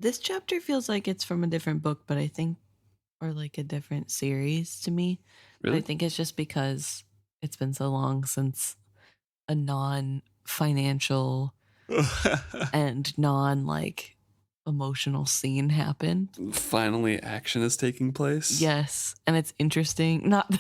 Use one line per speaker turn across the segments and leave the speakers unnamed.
This chapter feels like it's from a different book, but I think, or like a different series to me. But I
Really?
think it's just because it's been so long since a non-financial and non-like emotional scene happened.
Finally, action is taking place.
Yes, and it's interesting. Not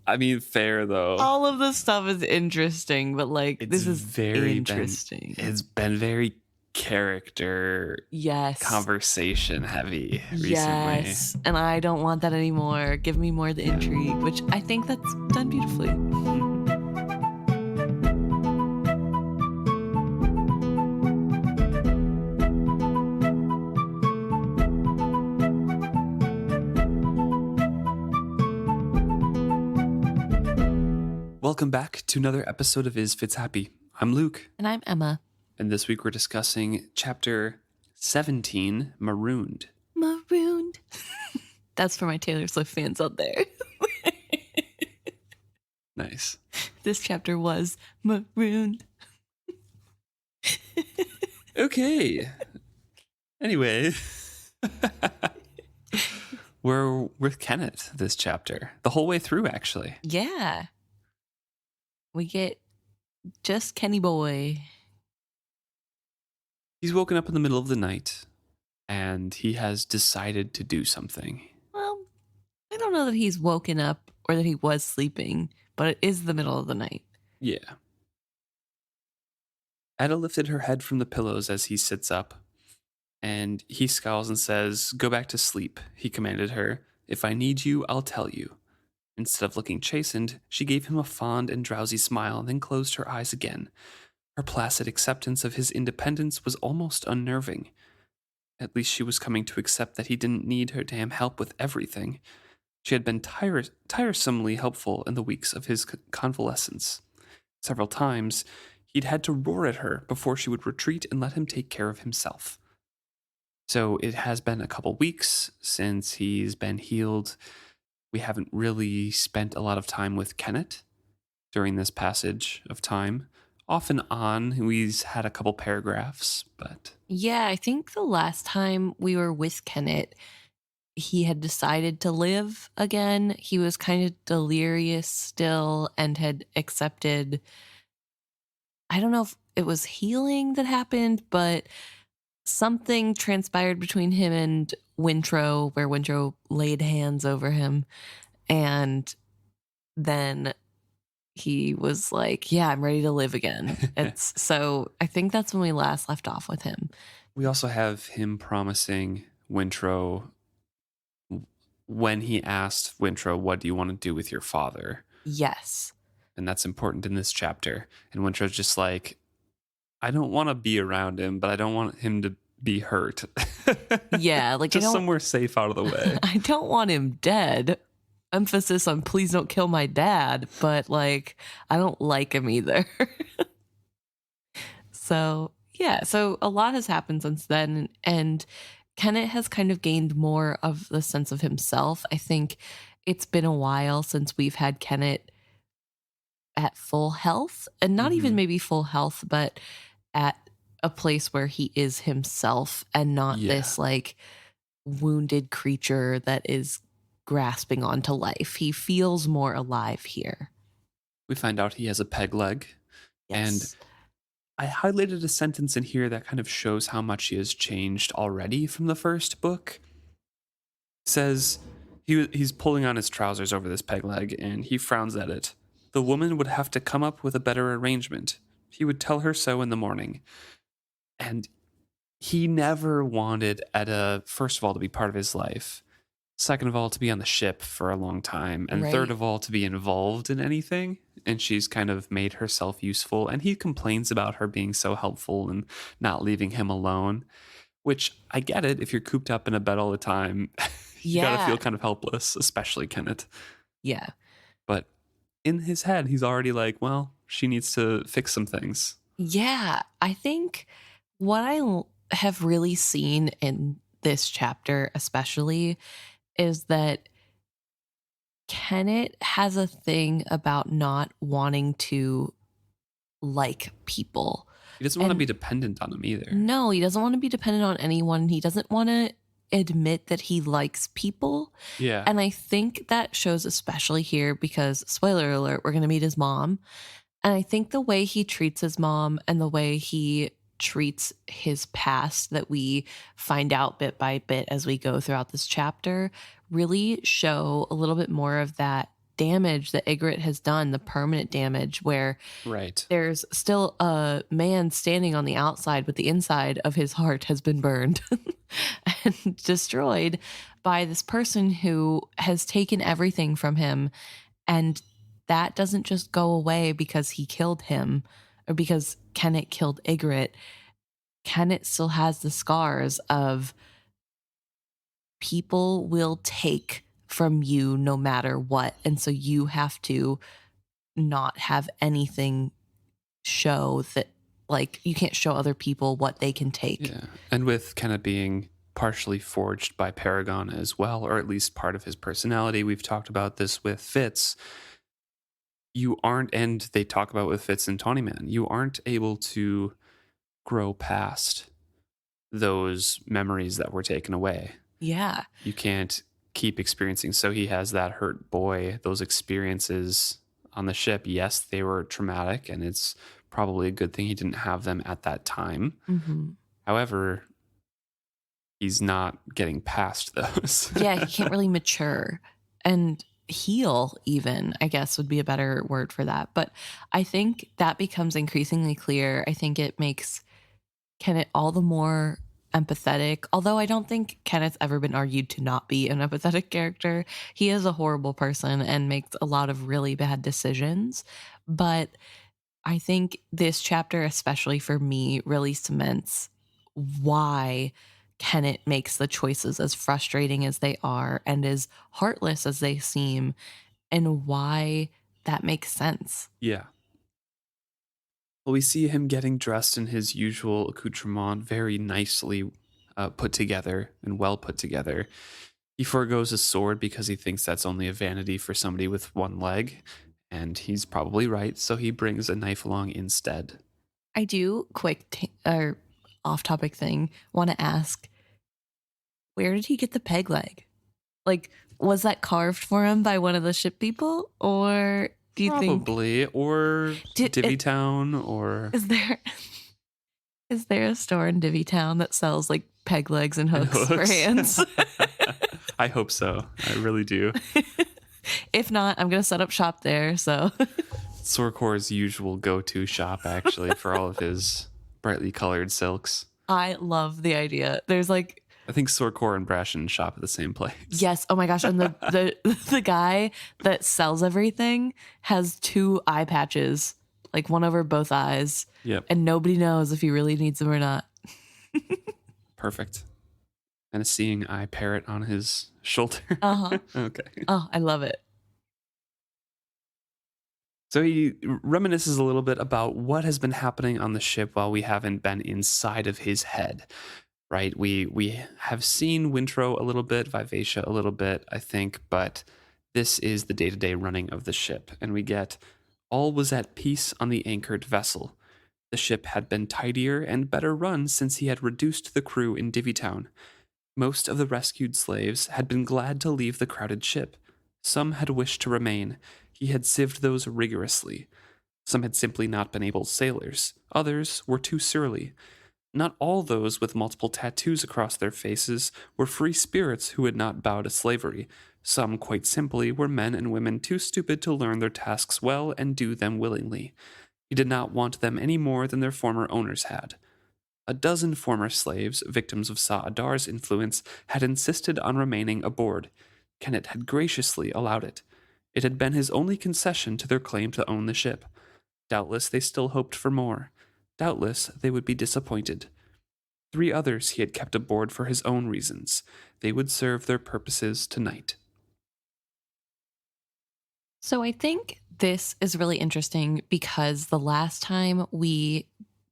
I mean, fair though.
all of this stuff is interesting, but like
It's
this is
very
interesting.
It's been very character
Yes.
conversation heavy recently.
Yes, and I don't want that anymore. Give me more of the intrigue, which I think that's done beautifully.
Welcome back to another episode of Is Fits Happy. I'm Luke,
And I'm Emma.
and this week we're discussing chapter 17, Marooned.
Marooned. That's for my Taylor Swift fans out there.
Nice.
This chapter was marooned.
Okay. Anyway, we're with Kennit this chapter, the whole way through, actually.
Yeah. We get just Kenny Boy.
He's woken up in the middle of the night, and he has decided to do something.
Well, I don't know that he's woken up or that he was sleeping, but it is the middle of the night.
Yeah. Etta lifted her head from the pillows as he sits up, and he scowls and says, "Go back to sleep," he commanded her. "If I need you, I'll tell you." Instead of looking chastened, she gave him a fond and drowsy smile, then closed her eyes again. Her placid acceptance of his independence was almost unnerving. At least she was coming to accept that he didn't need her damn help with everything. She had been tiresomely helpful in the weeks of his convalescence. Several times, he'd had to roar at her before she would retreat and let him take care of himself. So it has been a couple weeks since he's been healed. We haven't really spent a lot of time with Kennit during this passage of time. Off and on, we've had a couple paragraphs, but...
Yeah, I think the last time we were with Kennit, he had decided to live again. He was kind of delirious still and had accepted, I don't know if it was healing that happened, but something transpired between him and Wintrow where Wintrow laid hands over him. And then he was like, yeah, I'm ready to live again. So I think that's when we last left off with him.
We also have him promising Wintrow, when he asked Wintrow, "What do you want to do with your father?"
Yes.
And that's important in this chapter. And Wintrow's just like, I don't want to be around him, but I don't want him to be hurt.
Yeah, like
just somewhere safe out of the way.
I don't want him dead. Emphasis on please don't kill my dad, but like I don't like him either. So yeah, so a lot has happened since then, and Kennit has kind of gained more of the sense of himself. I think it's been a while since we've had Kennit at full health, and not even maybe full health, but at a place where he is himself and not this like wounded creature that is grasping onto life. He feels more alive here.
We find out he has a peg leg.
Yes.
And I highlighted a sentence in here that kind of shows how much he has changed already from the first book. It says he's pulling on his trousers over this peg leg, and he frowns at it. The woman would have to come up with a better arrangement. He would tell her so in the morning. And he never wanted Etta, first of all, to be part of his life. Second of all, to be on the ship for a long time. And third of all, to be involved in anything. And she's kind of made herself useful. And he complains about her being so helpful and not leaving him alone. Which, I get it, if you're cooped up in a bed all the time, you gotta feel kind of helpless, especially Kennit.
Yeah.
But in his head, he's already like, well, she needs to fix some things.
Yeah, I think what I have really seen in this chapter especially is that Kennit has a thing about not wanting to like people.
He doesn't want to
And
be dependent on him either.
no, he doesn't want to be dependent on anyone. He doesn't want to admit that he likes people.
Yeah.
And I think that shows especially here because, spoiler alert, we're going to meet his mom. And I think the way he treats his mom and the way he treats his past that we find out bit by bit as we go throughout this chapter really show a little bit more of that damage that Ygritte has done, the permanent damage where
Right.
there's still a man standing on the outside, but the inside of his heart has been burned and destroyed by this person who has taken everything from him. And that doesn't just go away because he killed him or because Kennit killed Ygritte. Kennit still has the scars of people will take from you no matter what. And so you have to not have anything show that, like, you can't show other people what they can take.
Yeah. And with Kennit being partially forged by Paragon as well, or at least part of his personality, we've talked about this with Fitz. You aren't, and they talk about with Fitz and Tawny Man, you aren't able to grow past those memories that were taken away.
Yeah.
You can't keep experiencing. So he has that hurt boy, those experiences on the ship. Yes, they were traumatic, and it's probably a good thing he didn't have them at that time.
Mm-hmm.
However, he's not getting past those.
Yeah, he can't really mature and heal, even, I guess would be a better word for that. But I think that becomes increasingly clear. I think it makes Kennit all the more empathetic, although I don't think Kenneth's ever been argued to not be an empathetic character. He is a horrible person and makes a lot of really bad decisions. But I think this chapter, especially for me, really cements why Kennit makes the choices as frustrating as they are and as heartless as they seem, and why that makes sense.
Yeah. Well, we see him getting dressed in his usual accoutrement, very nicely put together and well put together. He forgoes his sword because he thinks that's only a vanity for somebody with one leg, and he's probably right, so he brings a knife along instead.
I do, or off-topic thing, want to ask, where did he get the peg leg? Like, was that carved for him by one of the ship people, or do you think
Probably, or Divvytown, or
is there a store in Divvytown that sells like peg legs and hooks for hands?
I hope so. I really do.
If not, I'm gonna set up shop there. So
Sorkor's usual go-to shop, actually, for all of his brightly colored silks.
I love the idea. There's like,
I think Sorkor and Brashen shop at the same place.
yes, oh my gosh, and the guy that sells everything has 2 eye patches, like one over both eyes.
Yep.
And nobody knows if he really needs them or not.
Perfect. And a seeing eye parrot on his shoulder.
Uh-huh.
Okay.
Oh, I love it.
So he reminisces a little bit about what has been happening on the ship while we haven't been inside of his head, right? We have seen Wintro a little bit, Vivacia a little bit, I think, but this is the day-to-day running of the ship. And we get, all was at peace on the anchored vessel. The ship had been tidier and better run since he had reduced the crew in Divvytown. Most of the rescued slaves had been glad to leave the crowded ship. Some had wished to remain. He had sieved those rigorously. Some had simply not been able sailors. Others were too surly. Not all those with multiple tattoos across their faces were free spirits who had not bowed to slavery. Some, quite simply, were men and women too stupid to learn their tasks well and do them willingly. He did not want them any more than their former owners had. A dozen former slaves, victims of Sa'adar's influence, had insisted on remaining aboard. Kennit had graciously allowed it. It had been his only concession to their claim to own the ship. Doubtless they still hoped for more. Doubtless they would be disappointed. 3 others he had kept aboard for his own reasons. They would serve their purposes tonight.
So I think this is really interesting because the last time we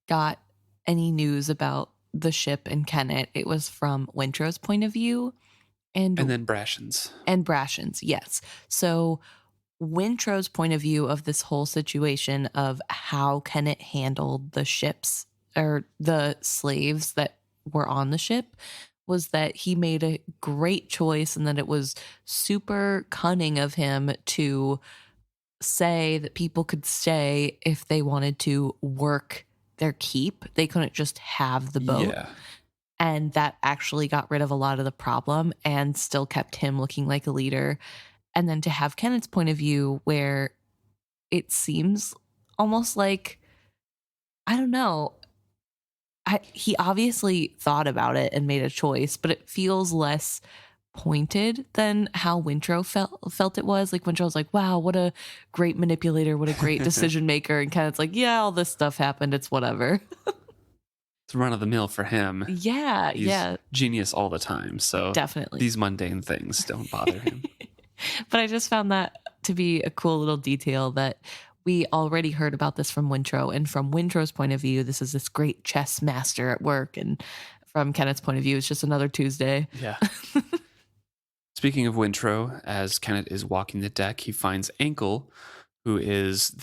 got any news about the ship and Kennit, it was from Wintro's point of view. And
then Brashen's.
And Brashen's, yes. So Wintro's point of view of this whole situation of how Kennit handled the ship's or the slaves that were on the ship was that he made a great choice and that it was super cunning of him to say that people could stay if they wanted to work their keep. They couldn't just have the boat.
Yeah.
And that actually got rid of a lot of the problem and still kept him looking like a leader. And then to have Kennet's point of view where it seems almost like, I don't know, he obviously thought about it and made a choice, but it feels less pointed than how Wintrow felt it was. Like Wintrow's like, wow, what a great manipulator, what a great decision maker. And Kennet's like, yeah, all this stuff happened. It's whatever.
It's run of the mill for him.
Yeah,
He's
yeah.
genius all the time. So
Definitely.
these mundane things don't bother him.
But I just found that to be a cool little detail that we already heard about this from Wintrow. And from Wintrow's point of view, this is this great chess master at work. And from Kennet's point of view, it's just another Tuesday.
Yeah. Speaking of Wintrow, as Kennit is walking the deck, he finds Ankle, who is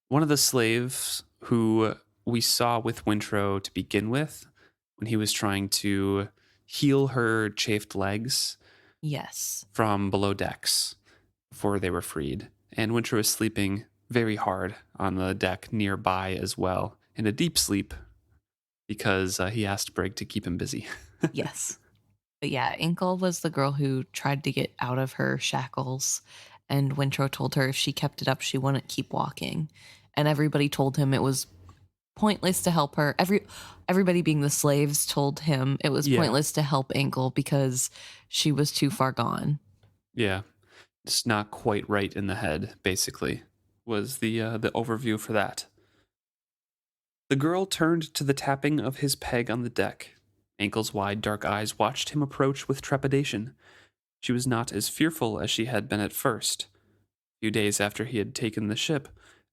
one of the slaves who we saw with Wintrow to begin with when he was trying to heal her chafed legs.
Yes.
From below decks before they were freed. And Wintrow is sleeping very hard on the deck nearby as well, in a deep sleep, because he asked Brig to keep him busy.
Yes. But yeah, Inkle was the girl who tried to get out of her shackles, and Wintrow told her if she kept it up, she wouldn't keep walking. And everybody told him it was pointless to help her. Everybody being the slaves told him it was pointless to help Inkle because she was too far gone.
Yeah. It's not quite right in the head, basically, was the overview for that. The girl turned to the tapping of his peg on the deck. Ankle's wide, dark eyes watched him approach with trepidation. She was not as fearful as she had been at first. A few days after he had taken the ship,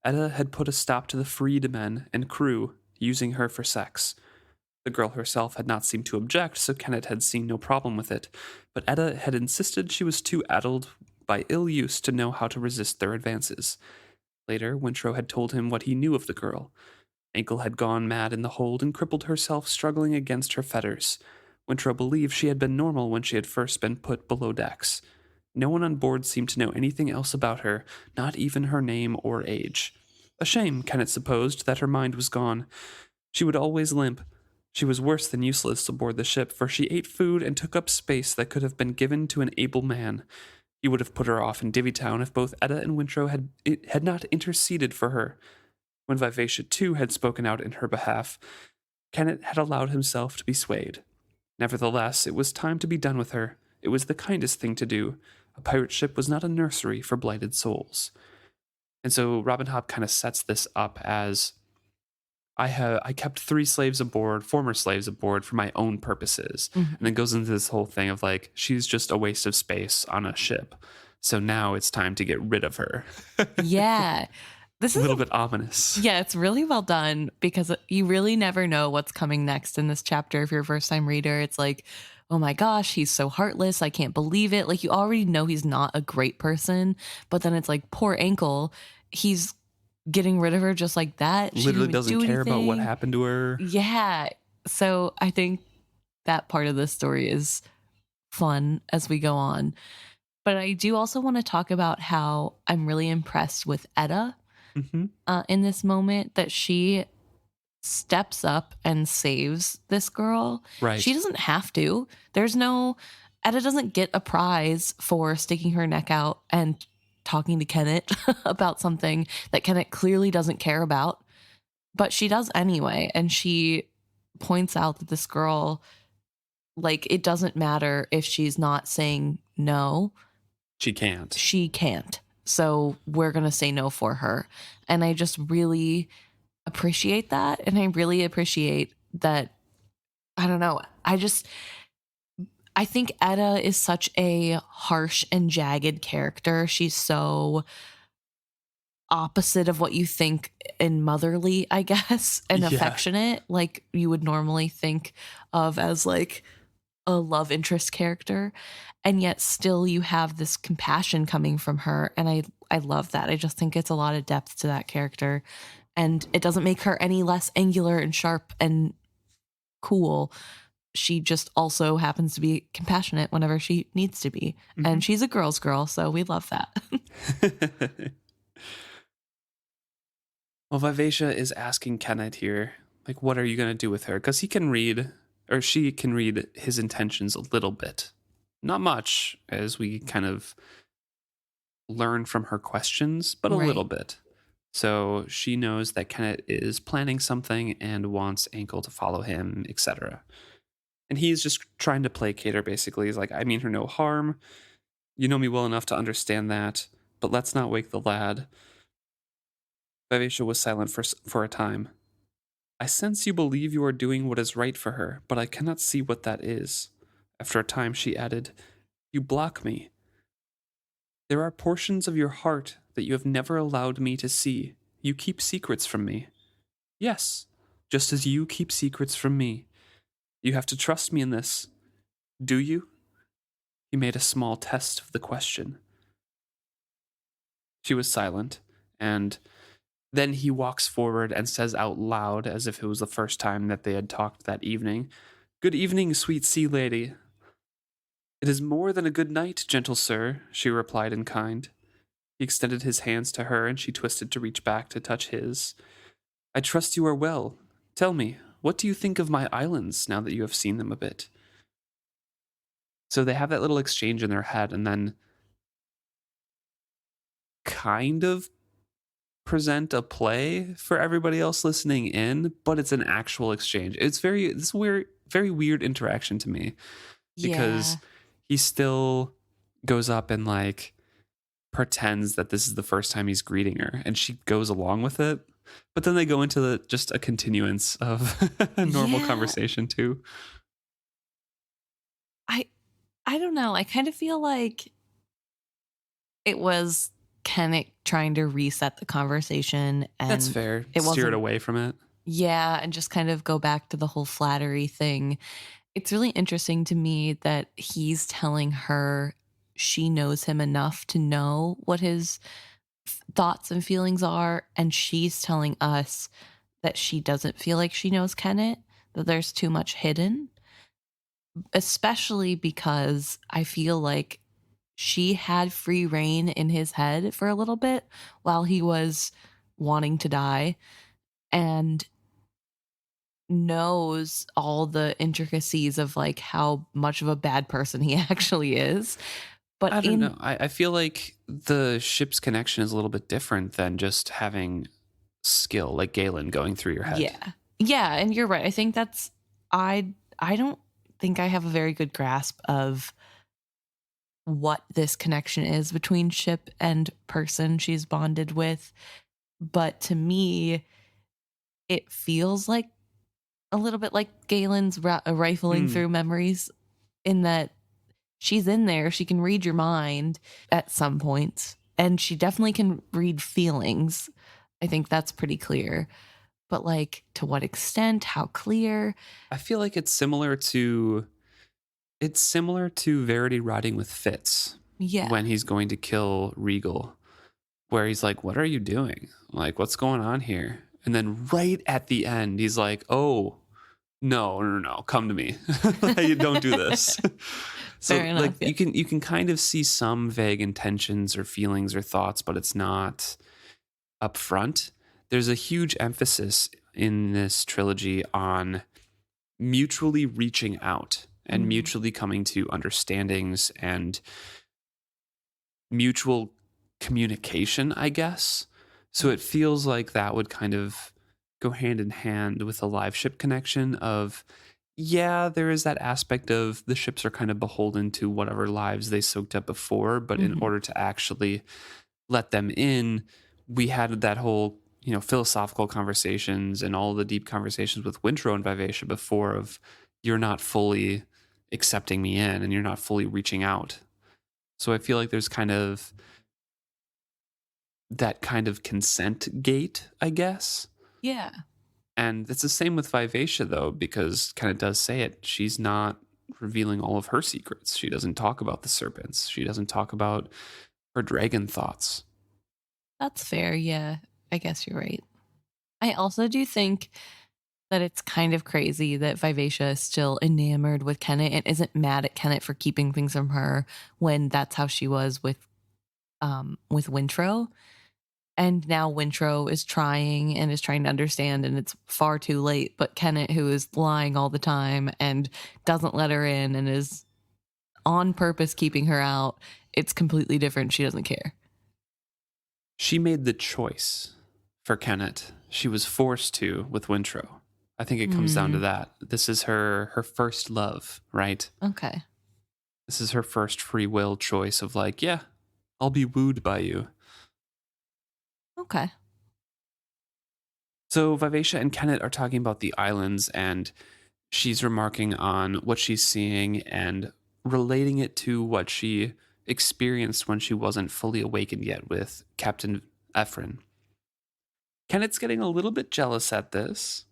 Edda had put a stop to the freedmen and crew, using her for sex. The girl herself had not seemed to object, so Kennit had seen no problem with it, but Edda had insisted she was too addled by ill use to know how to resist their advances. Later, Wintrow had told him what he knew of the girl. Ankle had gone mad in the hold and crippled herself struggling against her fetters. Wintrow believed she had been normal when she had first been put below decks. No one on board seemed to know anything else about her, not even her name or age. A shame, Kennit supposed, that her mind was gone. She would always limp. She was worse than useless aboard the ship, for she ate food and took up space that could have been given to an able man. He would have put her off in Divvytown if both Edda and Wintrow had not interceded for her. When Vivacia too had spoken out in her behalf, Kennit had allowed himself to be swayed. Nevertheless, it was time to be done with her. It was the kindest thing to do. A pirate ship was not a nursery for blighted souls. And so Robin Hobb kind of sets this up as, I kept 3 slaves aboard, former slaves aboard, for my own purposes.
Mm-hmm.
And then goes into this whole thing of like, she's just a waste of space on a ship. So now it's time to get rid of her.
Yeah. This is
a little bit ominous.
Yeah, it's really well done because you really never know what's coming next in this chapter. If you're a first time reader, it's like, oh my gosh, he's so heartless. I can't believe it. Like you already know he's not a great person, but then it's like, poor Ankle, he's getting rid of her just like that. She
Literally
didn't
doesn't
do
care about what
anything.
happened to her.
Yeah. So I think that part of the story is fun as we go on. But I do also want to talk about how I'm really impressed with Edda.
Mm-hmm.
In this moment, that she steps up and saves this girl.
Right.
She doesn't have to. Edda doesn't get a prize for sticking her neck out and talking to Kennit about something that Kennit clearly doesn't care about. But she does anyway. And she points out that this girl, like, it doesn't matter if she's not saying no.
She can't.
She can't. So we're going to say no for her. And I just really appreciate that. And I really appreciate that. I don't know. I think Edda is such a harsh and jagged character. She's so opposite of what you think in motherly, I guess, and affectionate, like you would normally think of as like a love interest character. And yet still you have this compassion coming from her. And I love that. I just think it's a lot of depth to that character. And it doesn't make her any less angular and sharp and cool. She just also happens to be compassionate whenever she needs to be.
Mhm.
And she's a girl's girl, so we love that.
Well, Vivacia is asking Kennit here, like, what are you going to do with her? Because he can read, or she can read his intentions a little bit. Not much, as we kind of learn from her questions, but a little
Right.
bit. So she knows that Kennit is planning something and wants Ankle to follow him, etc. And he's just trying to placate her, basically. He's like, I mean her no harm. You know me well enough to understand that, but let's not wake the lad. Vivacia was silent for a time. I sense you believe you are doing what is right for her, but I cannot see what that is. After a time, she added, You block me. There are portions of your heart that you have never allowed me to see. You keep secrets from me. Yes, just as you keep secrets from me. You have to trust me in this. Do you? He made a small test of the question. She was silent, and then he walks forward and says out loud, as if it was the first time that they had talked that evening, Good evening, sweet sea lady. It is more than a good night, gentle sir, she replied in kind. He extended his hands to her, and she twisted to reach back to touch his. I trust you are well. Tell me, what do you think of my islands now that you have seen them a bit? So they have that little exchange in their head, and then kind of present a play for everybody else listening in, but it's an actual exchange. It's weird, very weird interaction to me because
Yeah.
he still goes up and like pretends that this is the first time he's greeting her, and she goes along with it. But then they go into just a continuance of a normal
Yeah.
conversation too.
I I don't know. I kind of feel like it was Kenneth trying to reset the conversation
That's
and
fair.
it
Steer it
wasn't.
away from it.
Yeah, and just kind of go back to the whole flattery thing. It's really interesting to me that he's telling her she knows him enough to know what his thoughts and feelings are, and she's telling us that she doesn't feel like she knows Kenneth, that there's too much hidden, especially because I feel like she had free reign in his head for a little bit while he was wanting to die and knows all the intricacies of like how much of a bad person he actually is. But
I don't
in
know. I feel like the ship's connection is a little bit different than just having skill, like Galen going through your head.
yeah. Yeah, and you're right. I think that's I don't think I have a very good grasp of what this connection is between ship and person she's bonded with. But to me, it feels like a little bit like Galen's rifling
Hmm.
through memories in that she's in there. She can read your mind at some points, and she definitely can read feelings. I think that's pretty clear. But like, to what extent? How clear?
I feel like it's similar to Verity riding with Fitz
Yeah.
when he's going to kill Regal, where he's like, "What are you doing? Like, what's going on here?" And then right at the end, he's like, "Oh, no, no, no, no, come to me. Like, don't do this."
Fair
So like
enough. Yeah.
you can kind of see some vague intentions or feelings or thoughts, but it's not upfront. There's a huge emphasis in this trilogy on mutually reaching out and
Mhm.
mutually coming to understandings and mutual communication, I guess. So it feels like that would kind of go hand in hand with a live ship connection of, yeah, there is that aspect of the ships are kind of beholden to whatever lives they soaked up before, but in
Mhm.
order to actually let them in, we had that whole, philosophical conversations and all the deep conversations with Wintro and Vivacia before of you're not fully accepting me in and you're not fully reaching out. So I feel like there's kind of that kind of consent gate, I guess.
Yeah.
And it's the same with Vivacia, though, because kind of does say it. She's not revealing all of her secrets. She doesn't talk about the serpents. She doesn't talk about her dragon thoughts.
That's fair. Yeah. I guess you're right. I also do think that it's kind of crazy that Vivacia is still enamored with Kennit and isn't mad at Kennit for keeping things from her when that's how she was with Wintro. And now Wintro is trying and is trying to understand, and it's far too late. But Kennit, who is lying all the time and doesn't let her in and is on purpose keeping her out, it's completely different. She doesn't care.
She made the choice for Kennit. She was forced to with Wintro. I think it comes down to that. This is her first love, right?
Okay.
This is her first free will choice of like, yeah, I'll be wooed by you.
Okay.
So Vivacia and Kennit are talking about the islands, and she's remarking on what she's seeing and relating it to what she experienced when she wasn't fully awakened yet with Captain Ephron. Kennit's getting a little bit jealous at this,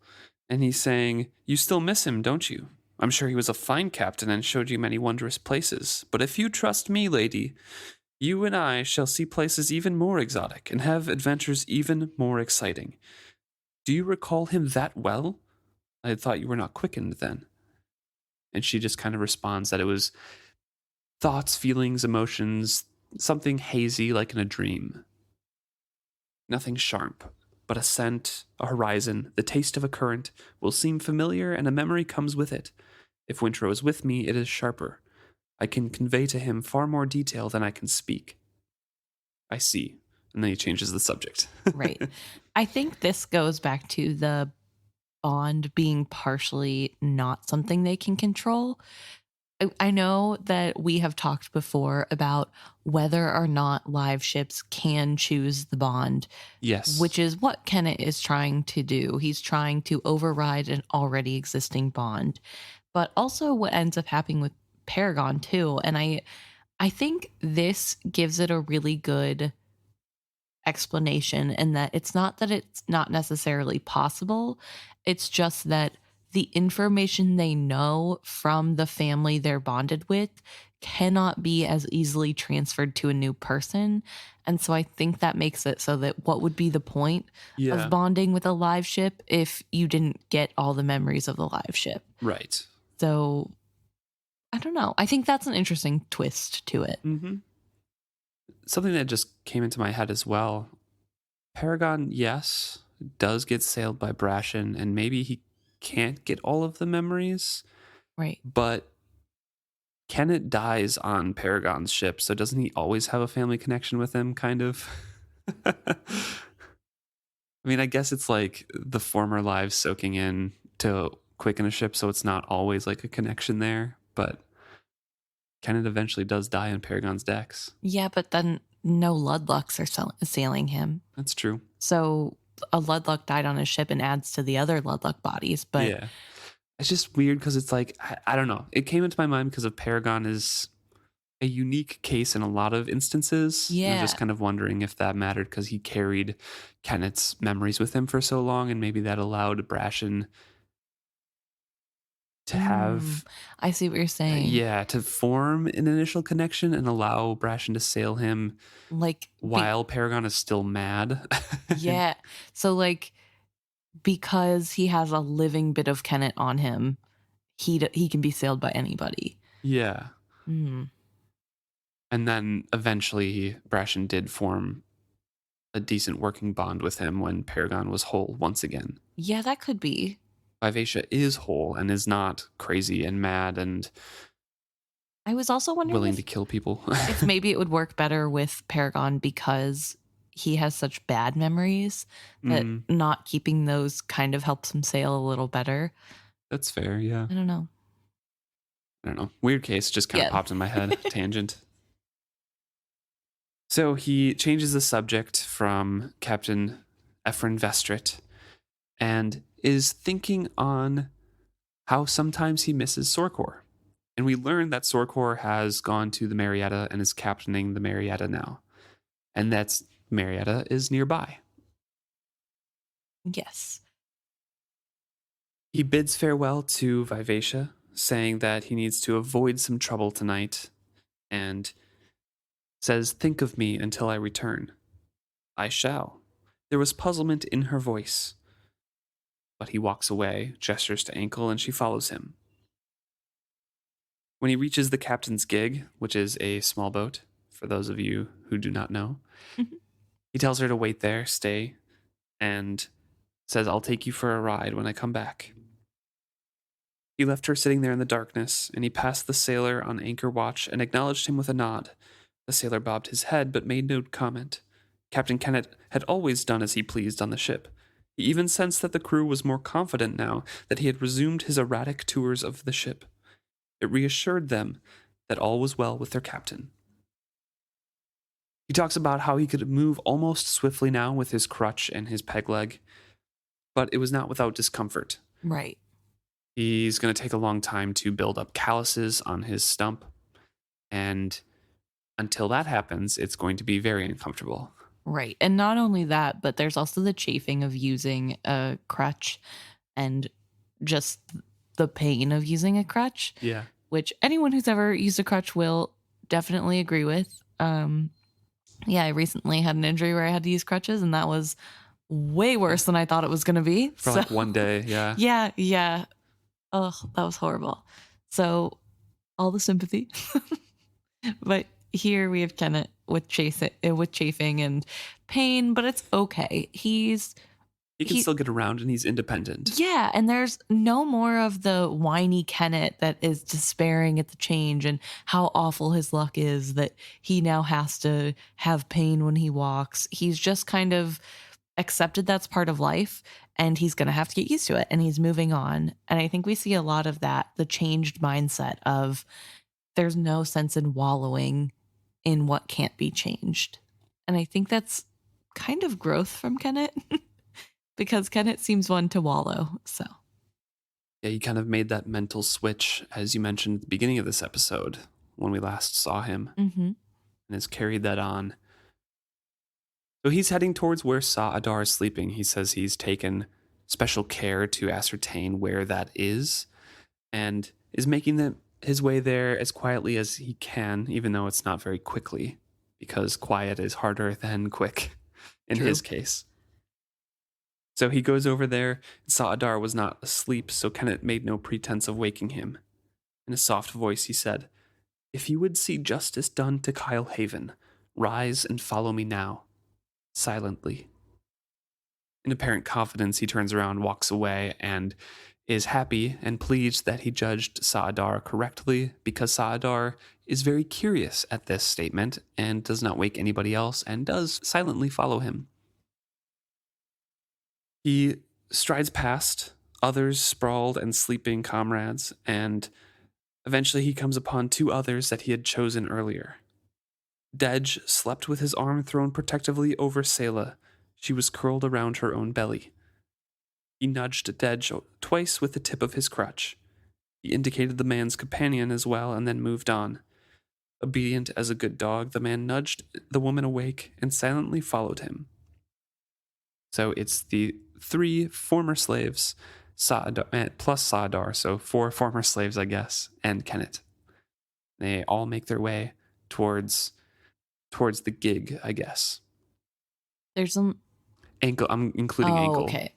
and he's saying, "You still miss him, don't you? I'm sure he was a fine captain and showed you many wondrous places. But if you trust me, lady, you and I shall see places even more exotic and have adventures even more exciting. Do you recall him that well? I had thought you were not quickened then." And she just kind of responds that it was thoughts, feelings, emotions, something hazy like in a dream. Nothing sharp, but a scent, a horizon, the taste of a current will seem familiar and a memory comes with it. If Wintro is with me, it is sharper. I can convey to him far more detail than I can speak. I see. And then he changes the subject.
Right. I think this goes back to the bond being partially not something they can control. I know that we have talked before about whether or not live ships can choose the bond,
Yes.
which is what Kennit is trying to do. He's trying to override an already existing bond, but also what ends up happening with Paragon too. And I think this gives it a really good explanation, and that it's not necessarily possible. It's just that the information they know from the family they're bonded with cannot be as easily transferred to a new person. And so I think that makes it so that what would be the point
Yeah.
of bonding with a live ship if you didn't get all the memories of the live ship?
Right.
So I don't know. I think that's an interesting twist to it.
Mm-hmm. Something that just came into my head as well. Paragon, yes, does get sailed by Brashen, and maybe he can't get all of the memories,
Right.
but Kennit dies on Paragon's ship, so doesn't he always have a family connection with him, kind of? I mean, I guess it's like the former lives soaking in to quicken a ship, so it's not always like a connection there, but Kennit eventually does die on Paragon's decks.
Yeah, but then no Ludlucks are sailing him.
That's true.
So a Ludluck died on his ship and adds to the other Ludluck bodies. But
Yeah. It's just weird because it's like, I don't know. It came into my mind because of Paragon is a unique case in a lot of instances. And I'm
yeah,
just kind of wondering if that mattered because he carried Kennet's memories with him for so long, and maybe that allowed Brashen to have,
I see what you're saying.
to form an initial connection and allow Brashen to sail him
Like,
while Paragon is still mad.
yeah. So, like, because he has a living bit of Kennit on him, he can be sailed by anybody.
Yeah.
Mm.
And then eventually Brashen did form a decent working bond with him when Paragon was whole once again.
Yeah, that could be.
Vivacia is whole and is not crazy and mad and
I was also wondering
willing to kill people.
if maybe it would work better with Paragon because he has such bad memories that not keeping those kind of helps him sail a little better.
That's fair, yeah.
I don't know.
I don't know. Weird case, just kind of popped in my head. Tangent. So he changes the subject from Captain Ephron Vestrit and is thinking on how sometimes he misses Sorkor. And we learn that Sorkor has gone to the Marietta and is captaining the Marietta now. And that's Marietta is nearby.
Yes.
He bids farewell to Vivacia, saying that he needs to avoid some trouble tonight, and says, "Think of me until I return." "I shall." There was puzzlement in her voice. but he walks away, gestures to Ankle, and she follows him. When he reaches the captain's gig, which is a small boat, for those of you who do not know,
Mhm.
he tells her to wait there, stay, and says, I'll take you for a ride when I come back. He left her sitting there in the darkness, and he passed the sailor on anchor watch and acknowledged him with a nod. The sailor bobbed his head but made no comment. Captain Kennit had always done as he pleased on the ship. He even sensed that the crew was more confident now that he had resumed his erratic tours of the ship. It reassured them that all was well with their captain. He talks about how he could move almost swiftly now with his crutch and his peg leg, but it was not without discomfort.
Right.
He's going to take a long time to build up calluses on his stump, and until that happens, it's going to be very uncomfortable.
Right. And not only that, but there's also the chafing of using a crutch and just the pain of using a crutch.
Yeah.
Which anyone who's ever used a crutch will definitely agree with. Yeah, I recently had an injury where I had to use crutches, and that was way worse than I thought it was going to be.
For like one day, yeah.
Yeah. Oh, that was horrible. So, all the sympathy. But here we have Kennit with chafing and pain, but it's okay.
He can still get around and he's independent.
Yeah, and there's no more of the whiny Kennit that is despairing at the change and how awful his luck is that he now has to have pain when he walks. He's just kind of accepted that's part of life and he's going to have to get used to it and he's moving on. And I think we see a lot of that, the changed mindset of there's no sense in wallowing in what can't be changed. And I think that's kind of growth from Kennit. Because Kennit seems one to wallow, so.
Yeah, he kind of made that mental switch, as you mentioned at the beginning of this episode, when we last saw him, and has carried that on. So he's heading towards where Sa'adar is sleeping. He says he's taken special care to ascertain where that is, and is making his way there as quietly as he can, even though it's not very quickly, because quiet is harder than quick in his case. So he goes over there, and Sa'adar was not asleep, so Kennit made no pretense of waking him. In a soft voice he said, If you would see justice done to Kyle Haven, rise and follow me now. Silently. In apparent confidence, he turns around, walks away, and is happy and pleased that he judged Sa'adar correctly, because Sa'adar is very curious at this statement and does not wake anybody else and does silently follow him. He strides past others sprawled and sleeping comrades, and eventually he comes upon two others that he had chosen earlier. Dej slept with his arm thrown protectively over Selah. She was curled around her own belly. He nudged Dej twice with the tip of his crutch. He indicated the man's companion as well and then moved on. Obedient as a good dog, the man nudged the woman awake and silently followed him. So it's the three former slaves, Sa'adar, plus Sa'adar, so four former slaves, I guess, and Kennit. They all make their way towards the gig, I guess.
There's some
Ankle. I'm including Ankle.
Okay.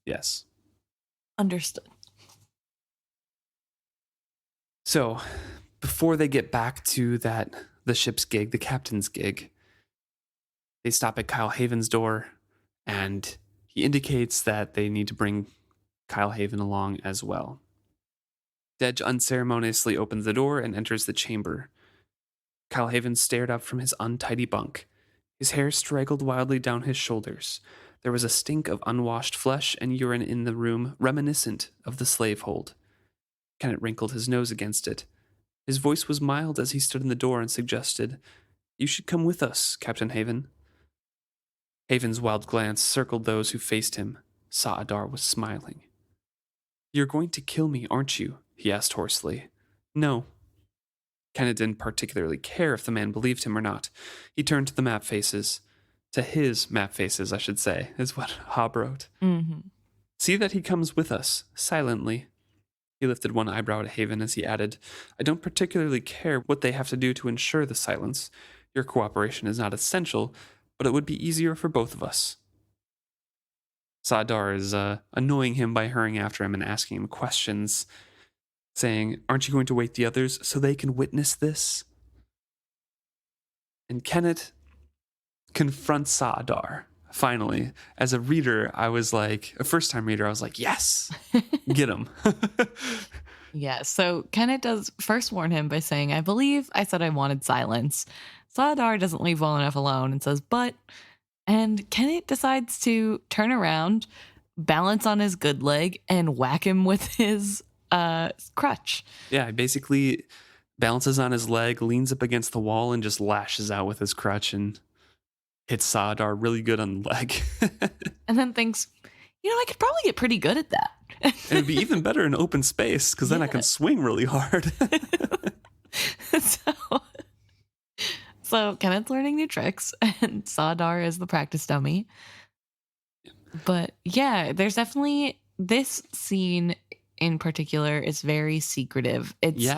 Yes.
Understood.
So, before they get back to the ship's gig, the captain's gig, they stop at Kyle Haven's door, and he indicates that they need to bring Kyle Haven along as well. Dej unceremoniously opens the door and enters the chamber. Kyle Haven stared up from his untidy bunk. His hair straggled wildly down his shoulders. There was a stink of unwashed flesh and urine in the room, reminiscent of the slave hold. Kennit wrinkled his nose against it. His voice was mild as he stood in the door and suggested, "You should come with us, Captain Haven." Haven's wild glance circled those who faced him. Sa'adar was smiling. "You're going to kill me, aren't you?" he asked hoarsely. "No." Kennit didn't particularly care if the man believed him or not. He turned to the map faces. To his map faces, I should say, is what Hobb wrote. "See that he comes with us, silently." He lifted one eyebrow at Haven as he added, "I don't particularly care what they have to do to ensure the silence. Your cooperation is not essential, but it would be easier for both of us." Sadar is annoying him by hurrying after him and asking him questions, saying, "Aren't you going to wake the others so they can witness this?" And Kennit confronts Sadar. Finally, as a reader, I was like, a first time reader, I was like, yes, get him.
Yeah, so Kennit does first warn him by saying, I believe I said I wanted silence. Saladar doesn't leave well enough alone and says, but. And Kennit decides to turn around, balance on his good leg, and whack him with his crutch.
Yeah, he basically balances on his leg, leans up against the wall, and just lashes out with his crutch and hits Sadar really good on the leg.
And then thinks, I could probably get pretty good at that.
And it'd be even better in open space because then I can swing really hard.
So Kenneth's learning new tricks, and Sadar is the practice dummy. But yeah, there's definitely this scene in particular is very secretive. It's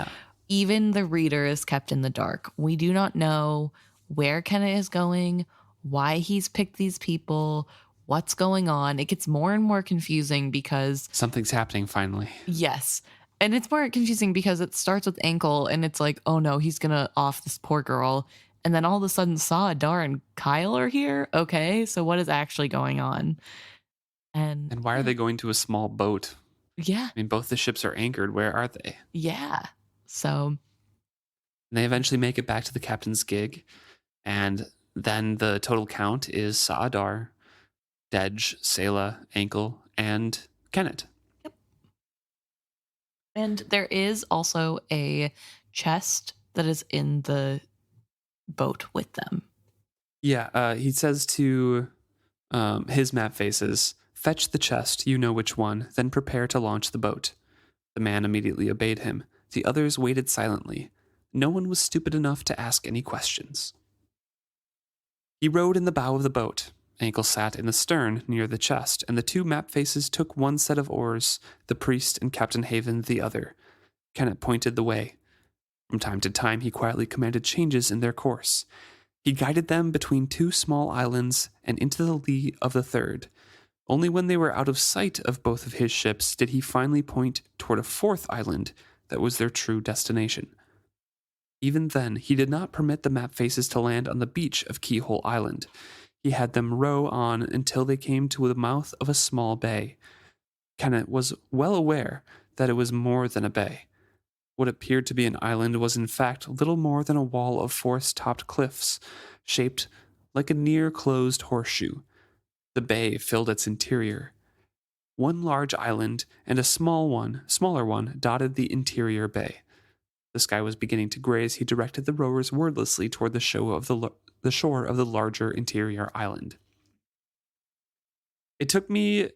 even the reader is kept in the dark. We do not know where Kennit is going, why he's picked these people, what's going on. It gets more and more confusing because
something's happening finally.
Yes. And it's more confusing because it starts with Ankle and it's like, oh no, he's going to off this poor girl. And then all of a sudden Saadar and Kyle are here. Okay, so what is actually going on?
And why are they going to a small boat?
Yeah.
I mean, both the ships are anchored. Where are they?
Yeah. So.
And they eventually make it back to the captain's gig. And then the total count is Saadar, Dej, Selah, Ankle, and Kennit.
Yep. And there is also a chest that is in the boat with them.
Yeah, he says to his map faces, "Fetch the chest, you know which one, then prepare to launch the boat." The man immediately obeyed him. The others waited silently. No one was stupid enough to ask any questions. He rowed in the bow of the boat. Ankle sat in the stern near the chest, and the two map faces took one set of oars, the priest and Captain Haven the other. Kennit pointed the way. From time to time, he quietly commanded changes in their course. He guided them between two small islands and into the lee of the third. Only when they were out of sight of both of his ships did he finally point toward a fourth island that was their true destination. Even then, he did not permit the map faces to land on the beach of Keyhole Island. He had them row on until they came to the mouth of a small bay. Kennit was well aware that it was more than a bay. What appeared to be an island was in fact little more than a wall of forest-topped cliffs, shaped like a near-closed horseshoe. The bay filled its interior. One large island and a smaller one, dotted the interior bay. The sky was beginning to gray as he directed the rowers wordlessly toward the shore of the larger interior island. It took me,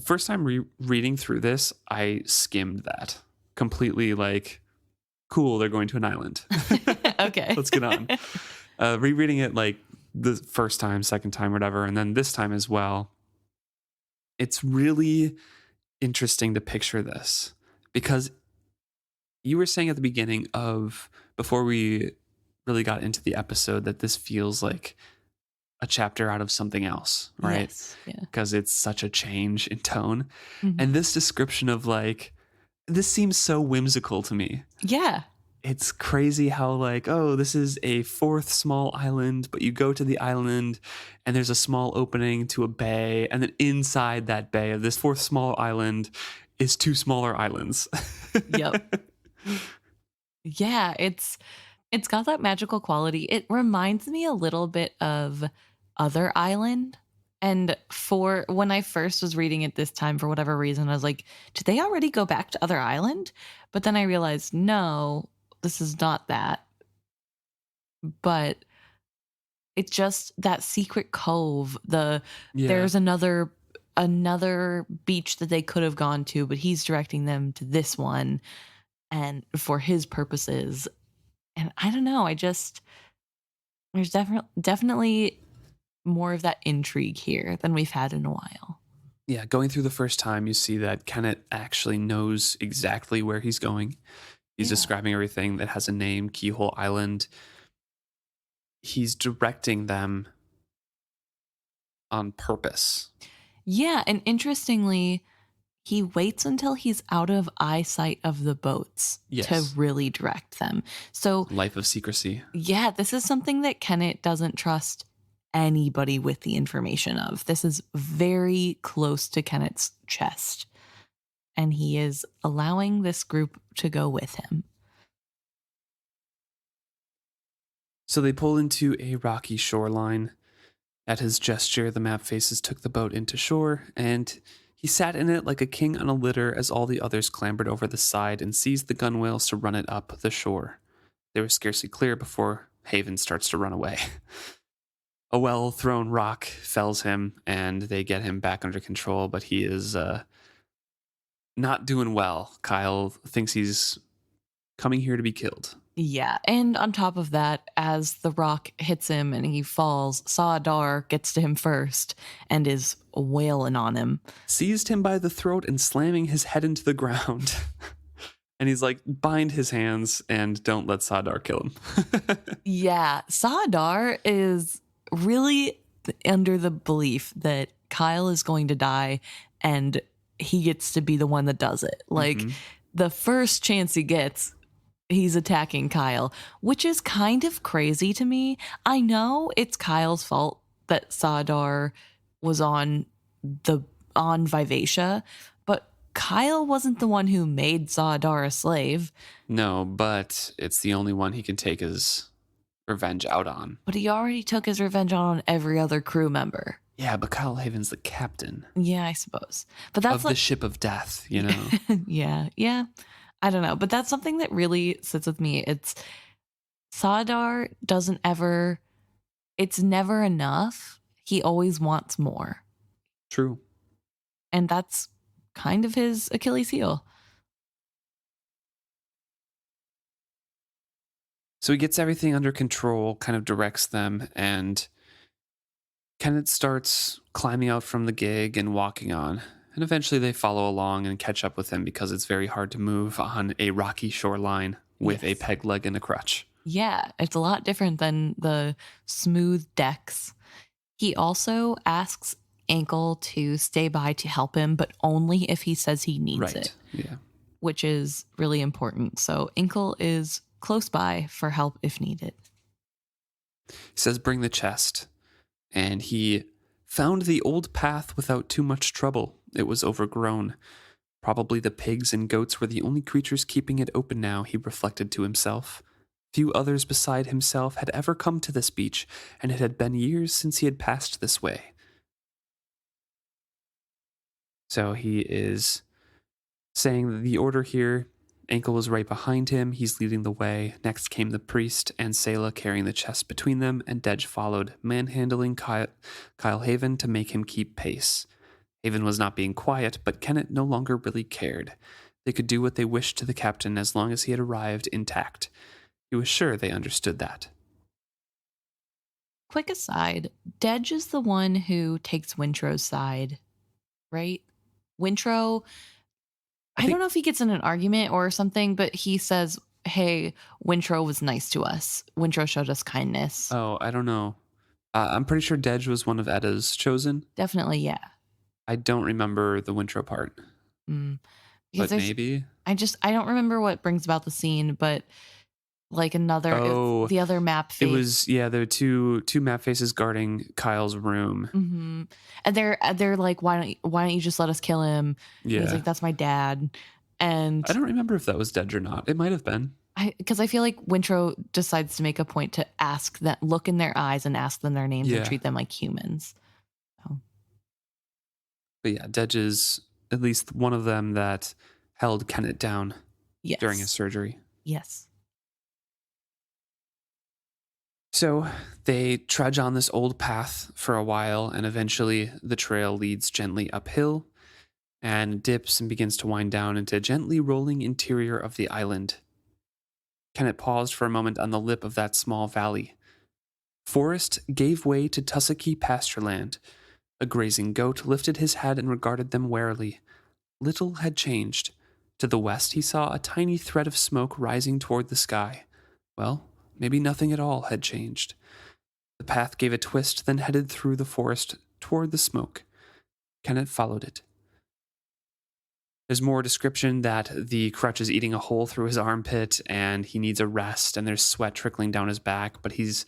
first time reading through this, I skimmed that. Completely cool, they're going to an island.
Okay.
Let's get on. Rereading it the first time, second time, whatever, and then this time as well. It's really interesting to picture this because you were saying at the beginning before we really got into the episode that this feels like a chapter out of something else, right?
Yes. Yeah.
Because it's such a change in tone.
Mm-hmm.
And this description of this seems so whimsical to me.
Yeah.
It's crazy how this is a fourth small island, but you go to the island and there's a small opening to a bay. And then inside that bay of this fourth small island is two smaller islands.
Yep. Yeah, it's got that magical quality. It reminds me a little bit of Other Island. And for when I first was reading it this time, for whatever reason, I was like, did they already go back to Other Island? But then I realized, no, this is not that. But it's just that secret cove. There's another beach that they could have gone to, but he's directing them to this one and for his purposes. And I don't know, there's definitely more of that intrigue here than we've had in a while.
Yeah, going through the first time, you see that Kennit actually knows exactly where he's going. He's describing everything that has a name, Keyhole Island. He's directing them on purpose.
Yeah, and interestingly, he waits until he's out of eyesight of the boats to
Yes.
really direct them. So,
Life of secrecy.
yeah, this is something that Kennit doesn't trust anybody with the information of. This is very close to Kennit's chest, and he is allowing this group to go with him.
So they pull into a rocky shoreline. At his gesture, the map faces took the boat into shore, and he sat in it like a king on a litter as all the others clambered over the side and seized the gunwales to run it up the shore. They were scarcely clear before Haven starts to run away. A well-thrown rock fells him, and they get him back under control, but he is not doing well. Kyle thinks he's coming here to be killed.
Yeah, and on top of that, as the rock hits him and he falls, Sawdar gets to him first and is wailing on him.
Seized him by the throat and slamming his head into the ground. And he's like, bind his hands and don't let Sawdar kill him.
Yeah, Sawdar is really under the belief that Kyle is going to die and he gets to be the one that does it. Like, the first chance he gets, he's attacking Kyle, which is kind of crazy to me. I know it's Kyle's fault that Sawdar was on Vivacia, but Kyle wasn't the one who made Sawdar a slave.
No, but it's the only one he can take his revenge out on.
But he already took his revenge on every other crew member.
Yeah, but Kyle Haven's the captain.
Yeah, I suppose. But that's
of the ship of death, you know?
Yeah. I don't know. But that's something that really sits with me. It's Sawdar doesn't ever, it's never enough. He always wants more.
True.
And that's kind of his Achilles heel.
So he gets everything under control, kind of directs them, and Kennit starts climbing out from the gig and walking on. And eventually they follow along and catch up with him because it's very hard to move on a rocky shoreline with a peg leg and a crutch.
Yeah, it's a lot different than the smooth decks. He also asks Ankle to stay by to help him, but only if he says he needs it.
Yeah.
Which is really important. So Ankle is close by for help if needed.
He says, bring the chest. And he found the old path without too much trouble. It was overgrown. Probably the pigs and goats were the only creatures keeping it open now, he reflected to himself. Few others beside himself had ever come to this beach, and it had been years since he had passed this way. So he is saying the order here. Ankle was right behind him. He's leading the way. Next came the priest and Selah carrying the chest between them, and Dej followed, manhandling Kyle Haven to make him keep pace. Haven was not being quiet, but Kennit no longer really cared. They could do what they wished to the captain as long as he had arrived intact. He was sure they understood that.
Quick aside, Dej is the one who takes Wintrow's side, right? Wintrow, I don't know if he gets in an argument or something, but he says, hey, Wintrow was nice to us. Wintrow showed us kindness.
Oh, I don't know. I'm pretty sure Dej was one of Edda's chosen.
Definitely, yeah.
I don't remember the Wintrow part. But maybe.
I don't remember what brings about the scene, but like the other map face.
It was, there were two map faces guarding Kyle's room.
Mm-hmm. And they're like, why don't you just let us kill him?
Yeah.
And he's like, that's my dad. And
I don't remember if that was Dej or not. It might have been.
Because I feel like Wintrow decides to make a point to ask that, look in their eyes and ask them their names and treat them like humans. So.
But yeah, Dej is at least one of them that held Kennit down during his surgery.
Yes.
So they trudge on this old path for a while, and eventually the trail leads gently uphill and dips and begins to wind down into a gently rolling interior of the island. Kennit paused for a moment on the lip of that small valley. Forest gave way to tussocky pastureland. A grazing goat lifted his head and regarded them warily. Little had changed. To the west he saw a tiny thread of smoke rising toward the sky. Well, maybe nothing at all had changed. The path gave a twist, then headed through the forest toward the smoke. Kennit followed it. There's more description that the crutch is eating a hole through his armpit and he needs a rest and there's sweat trickling down his back, but he's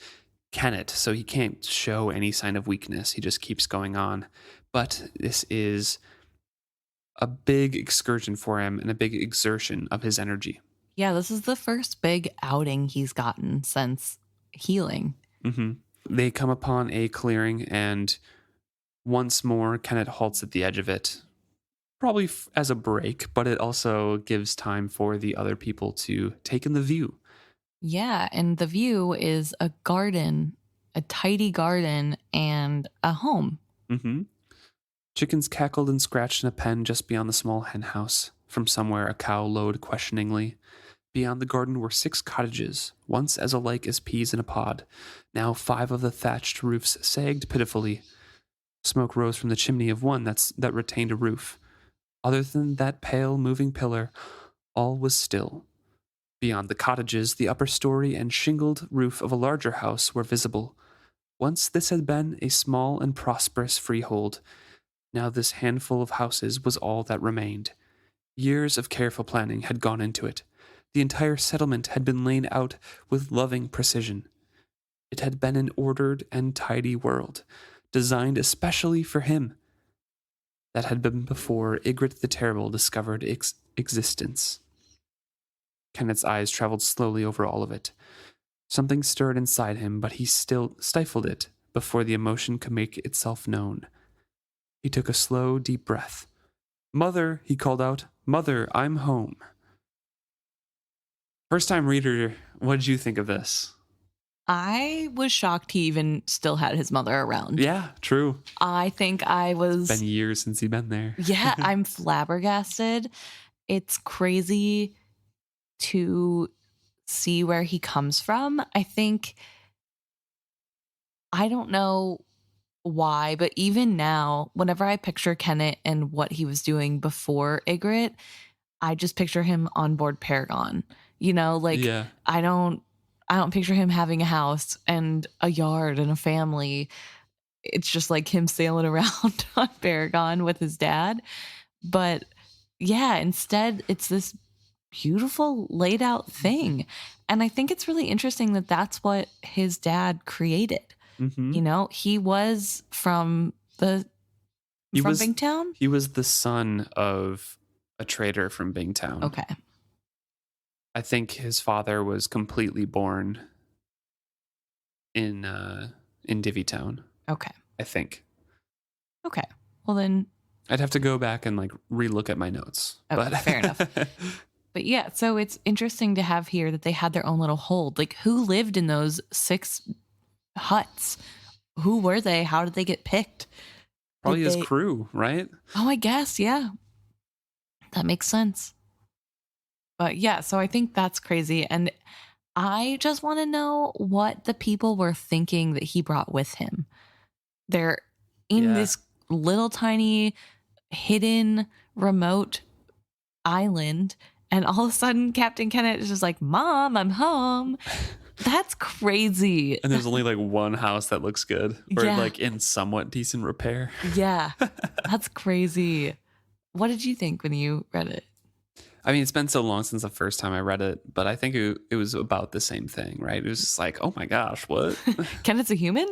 Kennit, so he can't show any sign of weakness. He just keeps going on. But this is a big excursion for him and a big exertion of his energy.
Yeah, this is the first big outing he's gotten since healing.
Mm-hmm. They come upon a clearing and once more Kennit halts at the edge of it. Probably as a break, but it also gives time for the other people to take in the view.
Yeah, and the view is a garden, a tidy garden, and a home.
Mm-hmm. Chickens cackled and scratched in a pen just beyond the small hen house. From somewhere, a cow lowed questioningly. Beyond the garden were 6 cottages, once as alike as peas in a pod. Now 5 of the thatched roofs sagged pitifully. Smoke rose from the chimney of one that retained a roof. Other than that pale, moving pillar, all was still. Beyond the cottages, the upper story and shingled roof of a larger house were visible. Once this had been a small and prosperous freehold. Now this handful of houses was all that remained. Years of careful planning had gone into it. The entire settlement had been laid out with loving precision. It had been an ordered and tidy world, designed especially for him. That had been before Ygritte the Terrible discovered its existence. Kennit's eyes traveled slowly over all of it. Something stirred inside him, but he still stifled it before the emotion could make itself known. He took a slow, deep breath. "Mother," he called out. "Mother, I'm home." First time reader, what did you think of this?
I was shocked he even still had his mother around.
Yeah, true.
I think I was...
It's been years since he'd been there.
Yeah, I'm flabbergasted. It's crazy to see where he comes from. I don't know why, but even now, whenever I picture Kennit and what he was doing before Ygritte, I just picture him on board Paragon.
Yeah.
I don't picture him having a house and a yard and a family. It's just like him sailing around on Paragon with his dad. But yeah, instead it's this beautiful laid out thing. And I think it's really interesting that that's what his dad created.
Mm-hmm.
He was from Bingtown.
He was the son of a trader from Bingtown.
Okay.
I think his father was completely born in Divvytown.
Okay.
I think.
Okay. Well then,
I'd have to go back and relook at my notes.
Okay,
but
fair enough. But yeah, so it's interesting to have here that they had their own little hold. Who lived in those 6 huts? Who were they? How did they get picked?
Probably his crew, right?
Oh, I guess, yeah. That makes sense. But yeah, so I think that's crazy. And I just want to know what the people were thinking that he brought with him. They're in this little tiny hidden remote island. And all of a sudden, Captain Kennit is just like, "Mom, I'm home." That's crazy.
And there's only one house that looks good, or
Yeah.
in somewhat decent repair.
Yeah, that's crazy. What did you think when you read it?
I mean, it's been so long since the first time I read it, but I think it was about the same thing, right? It was just like, oh my gosh, what?
Kennit's a human?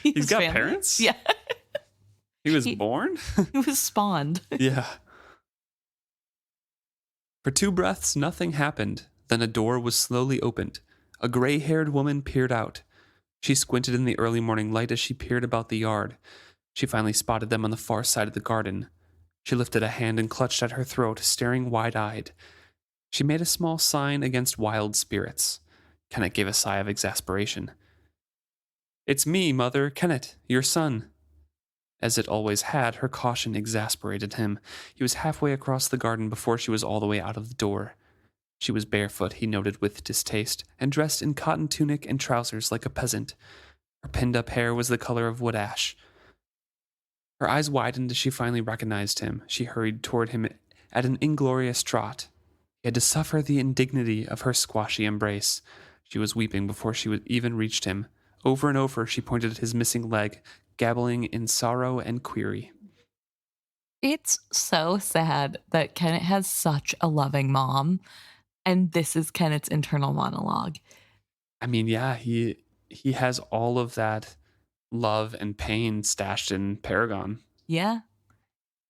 He's got
family?
parents?
Yeah.
He was born?
He was spawned.
Yeah. For 2 breaths, nothing happened. Then a door was slowly opened. A gray-haired woman peered out. She squinted in the early morning light as she peered about the yard. She finally spotted them on the far side of the garden. She lifted a hand and clutched at her throat, staring wide-eyed. She made a small sign against wild spirits. Kennit gave a sigh of exasperation. "It's me, Mother, Kennit, your son." As it always had, her caution exasperated him. He was halfway across the garden before she was all the way out of the door. She was barefoot, he noted with distaste, and dressed in cotton tunic and trousers like a peasant. Her pinned-up hair was the color of wood ash. Her eyes widened as she finally recognized him. She hurried toward him at an inglorious trot. He had to suffer the indignity of her squashy embrace. She was weeping before she even reached him. Over and over she pointed at his missing leg, gabbling in sorrow and query.
It's so sad that Kennit has such a loving mom, and this is Kennit's internal monologue.
I mean, yeah, he has all of that love and pain stashed in Paragon.
Yeah.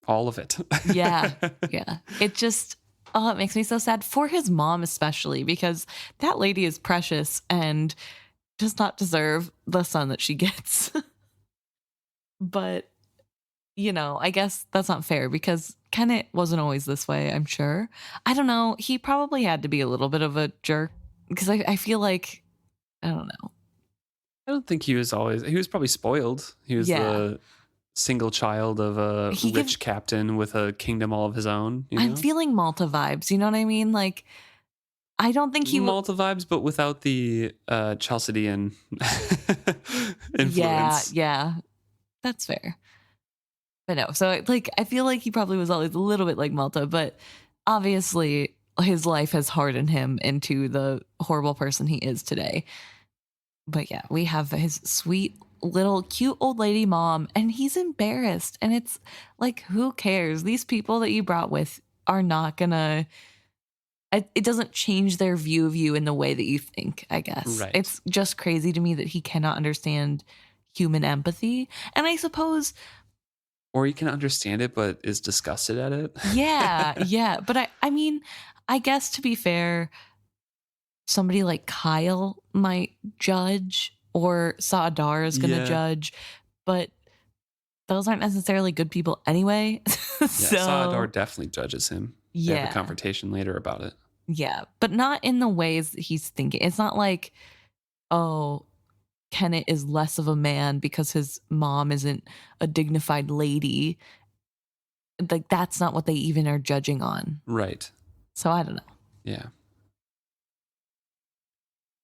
All of it.
Yeah. Yeah. It just, oh, it makes me so sad for his mom, especially because that lady is precious and does not deserve the son that she gets. But, I guess that's not fair because Kennit wasn't always this way, I'm sure. I don't know. He probably had to be a little bit of a jerk because I feel like, I don't know.
I don't think he was probably spoiled. He was
Yeah.
the single child of a
He gives,
rich captain with a kingdom all of his own,
I'm feeling Malta vibes. You know what I mean? Like, I don't think he would.
Malta vibes, but without the Chalcidian
Yeah.
influence.
Yeah. That's fair. But no, so like I feel like he probably was always a little bit like Malta, but obviously his life has hardened him into the horrible person he is today. But yeah, we have his sweet little cute old lady mom, and he's embarrassed. And it's like, who cares? These people that you brought with are not gonna. It doesn't change their view of you in the way that you think, I guess.
Right.
It's just crazy to me that he cannot understand human empathy. And I suppose
Or you can understand it, but is disgusted at it.
yeah, yeah. But I mean, I guess to be fair, somebody like Kyle might judge or Saadar is going to
Yeah.
judge, but those aren't necessarily good people anyway.
Yeah,
So,
Saadar definitely judges him. They have
yeah,
a confrontation later about it.
yeah, but not in the ways that he's thinking. It's not like, oh, Kennit is less of a man because his mom isn't a dignified lady. Like, that's not what they even are judging on.
Right.
So I don't know.
Yeah.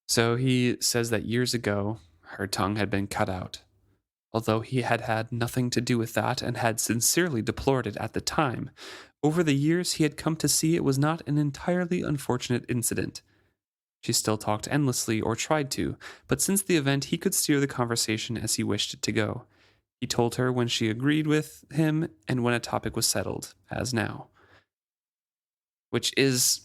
So he says that years ago, her tongue had been cut out. Although he had had nothing to do with that and had sincerely deplored it at the time, over the years he had come to see it was not an entirely unfortunate incident. She still talked endlessly, or tried to, but since the event he could steer the conversation as he wished it to go. He told her when she agreed with him and when a topic was settled, as now. Which is,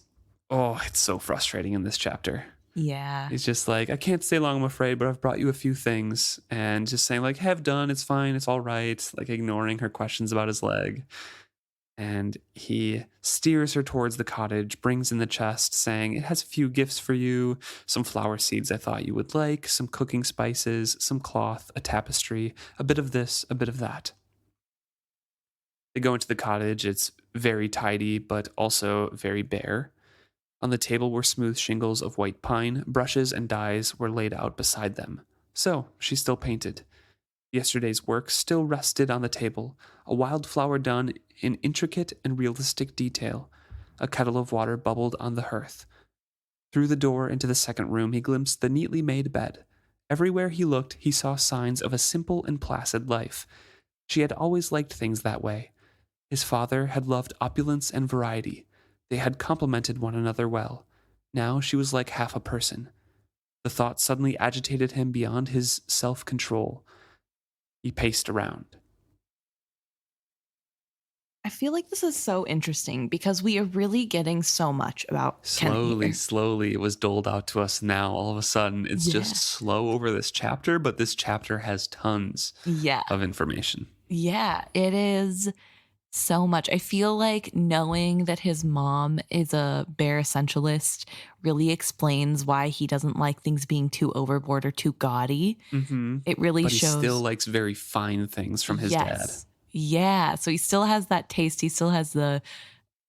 oh, it's so frustrating in this chapter.
Yeah.
He's just like, I can't stay long, I'm afraid, but I've brought you a few things. And just saying, like, have done, it's fine, it's all right. Like, ignoring her questions about his leg. And he steers her towards the cottage, brings in the chest, saying, it has a few gifts for you, some flower seeds I thought you would like, some cooking spices, some cloth, a tapestry, a bit of this, a bit of that. They go into the cottage. It's very tidy, but also very bare. On the table were smooth shingles of white pine, brushes and dyes were laid out beside them. So, she still painted. Yesterday's work still rested on the table, a wildflower done in intricate and realistic detail. A kettle of water bubbled on the hearth. Through the door into the second room, he glimpsed the neatly made bed. Everywhere he looked, he saw signs of a simple and placid life. She had always liked things that way. His father had loved opulence and variety. They had complemented one another well. Now she was like half a person. The thought suddenly agitated him beyond his self-control. He paced around.
I feel like this is so interesting because we are really getting so much about Kennit
Slowly, it was doled out to us now. All of a sudden, it's
Yeah.
just slow over this chapter, but this chapter has tons
Yeah.
of information.
Yeah, it is so much. I feel like knowing that his mom is a bear essentialist really explains why he doesn't like things being too overboard or too gaudy.
Mm-hmm.
It really
But
shows.
he still likes very fine things from his dad.
Yeah. So he still has that taste. He still has the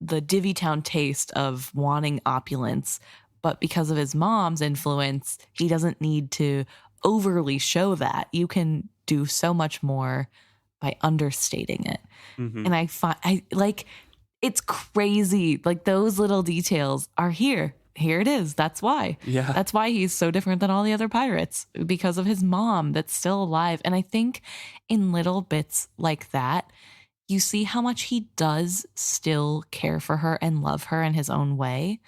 Divvy Town taste of wanting opulence. But because of his mom's influence, he doesn't need to overly show that. You can do so much more by understating it.
Mm-hmm.
And I like, it's crazy. Like those little details are here. Here it is. That's why.
Yeah.
That's why he's so different than all the other pirates, because of his mom that's still alive. And I think in little bits like that, you see how much he does still care for her and love her in his own way.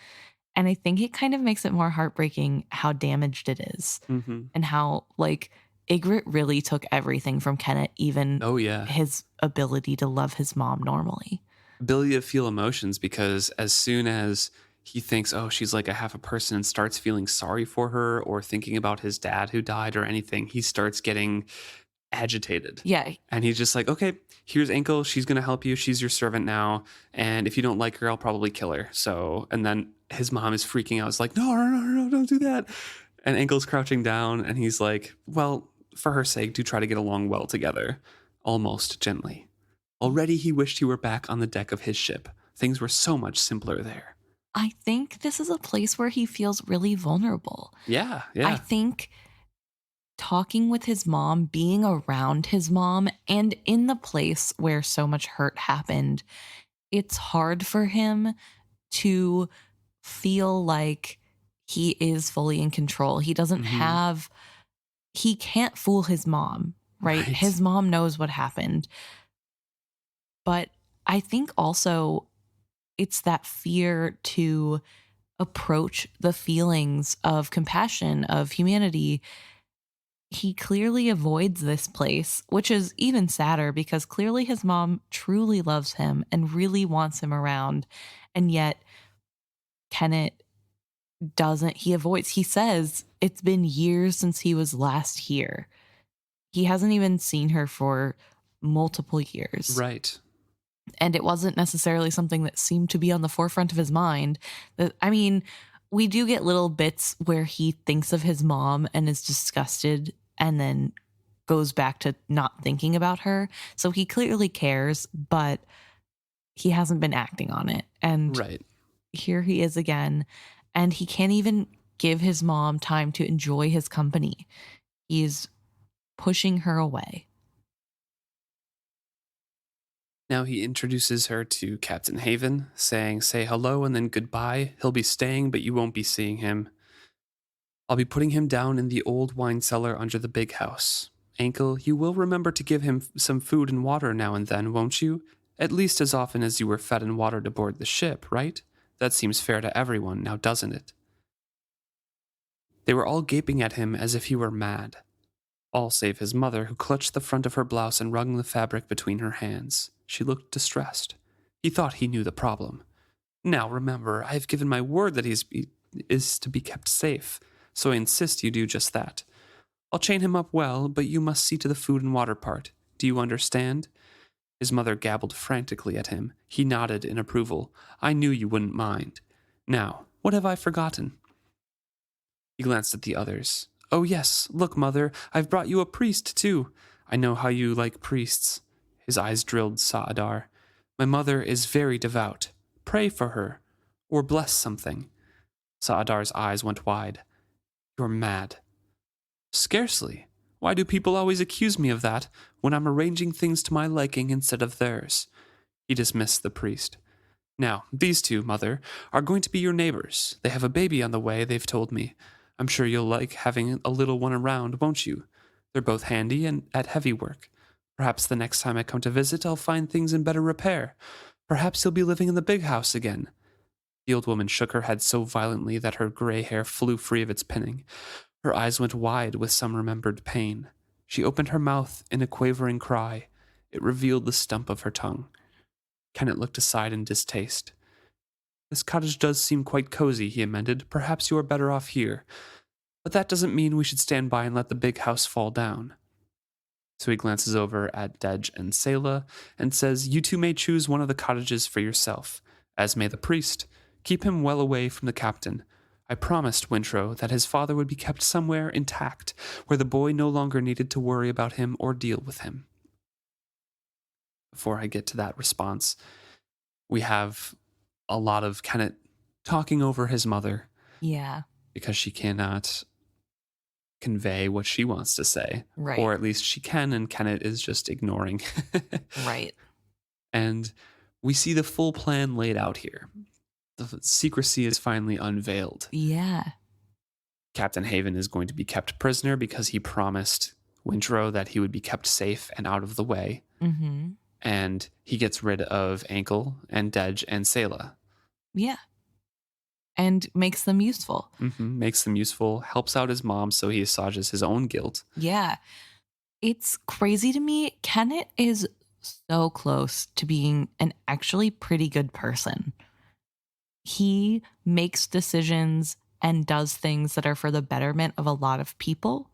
And I think it kind of makes it more heartbreaking how damaged it is
Mm-hmm.
and how like Ygritte really took everything from Kennit, even
Oh, yeah.
his ability to love his mom normally.
Ability to feel emotions, because as soon as he thinks, oh, she's like a half a person, and starts feeling sorry for her or thinking about his dad who died or anything, he starts getting agitated.
Yeah,
And he's just like, okay, here's Ankle. She's going to help you. She's your servant now. And if you don't like her, I'll probably kill her. So, and then his mom is freaking out. It's like, no, no, no, no, don't do that. And Ankle's crouching down and he's like, well, for her sake, do try to get along well together. Almost gently. Already he wished he were back on the deck of his ship. Things were so much simpler there.
I think this is a place where he feels really vulnerable.
Yeah,
I
yeah.
think talking with his mom, being around his mom, and in the place where so much hurt happened, it's hard for him to feel like he is fully in control. He doesn't
Mhm.
have, he can't fool his mom, right?
Right.
His mom knows what happened. But I think also it's that fear to approach the feelings of compassion, of humanity. He clearly avoids this place, which is even sadder because clearly his mom truly loves him and really wants him around. And yet, Kennit doesn't, he avoids, he says it's been years since he was last here. He hasn't even seen her for multiple years.
Right.
And it wasn't necessarily something that seemed to be on the forefront of his mind. I mean, we do get little bits where he thinks of his mom and is disgusted and then goes back to not thinking about her. So he clearly cares, but he hasn't been acting on it. And
Right.
here he is again, and he can't even give his mom time to enjoy his company. He's pushing her away.
Now he introduces her to Captain Haven, saying, say hello and then goodbye. He'll be staying, but you won't be seeing him. I'll be putting him down in the old wine cellar under the big house. Ankle, you will remember to give him some food and water now and then, won't you? At least as often as you were fed and watered aboard the ship, right? That seems fair to everyone, now doesn't it? They were all gaping at him as if he were mad. All save his mother, who clutched the front of her blouse and wrung the fabric between her hands. She looked distressed. He thought he knew the problem. Now remember, I have given my word that he is to be kept safe, so I insist you do just that. I'll chain him up well, but you must see to the food and water part. Do you understand? His mother gabbled frantically at him. He nodded in approval. I knew you wouldn't mind. Now, what have I forgotten? He glanced at the others. Oh, yes, look, Mother, I've brought you a priest, too. I know how you like priests. His eyes drilled Sa'adar. My mother is very devout. Pray for her. Or bless something. Sa'adar's eyes went wide. You're mad. Scarcely. Why do people always accuse me of that when I'm arranging things to my liking instead of theirs? He dismissed the priest. Now, these two, Mother, are going to be your neighbors. They have a baby on the way, they've told me. I'm sure you'll like having a little one around, won't you? They're both handy and at heavy work. Perhaps the next time I come to visit, I'll find things in better repair. Perhaps you'll be living in the big house again. The old woman shook her head so violently that her gray hair flew free of its pinning. Her eyes went wide with some remembered pain. She opened her mouth in a quavering cry. It revealed the stump of her tongue. Kennit looked aside in distaste. This cottage does seem quite cozy, he amended. Perhaps you are better off here. But that doesn't mean we should stand by and let the big house fall down. So he glances over at Dej and Selah and says, you two may choose one of the cottages for yourself, as may the priest. Keep him well away from the captain. I promised Wintro that his father would be kept somewhere intact, where the boy no longer needed to worry about him or deal with him. Before I get to that response, we have a lot of Kennit talking over his mother.
Yeah.
Because she cannot convey what she wants to say.
Right.
Or at least she can, and Kennit is just ignoring.
Right.
And we see the full plan laid out here. The secrecy is finally unveiled.
Yeah.
Captain Haven is going to be kept prisoner because he promised Wintro that he would be kept safe and out of the way.
Mm-hmm.
And he gets rid of Ankle and Dej and Selah.
Yeah. and makes them useful.
Makes them useful, helps out his mom so he assuages his own guilt.
Yeah. It's crazy to me. Kennit is so close to being an actually pretty good person. He makes decisions and does things that are for the betterment of a lot of people.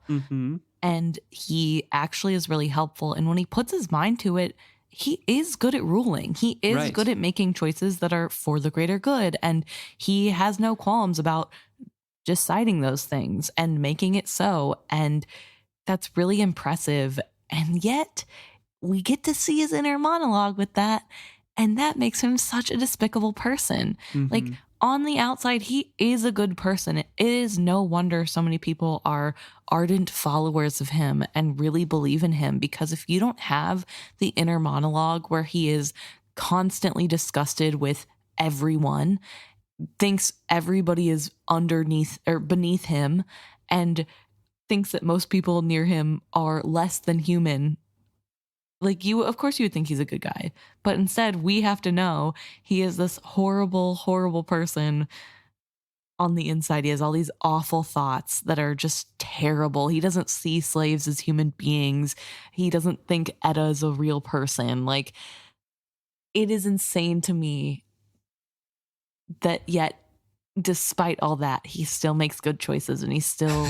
And he actually is really helpful. And when he puts his mind to it, he is good at ruling. He is
Right.
good at making choices that are for the greater good. And he has no qualms about deciding those things and making it so. And that's really impressive. And yet we get to see his inner monologue with that. And that makes him such a despicable person. Like, on the outside, he is a good person. It is no wonder so many people are ardent followers of him and really believe in him, because if you don't have the inner monologue where he is constantly disgusted with everyone, thinks everybody is underneath or beneath him, and thinks that most people near him are less than human, like, you, of course you would think he's a good guy, but instead we have to know he is this horrible, horrible person on the inside. He has all these awful thoughts that are just terrible. He doesn't see slaves as human beings. He doesn't think Etta is a real person. Like, it is insane to me that yet, despite all that, he still makes good choices and he still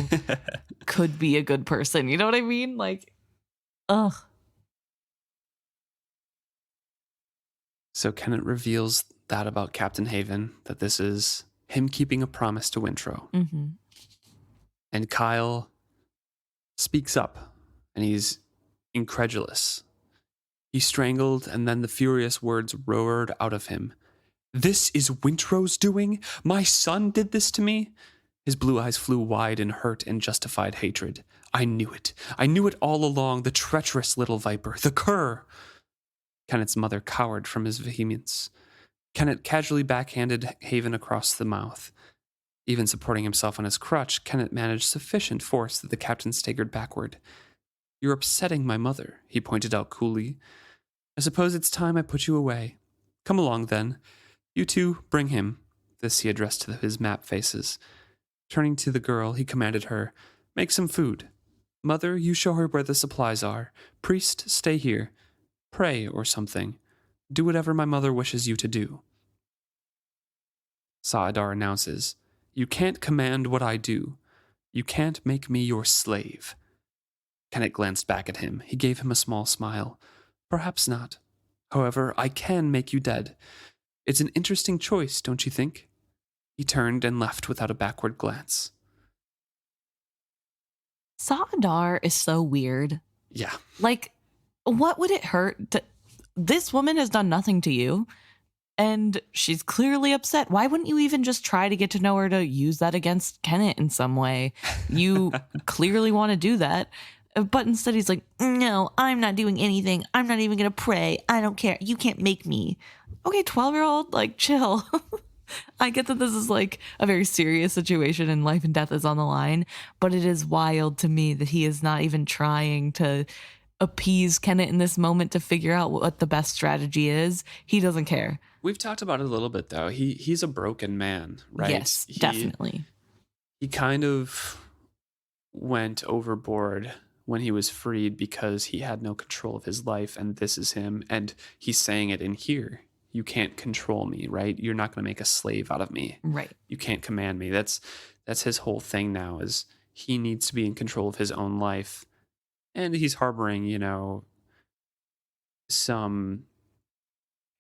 could be a good person. You know what I mean? Like, ugh.
So Kennit reveals that about Captain Haven, that this is him keeping a promise to Wintro. And Kyle speaks up, and he's incredulous. He strangled, and then the furious words roared out of him. "This is Wintro's doing? My son did this to me?" His blue eyes flew wide in hurt and justified hatred. "I knew it. I knew it all along, the treacherous little viper, the cur." Kennit's mother cowered from his vehemence. Kennit casually backhanded Haven across the mouth. Even supporting himself on his crutch, Kennit managed sufficient force that the captain staggered backward. "You're upsetting my mother," he pointed out coolly. "I suppose it's time I put you away. Come along, then. You two, bring him." This he addressed to his map faces. Turning to the girl, he commanded her, "Make some food. Mother, you show her where the supplies are. Priest, stay here. Pray or something. Do whatever my mother wishes you to do." Saadar announces, "You can't command what I do. You can't make me your slave." Kennit glanced back at him. He gave him a small smile. "Perhaps not. However, I can make you dead. It's an interesting choice, don't you think?" He turned and left without a backward glance.
Saadar is so weird.
Yeah.
Like, what would it hurt to... This woman has done nothing to you, and she's clearly upset. Why wouldn't you even just try to get to know her to use that against Kennit in some way? You clearly want to do that. But instead he's like, "No, I'm not doing anything. I'm not even going to pray. I don't care. You can't make me." Okay, 12-year-old, like, chill. I get that this is like a very serious situation and life and death is on the line, but it is wild to me that he is not even trying to appease Kennit in this moment to figure out what the best strategy is. He doesn't care.
We've talked about it a little bit, though. He's a broken man, right?
Yes, definitely.
He kind of went overboard when he was freed because he had no control of his life, and this is him. And he's saying it in here. You can't control me, right? You're not going to make a slave out of me.
Right.
You can't command me. That's his whole thing now, is he needs to be in control of his own life. And he's harboring, some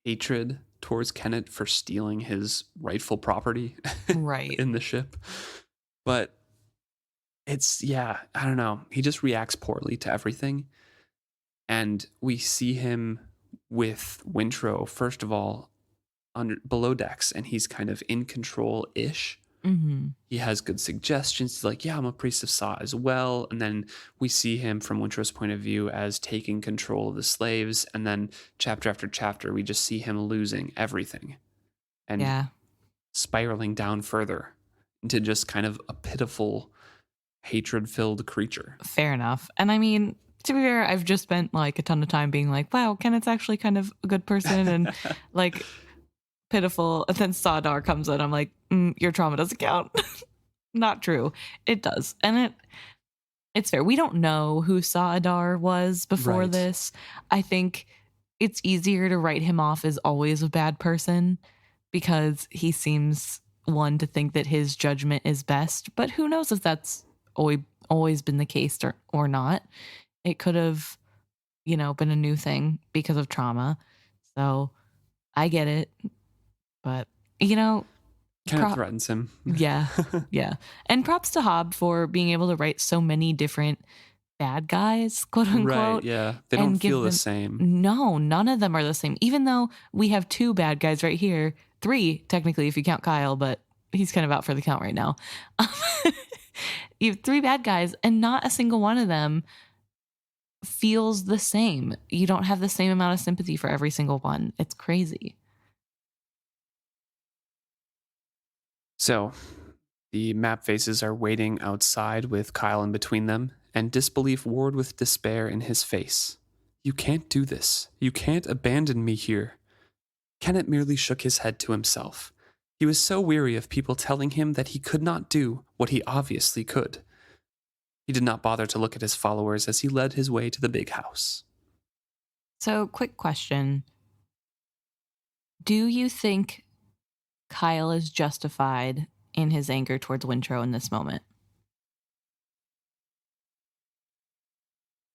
hatred towards Kennit for stealing his rightful property
Right.
in the ship. But I don't know. He just reacts poorly to everything. And we see him with Wintro, first of all, below decks, and he's kind of in control-ish. He has good suggestions. He's like, "Yeah, I'm a priest of Sa as well." And then we see him from Wintro's point of view as taking control of the slaves. And then chapter after chapter, we just see him losing everything and spiraling down further into just kind of a pitiful, hatred-filled creature.
Fair enough. And I mean, to be fair, I've just spent like a ton of time being like, wow, Kennet's actually kind of a good person and like pitiful. And then Saadar comes in. I'm like, your trauma doesn't count. Not true. It does. And it's fair. We don't know who Saadar was before
Right.
this. I think it's easier to write him off as always a bad person because he seems one to think that his judgment is best. But who knows if that's always been the case or not. It could have, been a new thing because of trauma. So I get it. But,
Kind of threatens him.
Yeah. Yeah. And props to Hobb for being able to write so many different bad guys, quote unquote.
Right, yeah. They don't feel the same.
No, none of them are the same. Even though we have 2 bad guys right here, 3 technically if you count Kyle, but he's kind of out for the count right now. You have 3 bad guys and not a single one of them feels the same. You don't have the same amount of sympathy for every single one. It's crazy.
So, the map faces are waiting outside with Kyle in between them, and disbelief warred with despair in his face. You can't do this. You can't abandon me here. Kennit merely shook his head to himself. He was so weary of people telling him that he could not do what he obviously could. He did not bother to look at his followers as he led his way to the big house.
So, quick question. Do you think Kyle is justified in his anger towards Wintrow in this moment?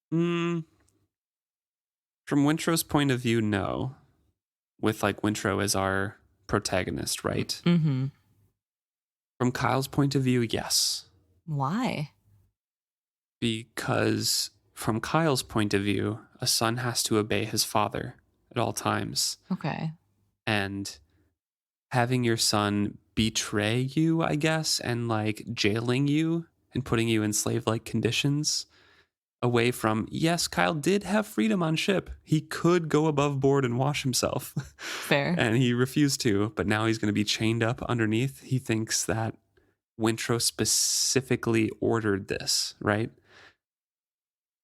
From Wintrow's point of view, no. With Wintrow as our protagonist, right?
Mm-hmm.
From Kyle's point of view, yes.
Why?
Because from Kyle's point of view, a son has to obey his father at all times.
Okay.
And having your son betray you, I guess, and jailing you and putting you in slave-like conditions away from, yes, Kyle did have freedom on ship. He could go above board and wash himself.
Fair.
And he refused to, but now he's going to be chained up underneath. He thinks that Wintrow specifically ordered this, right?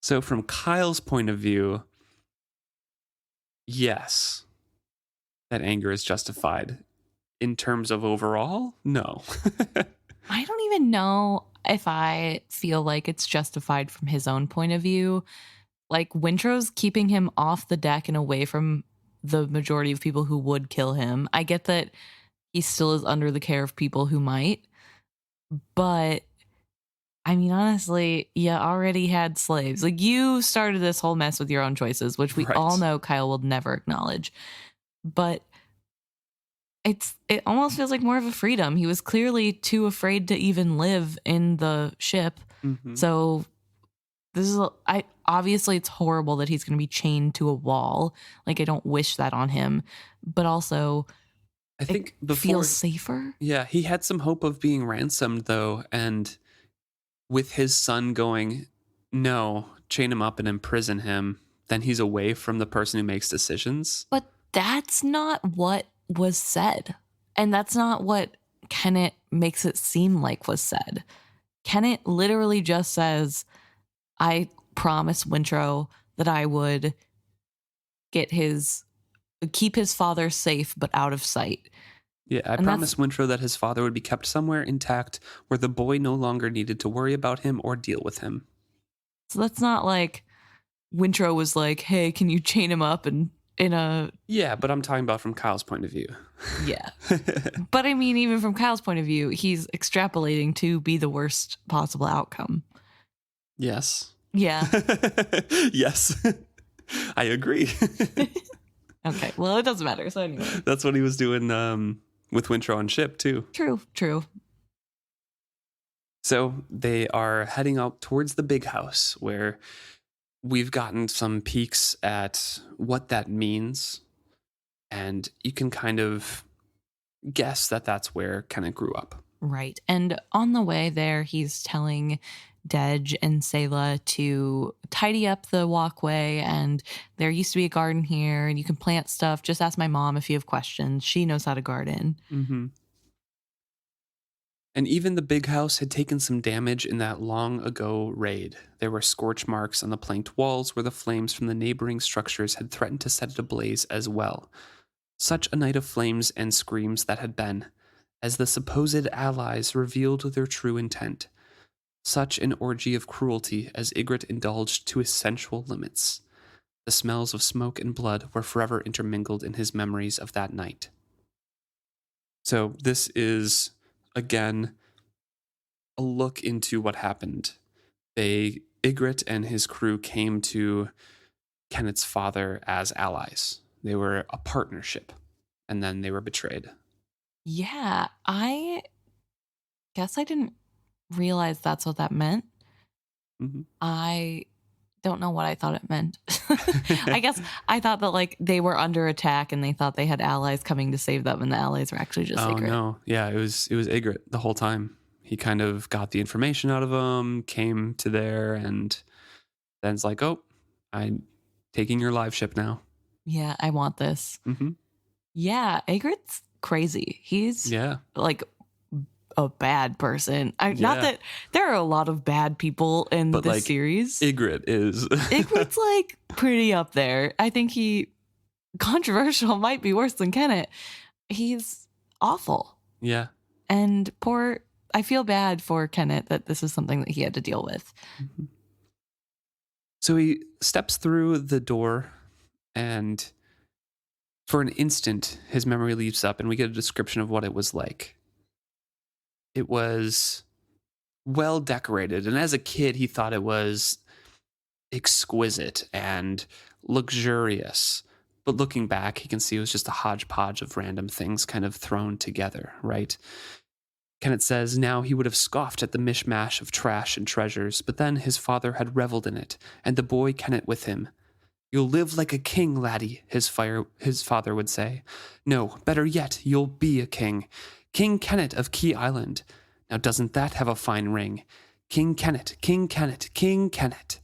So from Kyle's point of view, yes, that anger is justified. In terms of overall, no.
I don't even know if I feel like it's justified from his own point of view. Wintrow's keeping him off the deck and away from the majority of people who would kill him. I get that he still is under the care of people who might, but I mean, honestly, you already had slaves. You started this whole mess with your own choices, which we all know Kyle will never acknowledge. But it almost feels like more of a freedom. He was clearly too afraid to even live in the ship.
Mm-hmm.
So obviously it's horrible that he's going to be chained to a wall. I don't wish that on him, but also
I think
feels safer.
Yeah, he had some hope of being ransomed though, and with his son going, no, chain him up and imprison him, then he's away from the person who makes decisions.
But that's not what was said. And that's not what Kennit makes it seem like was said. Kennit literally just says, I promised Wintrow that I would keep his father safe but out of sight.
Yeah, I promised Wintrow that his father would be kept somewhere intact where the boy no longer needed to worry about him or deal with him.
So that's not Wintrow was like, hey, can you chain him up and in a...
Yeah, but I'm talking about from Kyle's point of view.
Yeah. But I mean, even from Kyle's point of view, he's extrapolating to be the worst possible outcome.
Yes.
Yeah.
Yes. I agree.
Okay, well, it doesn't matter. So anyway.
That's what he was doing with Wintrow on ship, too.
True.
So they are heading out towards the big house where we've gotten some peeks at what that means. And you can kind of guess that that's where Kennit grew up.
Right. And on the way there, he's telling Dej and Selah to tidy up the walkway, and there used to be a garden here and you can plant stuff. Just ask my mom if you have questions. She knows how to garden.
Mm-hmm. And even the big house had taken some damage in that long ago raid. There were scorch marks on the planked walls where the flames from the neighboring structures had threatened to set it ablaze as well. Such a night of flames and screams that had been. as the supposed allies revealed their true intent. Such an orgy of cruelty as Ygritte indulged to his sensual limits. The smells of smoke and blood were forever intermingled in his memories of that night. So this is, again, a look into what happened. Ygritte and his crew came to Kennit's father as allies. They were a partnership, and then they were betrayed.
Yeah, I guess I didn't realize that's what that meant.
Mm-hmm.
I don't know what I thought it meant. I guess I thought that like they were under attack and they thought they had allies coming to save them, and the allies were actually just
Oh
Ygritte.
no, yeah, it was Ygritte the whole time. He kind of got the information out of them, came to there, and then it's like, oh, I'm taking your live ship now.
Yeah, I want this.
Mm-hmm.
Yeah, Ygritte's crazy. He's
Yeah,
like a bad person. Not
Yeah.
that there are a lot of bad people in
But,
this
like,
series.
Ygritte is.
Ygritte's like pretty up there. I think controversial might be worse than Kennit. He's awful.
Yeah.
And I feel bad for Kennit that this is something that he had to deal with.
Mm-hmm. So he steps through the door, and for an instant, his memory leaps up, and we get a description of what it was like. It was well decorated, and as a kid, he thought it was exquisite and luxurious. But looking back, he can see it was just a hodgepodge of random things kind of thrown together, right? Kennit says now he would have scoffed at the mishmash of trash and treasures, but then his father had reveled in it, and the boy Kennit with him. You'll live like a king, laddie, his father would say. No, better yet, you'll be a king. King Kennit of Key Island. Now doesn't that have a fine ring? King Kennit, King Kennit, King Kennit.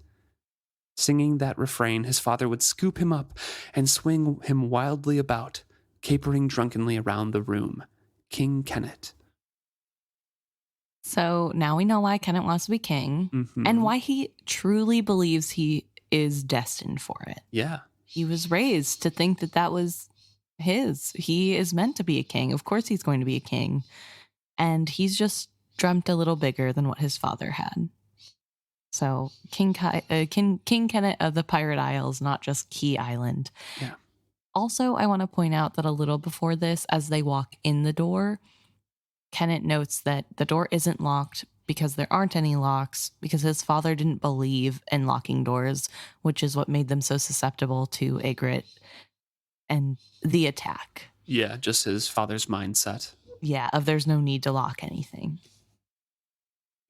Singing that refrain, his father would scoop him up and swing him wildly about, capering drunkenly around the room. King Kennit.
So now we know why Kennit wants to be king,
Mm-hmm.
and why he truly believes he is destined for it.
Yeah.
He was raised to think that that was his. He is meant to be a king. Of course he's going to be a king. And he's just dreamt a little bigger than what his father had. So King Kennit of the Pirate Isles, not just Key Island.
Yeah.
Also, I want to point out that a little before this, as they walk in the door, Kennit notes that the door isn't locked because there aren't any locks, because his father didn't believe in locking doors, which is what made them so susceptible to Ygritte and the attack.
Yeah, just his father's mindset.
Yeah, there's no need to lock anything.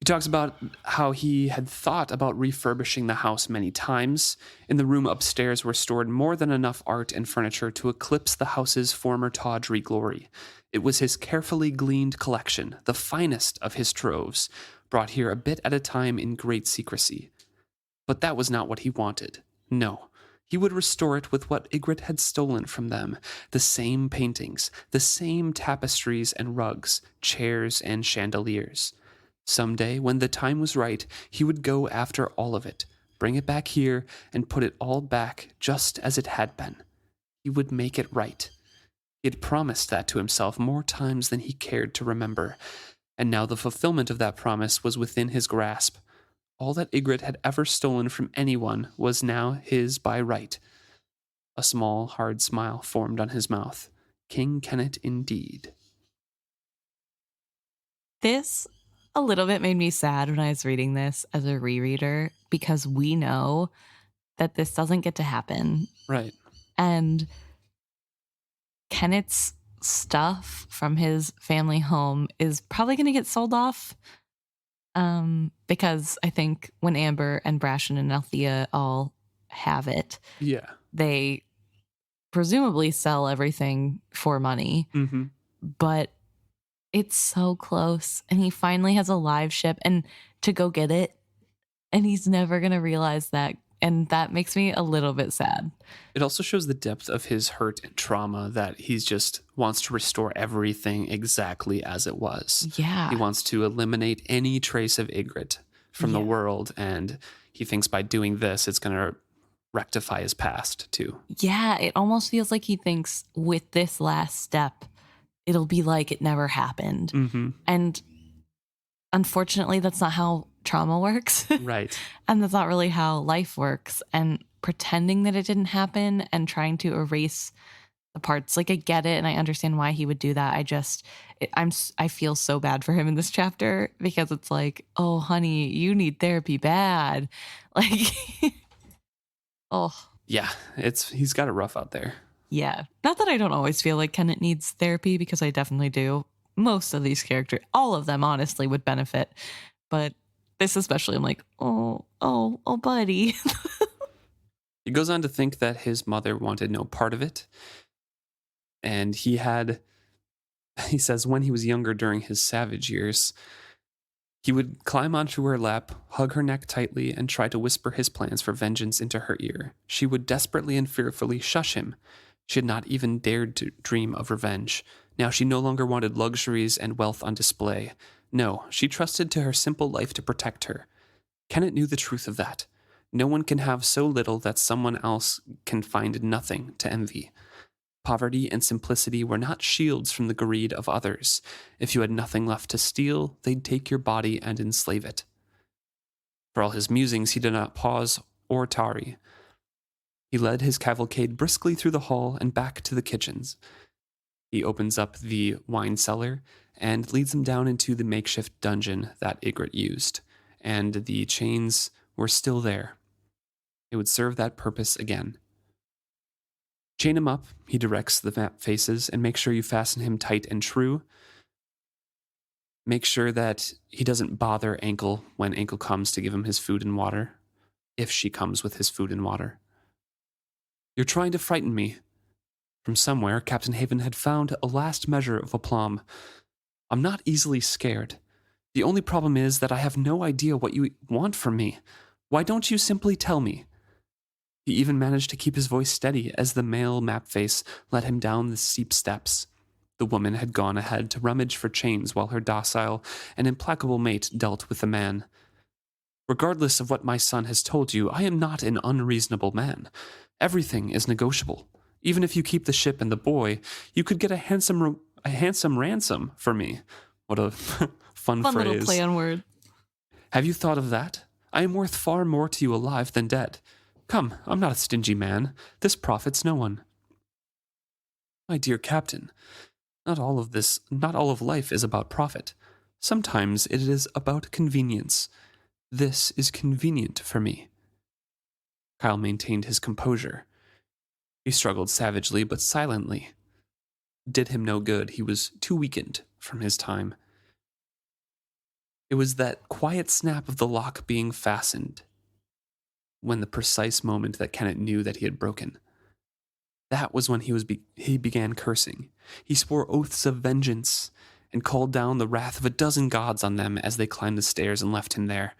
He talks about how he had thought about refurbishing the house many times. In the room upstairs were stored more than enough art and furniture to eclipse the house's former tawdry glory. It was his carefully gleaned collection, the finest of his troves, brought here a bit at a time in great secrecy. But that was not what he wanted. No. He would restore it with what Ygritte had stolen from them, the same paintings, the same tapestries and rugs, chairs and chandeliers. Someday, when the time was right, he would go after all of it, bring it back here, and put it all back just as it had been. He would make it right. He had promised that to himself more times than he cared to remember, and now the fulfillment of that promise was within his grasp. All that Ygritte had ever stolen from anyone was now his by right. A small, hard smile formed on his mouth. King Kennit indeed.
This a little bit made me sad when I was reading this as a rereader, because we know that this doesn't get to happen.
Right.
And Kennit's stuff from his family home is probably going to get sold off. Because I think when Amber and Brashen and Althea all have it,
Yeah.
they presumably sell everything for money.
Mm-hmm.
But it's so close, and he finally has a live ship and to go get it, and he's never going to realize that. And that makes me a little bit sad.
It also shows the depth of his hurt and trauma, that he's just wants to restore everything exactly as it was.
Yeah.
He wants to eliminate any trace of Ygritte from the world, and he thinks by doing this, it's going to rectify his past too.
Yeah, it almost feels like he thinks with this last step, it'll be like it never happened.
Mm-hmm.
And unfortunately, that's not how trauma works.
Right.
And that's not really how life works. And pretending that it didn't happen and trying to erase the parts, like I get it and I understand why he would do that. I feel so bad for him in this chapter because it's like, oh honey, you need therapy bad. Like, oh
Yeah, he's got it rough out there.
yeah. Not that I don't always feel like Kennit needs therapy, because I definitely do. Most of these characters, all of them honestly would benefit. But this especially, I'm like, oh, buddy.
He goes on to think that his mother wanted no part of it. And he says when he was younger during his savage years, he would climb onto her lap, hug her neck tightly, and try to whisper his plans for vengeance into her ear. She would desperately and fearfully shush him. She had not even dared to dream of revenge. Now she no longer wanted luxuries and wealth on display. No, she trusted to her simple life to protect her. Kennit knew the truth of that. No one can have so little that someone else can find nothing to envy. Poverty and simplicity were not shields from the greed of others. If you had nothing left to steal, they'd take your body and enslave it. For all his musings, he did not pause or tarry. He led his cavalcade briskly through the hall and back to the kitchens. He opens up the wine cellar and leads them down into the makeshift dungeon that Ygritte used, and the chains were still there. It would serve that purpose again. Chain him up, he directs the map faces, and make sure you fasten him tight and true. Make sure that he doesn't bother Ankle when Ankle comes to give him his food and water, if she comes with his food and water. You're trying to frighten me. From somewhere, Captain Haven had found a last measure of aplomb. I'm not easily scared. The only problem is that I have no idea what you want from me. Why don't you simply tell me? He even managed to keep his voice steady as the male mapface led him down the steep steps. The woman had gone ahead to rummage for chains while her docile and implacable mate dealt with the man. Regardless of what my son has told you, I am not an unreasonable man. Everything is negotiable. Even if you keep the ship and the boy, you could get a handsome ransom for me. What a fun phrase.
Little play on word.
Have you thought of that? I am worth far more to you alive than dead. Come, I'm not a stingy man. This profits no one. My dear Captain, not all of life is about profit. Sometimes it is about convenience. This is convenient for me. Kyle maintained his composure. He struggled savagely but silently. It did him no good. He was too weakened from his time. It was that quiet snap of the lock being fastened, when the precise moment that Kennit knew that he had broken. That was when he began cursing. He swore oaths of vengeance and called down the wrath of a dozen gods on them as they climbed the stairs and left him there.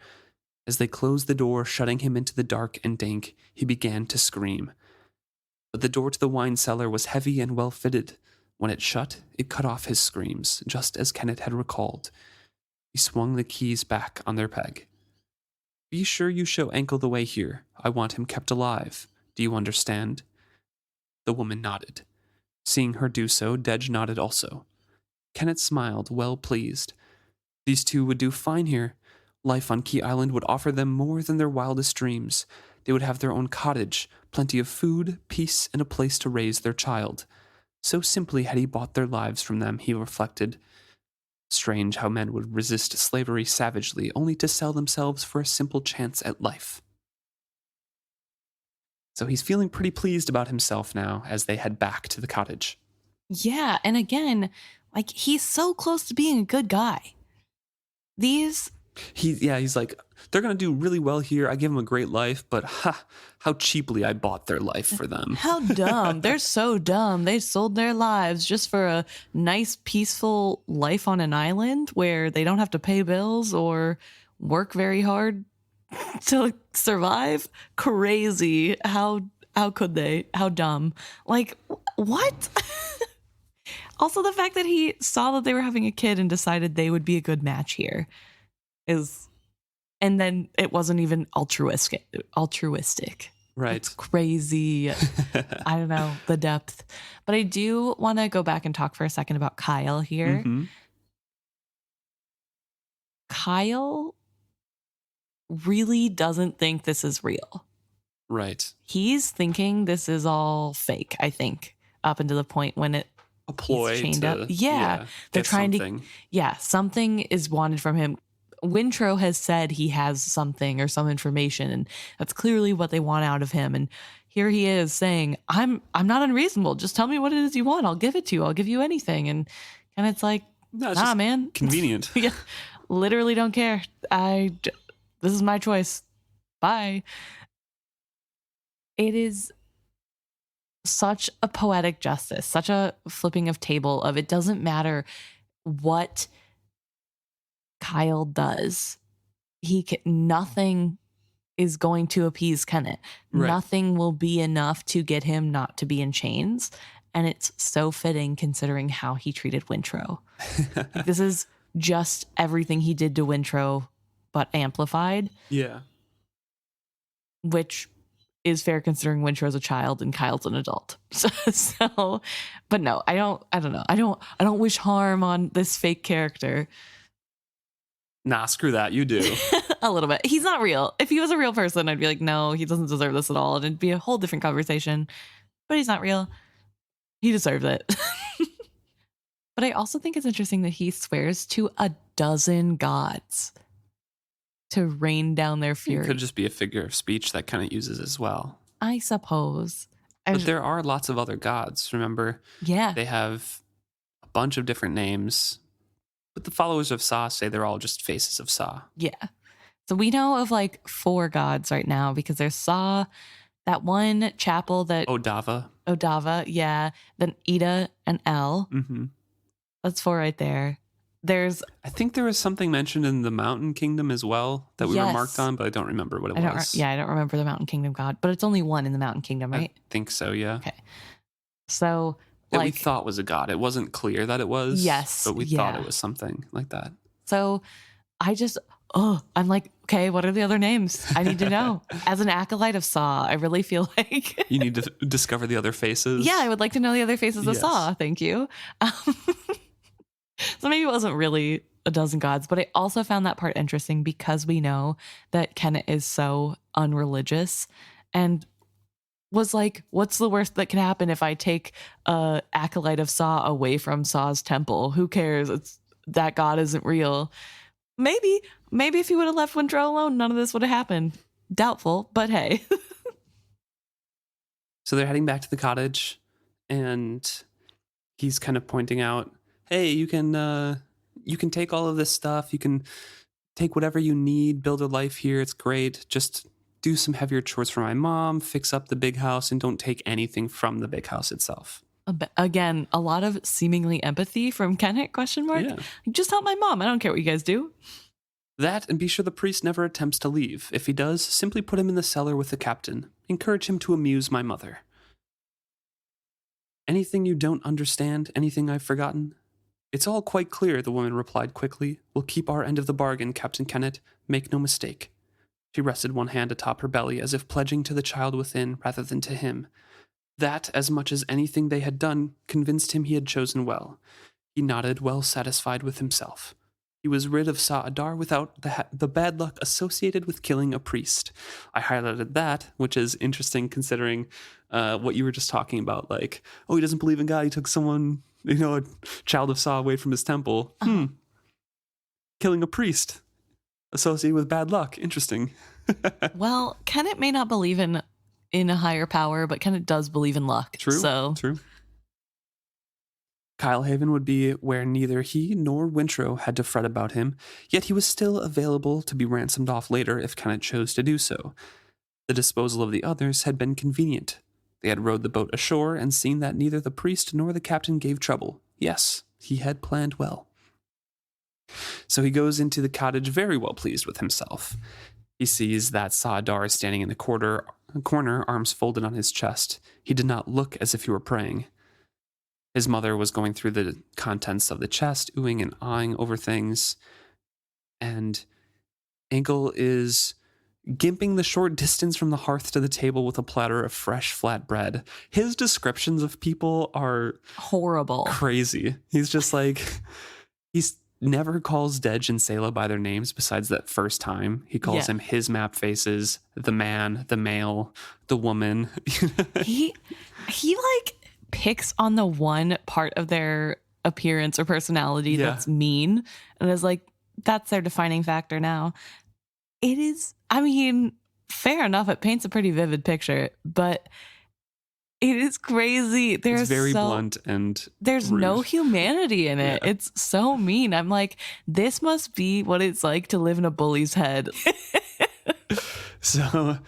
As they closed the door, shutting him into the dark and dank, he began to scream. But the door to the wine cellar was heavy and well fitted. When it shut, it cut off his screams, just as Kennit had recalled. He swung the keys back on their peg. Be sure you show Ankle the way here. I want him kept alive. Do you understand? The woman nodded. Seeing her do so, Dej nodded also. Kennit smiled, well pleased. These two would do fine here. Life on Key Island would offer them more than their wildest dreams. They would have their own cottage, plenty of food, peace, and a place to raise their child. So simply had he bought their lives from them, he reflected. Strange how men would resist slavery savagely, only to sell themselves for a simple chance at life. So he's feeling pretty pleased about himself now as they head back to the cottage.
Yeah, and again, like, he's so close to being a good guy. He's
like, they're going to do really well here. I give them a great life, but how cheaply I bought their life for them.
How dumb. They're so dumb. They sold their lives just for a nice, peaceful life on an island where they don't have to pay bills or work very hard to survive. Crazy. How could they? How dumb. Like, what? Also, the fact that he saw that they were having a kid and decided they would be a good match here is, and then it wasn't even altruistic. It's
Right.
crazy. I don't know the depth. But I do want to go back and talk for a second about Kyle here.
Mm-hmm.
Kyle really doesn't think this is real.
Right.
He's thinking this is all fake, I think, up until the point when
A
he's
ploy
chained
to
up. Yeah. They're
get
trying
something.
something is wanted from him. Wintro has said he has something or some information, and that's clearly what they want out of him. And here he is saying, I'm not unreasonable. Just tell me what it is you want. I'll give it to you. I'll give you anything. And it's like,
No, it's
nah,
just
man.
convenient.
Yeah. Literally don't care. This is my choice. Bye. It is such a poetic justice, such a flipping of table of it doesn't matter what Kyle does. Nothing is going to appease Kennit.
Right.
Nothing will be enough to get him not to be in chains. And it's so fitting considering how he treated Wintro. This is just everything he did to Wintro, but amplified.
Yeah.
Which is fair considering Wintro's a child and Kyle's an adult. So, but no, I don't know. I don't wish harm on this fake character.
Nah, screw that. You do.
A little bit. He's not real. If he was a real person, I'd be like, no, he doesn't deserve this at all. And it'd be a whole different conversation. But he's not real. He deserves it. But I also think it's interesting that he swears to a dozen gods to rain down their
It
fury.
could just be a figure of speech that kind of uses as well.
I suppose.
But there are lots of other gods. Remember,
Yeah.
they have a bunch of different names. But the followers of Sa say they're all just faces of Sa.
Yeah. So we know of like 4 gods right now because there's Sa, that one chapel that
Odava.
yeah. Then Ida and El.
Mm-hmm.
That's 4 right there.
I think there was something mentioned in the Mountain Kingdom as well that we were marked on, but I don't remember what it was.
I don't remember the Mountain Kingdom god, but it's only one in the Mountain Kingdom, right?
I think so, yeah.
Okay. So
That we thought was a god. It wasn't clear that it was.
Yes.
But we thought it was something like that.
So I'm like, okay, what are the other names? I need to know. As an acolyte of Sa, I really feel like
you need to discover the other faces.
Yeah, I would like to know the other faces of Sa. Thank you. So maybe it wasn't really a dozen gods, but I also found that part interesting because we know that Kennit is so unreligious and was like, what's the worst that can happen if I take a acolyte of Sa away from Sa's temple? Who cares? That god isn't real. Maybe if he would have left Wintro alone, none of this would have happened. Doubtful, but hey.
So they're heading back to the cottage and he's kind of pointing out, hey, you can take all of this stuff. You can take whatever you need, build a life here. It's great. Just do some heavier chores for my mom, fix up the big house, and don't take anything from the big house itself.
Again, a lot of seemingly empathy from Kennit, ? Yeah. Just help my mom. I don't care what you guys do.
That, and be sure the priest never attempts to leave. If he does, simply put him in the cellar with the captain. Encourage him to amuse my mother. Anything you don't understand? Anything I've forgotten? It's all quite clear, the woman replied quickly. We'll keep our end of the bargain, Captain Kennit. Make no mistake. She rested one hand atop her belly as if pledging to the child within rather than to him. That, as much as anything they had done, convinced him he had chosen well. He nodded, well satisfied with himself. He was rid of Sa'adar without the bad luck associated with killing a priest. I highlighted that, which is interesting considering what you were just talking about. Like, oh, he doesn't believe in God. He took someone, a child of Sa away from his temple. Killing a priest associated with bad luck. Interesting.
Well, Kennit may not believe in a higher power, but Kennit does believe in luck.
True. Kylehaven would be where neither he nor Wintro had to fret about him, yet he was still available to be ransomed off later if Kennit chose to do so. The disposal of the others had been convenient. They had rowed the boat ashore and seen that neither the priest nor the captain gave trouble. Yes, he had planned well. So he goes into the cottage very well pleased with himself. He sees that Sa'adar is standing in the corner, arms folded on his chest. He did not look as if he were praying. His mother was going through the contents of the chest, oohing and ahhing over things. And Ankle is gimping the short distance from the hearth to the table with a platter of fresh flat bread. His descriptions of people are
Horrible.
crazy. He's just like, he's never calls Dej and Sayla by their names besides that first time. He calls him his map faces, the man, the male, the woman.
He like picks on the one part of their appearance or personality that's mean and is like, that's their defining factor now. It is, I mean, fair enough. It paints a pretty vivid picture, but it is crazy.
It's very blunt and
there's
rude.
no humanity in it.
Yeah.
It's so mean. I'm like, this must be what it's like to live in a bully's head.
So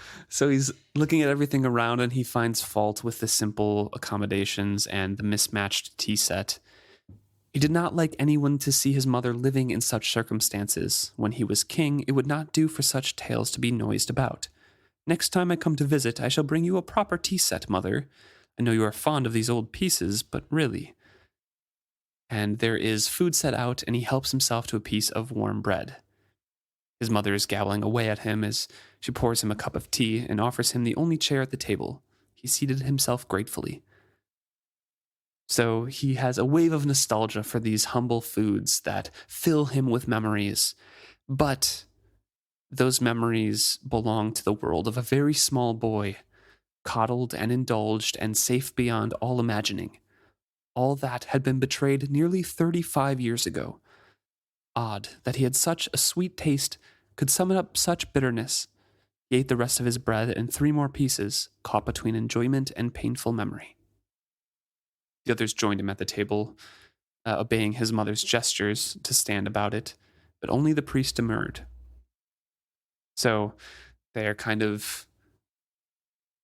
he's looking at everything around and he finds fault with the simple accommodations and the mismatched tea set. He did not like anyone to see his mother living in such circumstances. When he was king, it would not do for such tales to be noised about. Next time I come to visit, I shall bring you a proper tea set, mother. I know you are fond of these old pieces, but really. And there is food set out, and he helps himself to a piece of warm bread. His mother is gobbling away at him as she pours him a cup of tea and offers him the only chair at the table. He seated himself gratefully. So he has a wave of nostalgia for these humble foods that fill him with memories. But those memories belong to the world of a very small boy, coddled and indulged and safe beyond all imagining. All that had been betrayed nearly 35 years ago. Odd that he had such a sweet taste, could summon up such bitterness. He ate the rest of his bread and 3 more pieces, caught between enjoyment and painful memory. The others joined him at the table, obeying his mother's gestures to stand about it, but only the priest demurred. So they're kind of...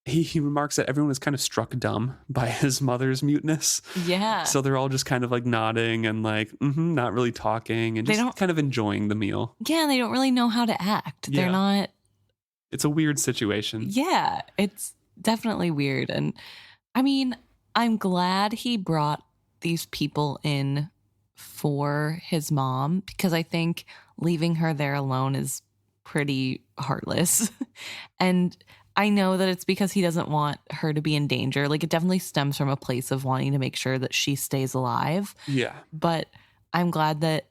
He remarks that everyone is kind of struck dumb by his mother's muteness.
Yeah.
So they're all just kind of like nodding and like, not really talking and just kind of enjoying the meal.
Yeah, they don't really know how to act.
Yeah.
They're not...
It's a weird situation.
Yeah, it's definitely weird. And I mean, I'm glad he brought these people in for his mom, because I think leaving her there alone is pretty heartless. And I know that it's because he doesn't want her to be in danger. Like, it definitely stems from a place of wanting to make sure that she stays alive.
Yeah.
But I'm glad that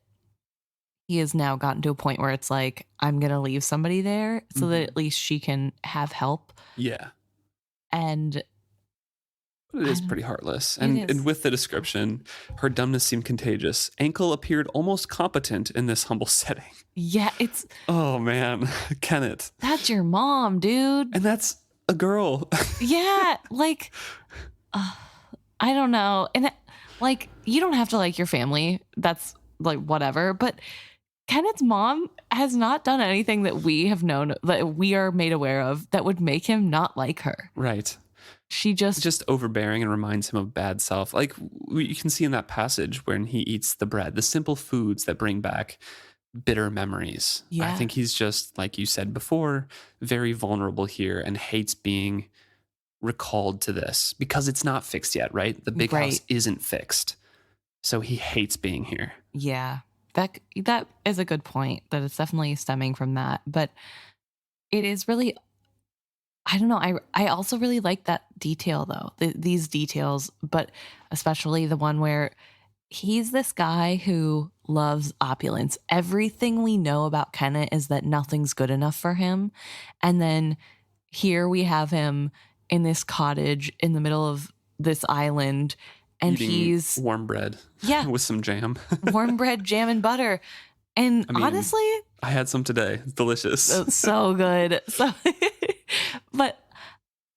he has now gotten to a point where it's like, I'm going to leave somebody there so that at least she can have help.
Yeah.
And
it is pretty heartless. And with the description, her dumbness seemed contagious. Ankle appeared almost competent in this humble setting.
Yeah, it's...
Oh, man. Kennit.
That's your mom, dude.
And that's a girl.
Yeah, like... I don't know. And, like, you don't have to like your family. That's, like, whatever. But Kennit's mom has not done anything that we have known, that we are made aware of, that would make him not like her.
Right.
She just
overbearing and reminds him of bad self. Like you can see in that passage when he eats the bread, the simple foods that bring back bitter memories.
Yeah.
I think he's just, like you said before, very vulnerable here and hates being recalled to this because it's not fixed yet, right? The big house isn't fixed. So he hates being here.
Yeah. That is a good point, that it's definitely stemming from that. But it is really... I don't know. I also really like that detail, though, these details, but especially the one where he's this guy who loves opulence. Everything we know about Kennit is that nothing's good enough for him. And then here we have him in this cottage in the middle of this island, and
eating
he's...
warm bread.
Yeah.
With some jam.
Warm bread, jam, and butter. And I mean, honestly...
I had some today. It's delicious.
It's so good. So... But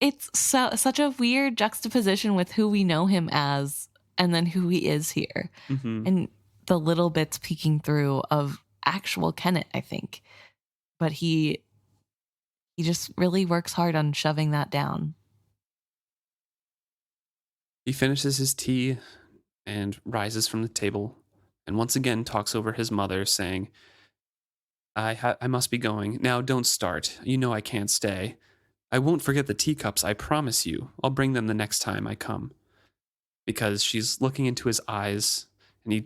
it's such a weird juxtaposition with who we know him as and then who he is here. Mm-hmm. And the little bits peeking through of actual Kennit, I think. But he just really works hard on shoving that down.
He finishes his tea and rises from the table and once again talks over his mother, saying, I must be going. Now don't start. You know I can't stay. I won't forget the teacups, I promise you. I'll bring them the next time I come. Because she's looking into his eyes, and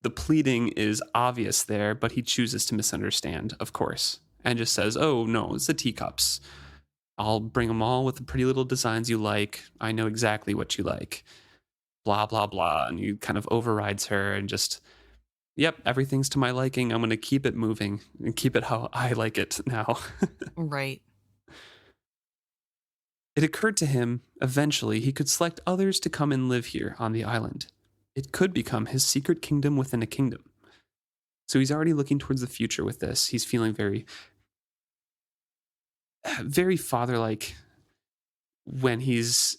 the pleading is obvious there, but he chooses to misunderstand, of course. and just says, oh, no, it's the teacups. I'll bring them all with the pretty little designs you like. I know exactly what you like. Blah, blah, blah. And he kind of overrides her and just, yep, everything's to my liking. I'm going to keep it moving and keep it how I like it now.
Right.
It occurred to him, eventually, he could select others to come and live here on the island. It could become his secret kingdom within a kingdom. So he's already looking towards the future with this. He's feeling very, very father-like when he's,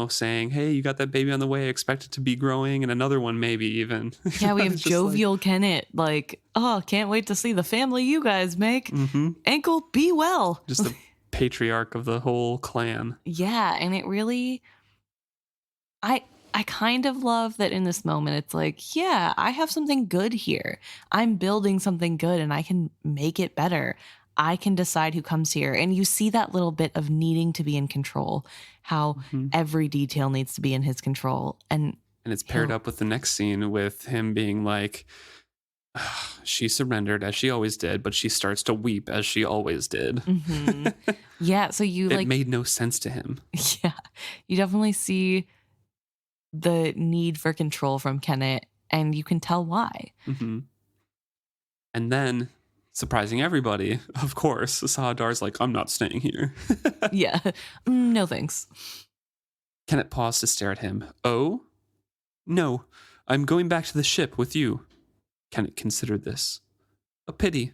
saying, hey, you got that baby on the way, expect it to be growing, and another one maybe even.
Yeah, we have
It's just like,
jovial Kennit. Like, oh, can't wait to see the family you guys make. Ankle, be well.
just the patriarch of the whole clan.
Yeah, and it really, I kind of love that in this moment. It's like, yeah, I have something good here. I'm building something good and I can make it better. I can decide who comes here. And you see that little bit of needing to be in control, how every detail needs to be in his control. And
it's paired up with the next scene with him being like, she surrendered as she always did, but she starts to weep as she always did.
Yeah, so
it made no sense to him.
Yeah, you definitely see the need for control from Kennit, and you can tell why.
And then, surprising everybody, of course, Saadar's like, I'm not staying here.
Yeah, no thanks.
Kennit paused to stare at him. Oh? No, I'm going back to the ship with you. Kennit considered this. A pity.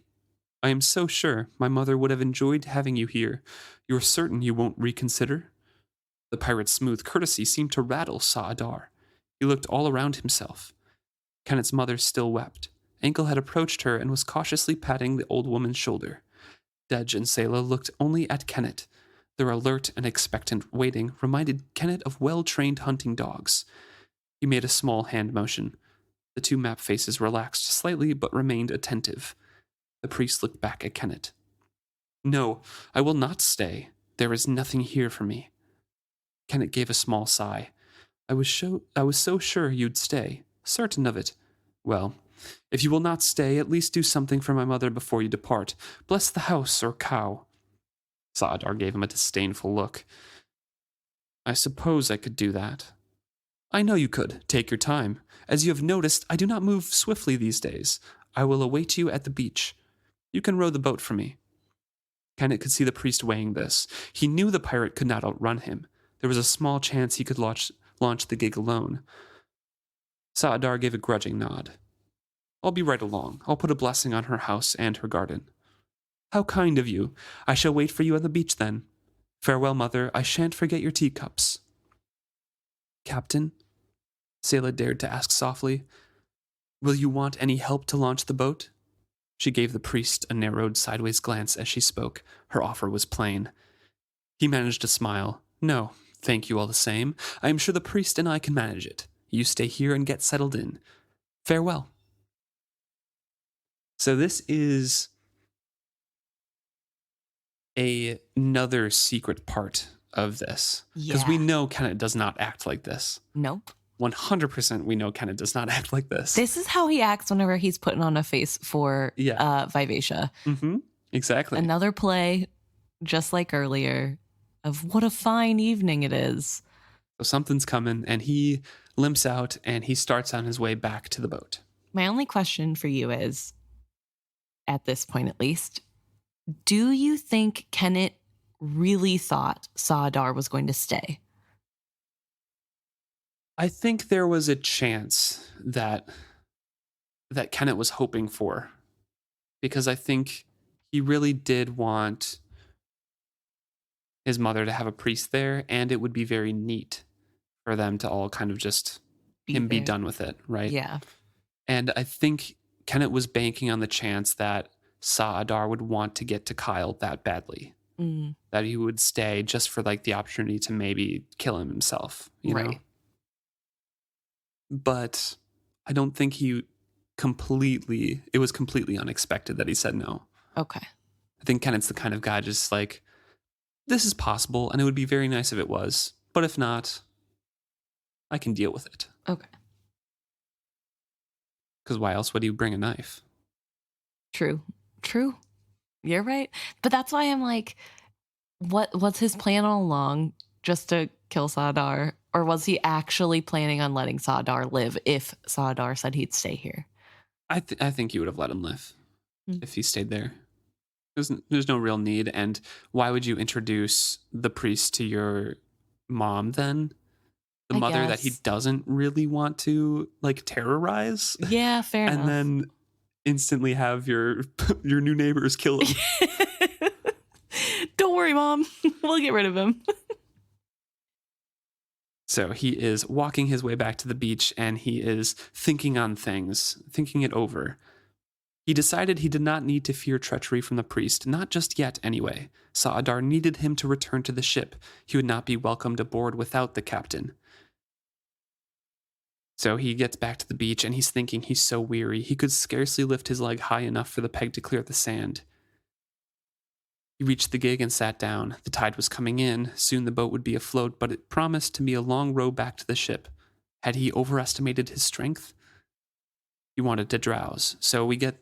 I am so sure my mother would have enjoyed having you here. You're certain you won't reconsider? The pirate's smooth courtesy seemed to rattle Saadar. He looked all around himself. Kennit's mother still wept. Ankle had approached her and was cautiously patting the old woman's shoulder. Dej and Selah looked only at Kennit. Their alert and expectant waiting reminded Kennit of well-trained hunting dogs. He made a small hand motion. The two map faces relaxed slightly but remained attentive. The priest looked back at Kennit. No, I will not stay. There is nothing here for me. Kennit gave a small sigh. I was so sure you'd stay, certain of it. Well, if you will not stay, at least do something for my mother before you depart. Bless the house or cow. Saadar gave him a disdainful look. I suppose I could do that. I know you could. Take your time. As you have noticed, I do not move swiftly these days. I will await you at the beach. You can row the boat for me. Kennit could see the priest weighing this. He knew the pirate could not outrun him. There was a small chance he could launch the gig alone. Saadar gave a grudging nod. I'll be right along. I'll put a blessing on her house and her garden. How kind of you. I shall wait for you on the beach then. Farewell, mother. I shan't forget your teacups. Captain? Selah dared to ask softly. Will you want any help to launch the boat? She gave the priest a narrowed sideways glance as she spoke. Her offer was plain. He managed a smile. No, thank you all the same. I am sure the priest and I can manage it. You stay here and get settled in. Farewell. So this is another secret part of this. Because we know Kennit does not act like this.
Nope.
100% we know Kennit does not act like this.
This is how he acts whenever he's putting on a face for Vivacia.
Exactly.
Another play, just like earlier, of what a fine evening it is.
So something's coming, and he limps out, and he starts on his way back to the boat.
My only question for you is, at this point at least, do you think Kennit really thought Saadar was going to stay?
I think there was a chance that Kennit was hoping for, because I think he really did want his mother to have a priest there, and it would be very neat for them to all kind of just be done with it, right?
Yeah.
And I think Kennit was banking on the chance that Saadar would want to get to Kyle that badly. That he would stay just for like the opportunity to maybe kill him himself, you know? But I don't think it was completely unexpected that he said no.
Okay.
I think Kennit's the kind of guy just like, this is possible, and it would be very nice if it was. But if not, I can deal with it.
Okay.
Because why else would he bring a knife?
True. You're right. But that's why I'm like, what's his plan all along? Just to kill Sadar? Or was he actually planning on letting Sadar live if Sadar said he'd stay here?
I think you would have let him live
Hmm.
if he stayed there. There's no real need. And why would you introduce the priest to your mom then? The
I
mother that he
guess.
doesn't really want to like terrorize,
Yeah, fair
and
enough.
then instantly have your your new neighbors kill him.
Don't worry, Mom. We'll get rid of him.
So he is walking his way back to the beach and he is thinking on things, thinking it over. He decided he did not need to fear treachery from the priest, not just yet anyway. Sa'adar needed him to return to the ship. He would not be welcomed aboard without the captain. So he gets back to the beach and he's thinking he's so weary, he could scarcely lift his leg high enough for the peg to clear the sand. He reached the gig and sat down. The tide was coming in. Soon the boat would be afloat, but it promised to be a long row back to the ship. Had he overestimated his strength? He wanted to drowse. So we get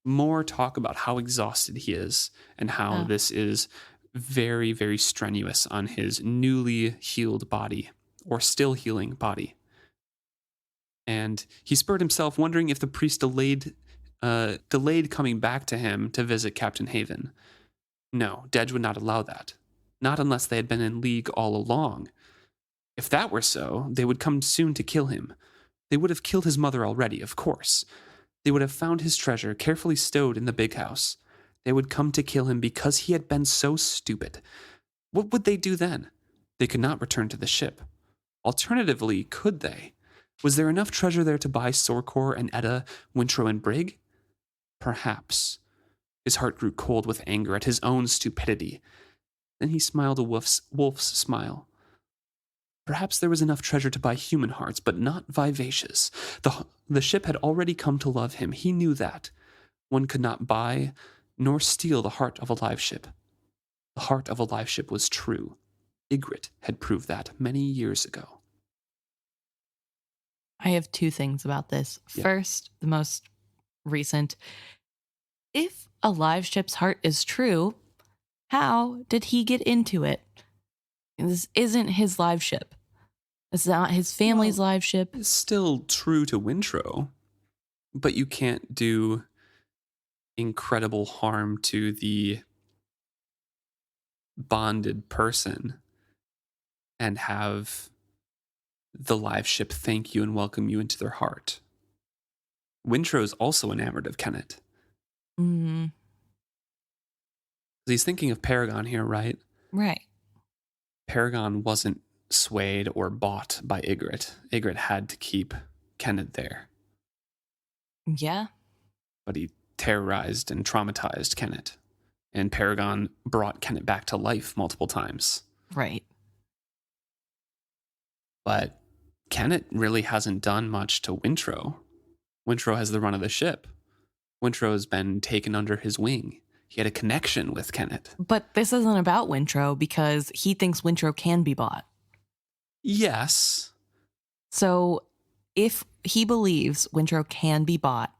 more talk about how exhausted he is and how this is very, very strenuous on his newly healed body, or still healing body. And he spurred himself, wondering if the priest delayed coming back to him to visit Captain Haven. No, Dej would not allow that. Not unless they had been in league all along. If that were so, they would come soon to kill him. They would have killed his mother already, of course. They would have found his treasure carefully stowed in the big house. They would come to kill him because he had been so stupid. What would they do then? They could not return to the ship. Alternatively, could they? Was there enough treasure there to buy Sorkor and Edda, Wintro and Brig? Perhaps. His heart grew cold with anger at his own stupidity. Then he smiled a wolf's smile. Perhaps there was enough treasure to buy human hearts, but not vivacious. The ship had already come to love him. He knew that. One could not buy nor steal the heart of a live ship. The heart of a live ship was true. Ygritte had proved that many years ago.
I have two things about this.
Yeah.
First, the most recent. If a live ship's heart is true, how did he get into it? This isn't his live ship. It's not his family's live ship.
It's still true to Wintro, but you can't do incredible harm to the bonded person and have the live ship thank you and welcome you into their heart. Wintro is also enamored of Kennit.
Mm.
He's thinking of Paragon here, right?
Right.
Paragon wasn't swayed or bought by Ygritte. Ygritte had to keep Kennit there.
Yeah.
But he terrorized and traumatized Kennit. And Paragon brought Kennit back to life multiple times.
Right.
But Kennit really hasn't done much to Wintro. Wintro has the run of the ship. Wintro has been taken under his wing. He had a connection with Kennit.
But this isn't about Wintro because he thinks Wintro can be bought.
Yes.
So if he believes Wintro can be bought,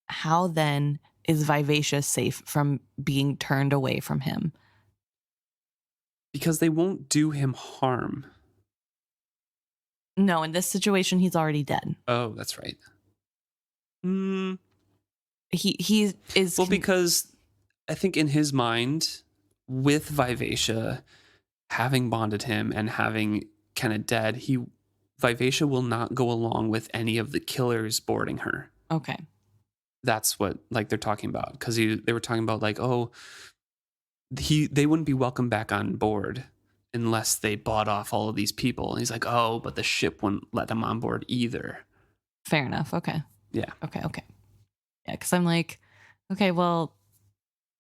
how then is Vivacious safe from being turned away from him?
Because they won't do him harm.
No, in this situation, he's already dead.
Oh, that's right.
He is...
Well, because I think in his mind, with Vivacia having bonded him and having Kennit dead, Vivacia will not go along with any of the killers boarding her.
Okay.
That's what they're talking about, because they were talking about they wouldn't be welcome back on board unless they bought off all of these people. And he's like, oh, but the ship wouldn't let them on board either.
Fair enough. Okay.
Yeah.
Okay. Yeah, because I'm like, okay, well,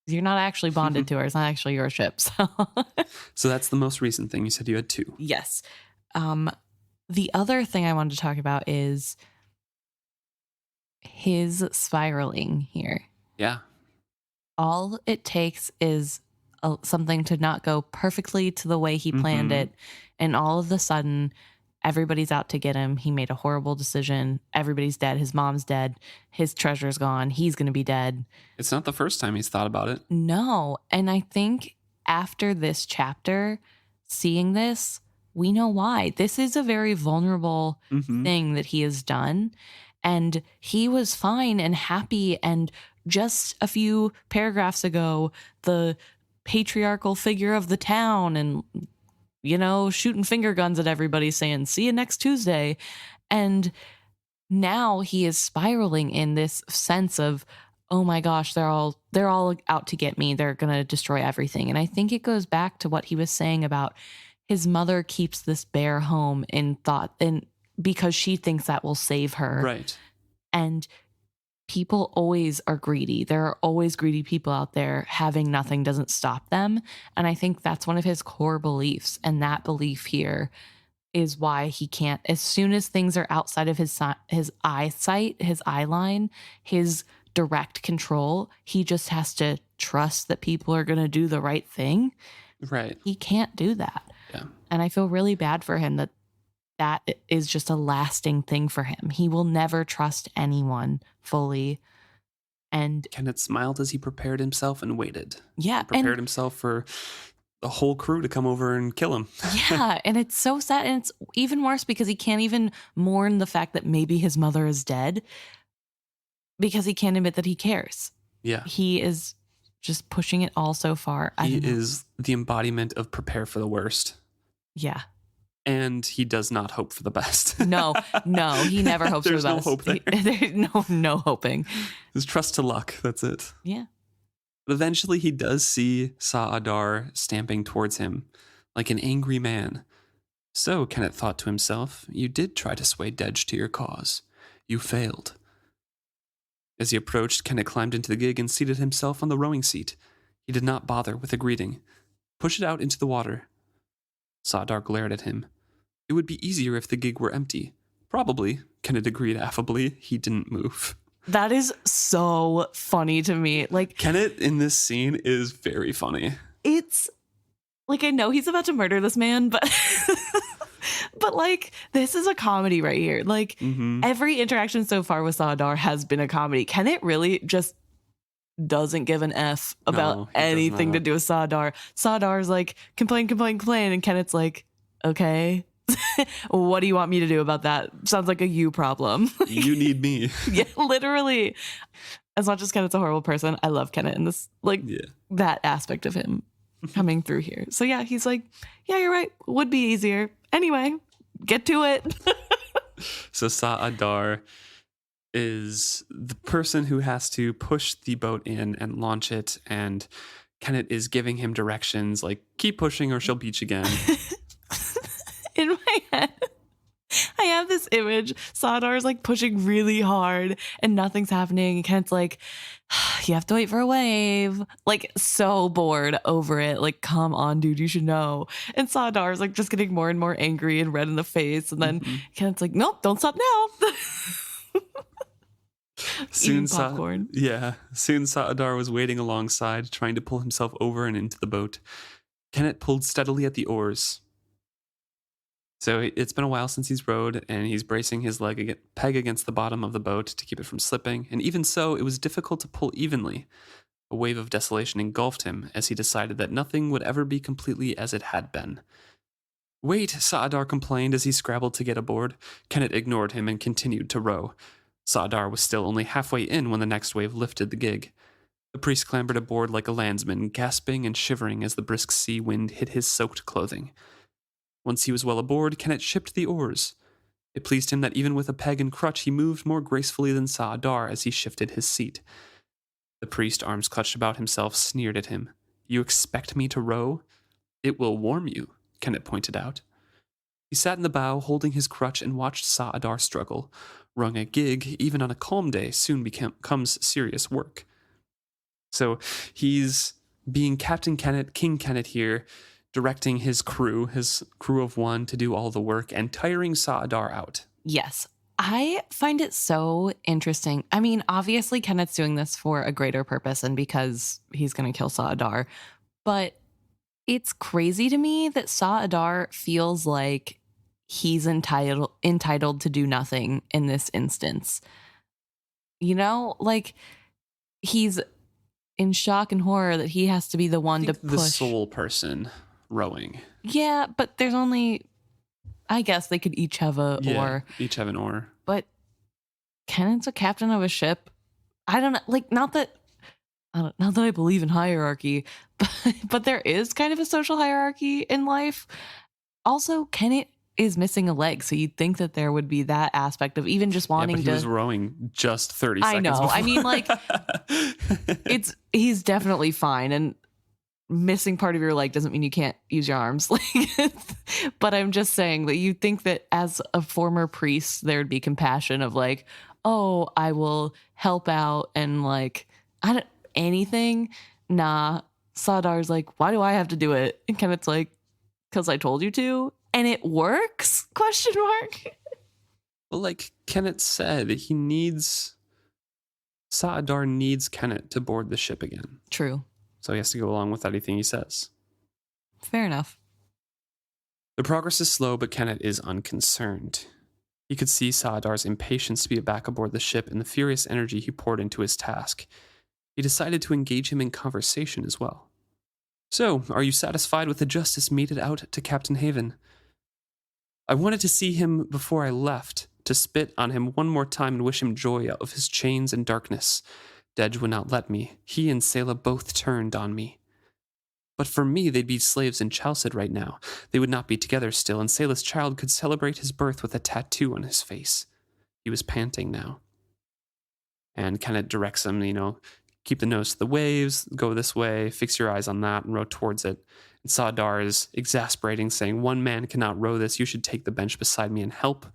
you're not actually bonded to her. It's not actually your ship.
So that's the most recent thing. You said you had two.
Yes. The other thing I wanted to talk about is his spiraling here.
Yeah.
All it takes is something to not go perfectly to the way he planned it. And all of a sudden, Everybody's out to get him. He made a horrible decision. Everybody's dead. His mom's dead. His treasure's gone. He's going to be dead.
It's not the first time he's thought about it.
No. And I think after this chapter, seeing this, we know why. This is a very vulnerable thing that he has done. And he was fine and happy. And just a few paragraphs ago, the patriarchal figure of the town and, you know, shooting finger guns at everybody saying, see you next Tuesday. And now he is spiraling in this sense of, oh my gosh, they're all out to get me. They're going to destroy everything. And I think it goes back to what he was saying about his mother keeps this bear home in thought and because she thinks that will save her.
Right.
And people always are greedy. There are always greedy people out there. Having nothing doesn't stop them. And I think that's one of his core beliefs. And that belief here is why he can't, as soon as things are outside of his eyesight, his eye line, his direct control, he just has to trust that people are going to do the right thing.
Right.
He can't do that.
Yeah.
And I feel really bad for him that is just a lasting thing for him. He will never trust anyone fully. And
Kennit smiled as he prepared himself and waited.
Yeah.
He prepared himself for the whole crew to come over and kill him.
Yeah. And it's so sad. And it's even worse because he can't even mourn the fact that maybe his mother is dead because he can't admit that he cares.
Yeah.
He is just pushing it all so far.
He is the embodiment of prepare for the worst.
Yeah.
And he does not hope for the best.
No, he never hopes for the best.
There's no hope there.
There's no hoping.
There's trust to luck. That's it.
Yeah.
But eventually he does see Sa'adar stamping towards him like an angry man. So, Kennit thought to himself, you did try to sway Dedge to your cause. You failed. As he approached, Kennit climbed into the gig and seated himself on the rowing seat. He did not bother with a greeting. Push it out into the water. Sa'adar glared at him. It would be easier if the gig were empty. Probably, Kennit agreed affably. He didn't move.
That is so funny to me. Like,
Kennit in this scene is very funny.
It's like, I know he's about to murder this man, but but like, this is a comedy right here. Like, every interaction so far with Sa'adar has been a comedy. Kennit really just doesn't give an F about anything to do with Sa'adar. Sa'adar's like, complain, and Kennet's like, okay. What do you want me to do about that? Sounds like a you problem.
You need me.
Yeah, literally. As much as Kennet's a horrible person, I love Kennit in this, that aspect of him coming through here. So yeah, he's like, yeah, you're right. Would be easier. Anyway, get to it.
So Sa'adar is the person who has to push the boat in and launch it, and Kennit is giving him directions like, keep pushing or she'll beach again.
In my head, I have this image. Sa'adar is like pushing really hard and nothing's happening. And Kent's like, you have to wait for a wave. Like, so bored over it. Like, come on, dude, you should know. And Sa'adar is like just getting more and more angry and red in the face. And then Kent's like, nope, don't stop now.
Soon
popcorn.
Soon Sa'adar was waiting alongside, trying to pull himself over and into the boat. Kennit pulled steadily at the oars. So it's been a while since he's rowed, and he's bracing his peg against the bottom of the boat to keep it from slipping, and even so, it was difficult to pull evenly. A wave of desolation engulfed him as he decided that nothing would ever be completely as it had been. Wait, Sa'adar complained as he scrabbled to get aboard. Kennit ignored him and continued to row. Sa'adar was still only halfway in when the next wave lifted the gig. The priest clambered aboard like a landsman, gasping and shivering as the brisk sea wind hit his soaked clothing. Once he was well aboard, Kennit shipped the oars. It pleased him that even with a peg and crutch, he moved more gracefully than Sa'adar as he shifted his seat. The priest, arms clutched about himself, sneered at him. You expect me to row? It will warm you, Kennit pointed out. He sat in the bow, holding his crutch, and watched Sa'adar struggle. Rowing a gig, even on a calm day, soon becomes serious work. So he's being Captain Kennit, King Kennit here, directing his crew of one, to do all the work and tiring Sa'adar out.
Yes. I find it so interesting. I mean, obviously Kennet's doing this for a greater purpose and because he's going to kill Sa'adar. But it's crazy to me that Sa'adar feels like he's entitled to do nothing in this instance. You know, like he's in shock and horror that he has to be the one to
the
push.
sole person rowing.
Yeah, but there's only, I guess they could each have a oar.
Each have an oar.
But Kennet's a captain of a ship. I don't know, like not that I believe in hierarchy, but there is kind of a social hierarchy in life. Also, Kennit is missing a leg, so you'd think that there would be that aspect of even just wanting
but he was rowing just 30 seconds
I know.
before.
I mean, like, he's definitely fine, and missing part of your leg doesn't mean you can't use your arms. Like, but I'm just saying that you think that as a former priest, there'd be compassion of like, oh, I will help out and like, anything. Nah, Sadar's like, why do I have to do it? And Kennet's like, because I told you to. And it works? Question mark.
Well, like Kennit said, Saadar needs Kennit to board the ship again.
True.
So he has to go along with anything he says.
Fair enough.
The progress is slow, but Kennit is unconcerned. He could see Saadar's impatience to be back aboard the ship and the furious energy he poured into his task. He decided to engage him in conversation as well. So, are you satisfied with the justice meted out to Captain Haven? I wanted to see him before I left, to spit on him one more time and wish him joy out of his chains and darkness. Dej would not let me. He and Selah both turned on me. But for me, they'd be slaves in Chalced right now. They would not be together still, and Selah's child could celebrate his birth with a tattoo on his face. He was panting now. And Kennit directs him, keep the nose to the waves, go this way, fix your eyes on that, and row towards it. And Saadar is exasperating, saying, one man cannot row this. You should take the bench beside me and help.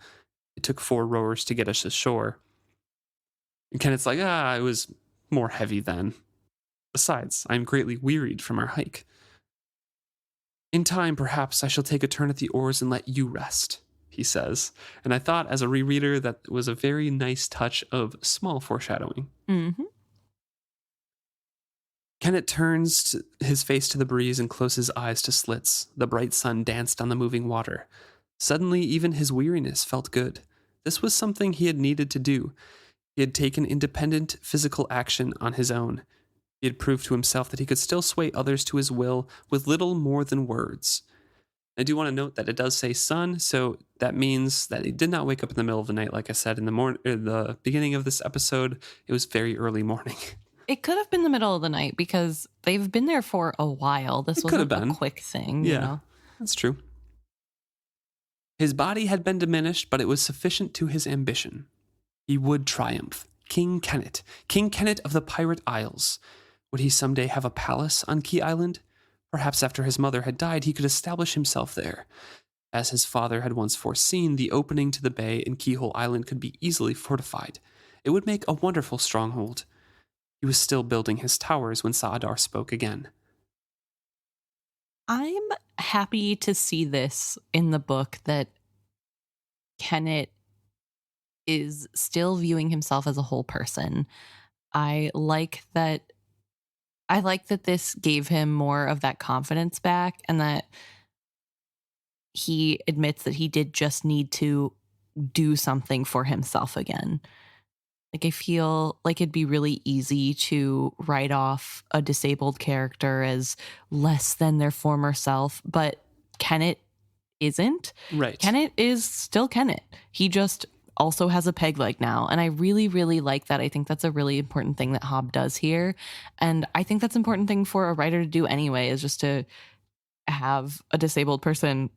It took 4 rowers to get us ashore. And Kennet's like, it was more heavy then. Besides, I am greatly wearied from our hike. In time, perhaps I shall take a turn at the oars and let you rest, he says. And I thought, as a rereader, that was a very nice touch of small foreshadowing.
Mm-hmm.
Kennit turns his face to the breeze and closes his eyes to slits. The bright sun danced on the moving water. Suddenly, even his weariness felt good. This was something he had needed to do. He had taken independent physical action on his own. He had proved to himself that he could still sway others to his will with little more than words. I do want to note that it does say sun, so that means that he did not wake up in the middle of the night. Like I said in the beginning of this episode, it was very early morning.
It could have been the middle of the night because they've been there for a while. This wasn't a quick thing.
Yeah, that's true. His body had been diminished, but it was sufficient to his ambition. He would triumph. King Kennit of the Pirate Isles. Would he someday have a palace on Key Island? Perhaps after his mother had died, he could establish himself there. As his father had once foreseen, the opening to the bay in Keyhole Island could be easily fortified. It would make a wonderful stronghold. He was still building his towers when Saadar spoke again.
I'm happy to see this in the book, that Kennit is still viewing himself as a whole person. I like that this gave him more of that confidence back, and that he admits that he did just need to do something for himself again. Like, I feel like it'd be really easy to write off a disabled character as less than their former self, but Kennit isn't.
Right.
Kennit is still Kennit. He just also has a peg leg now. And I really, really like that. I think that's a really important thing that Hobb does here. And I think that's an important thing for a writer to do anyway, is just to have a disabled person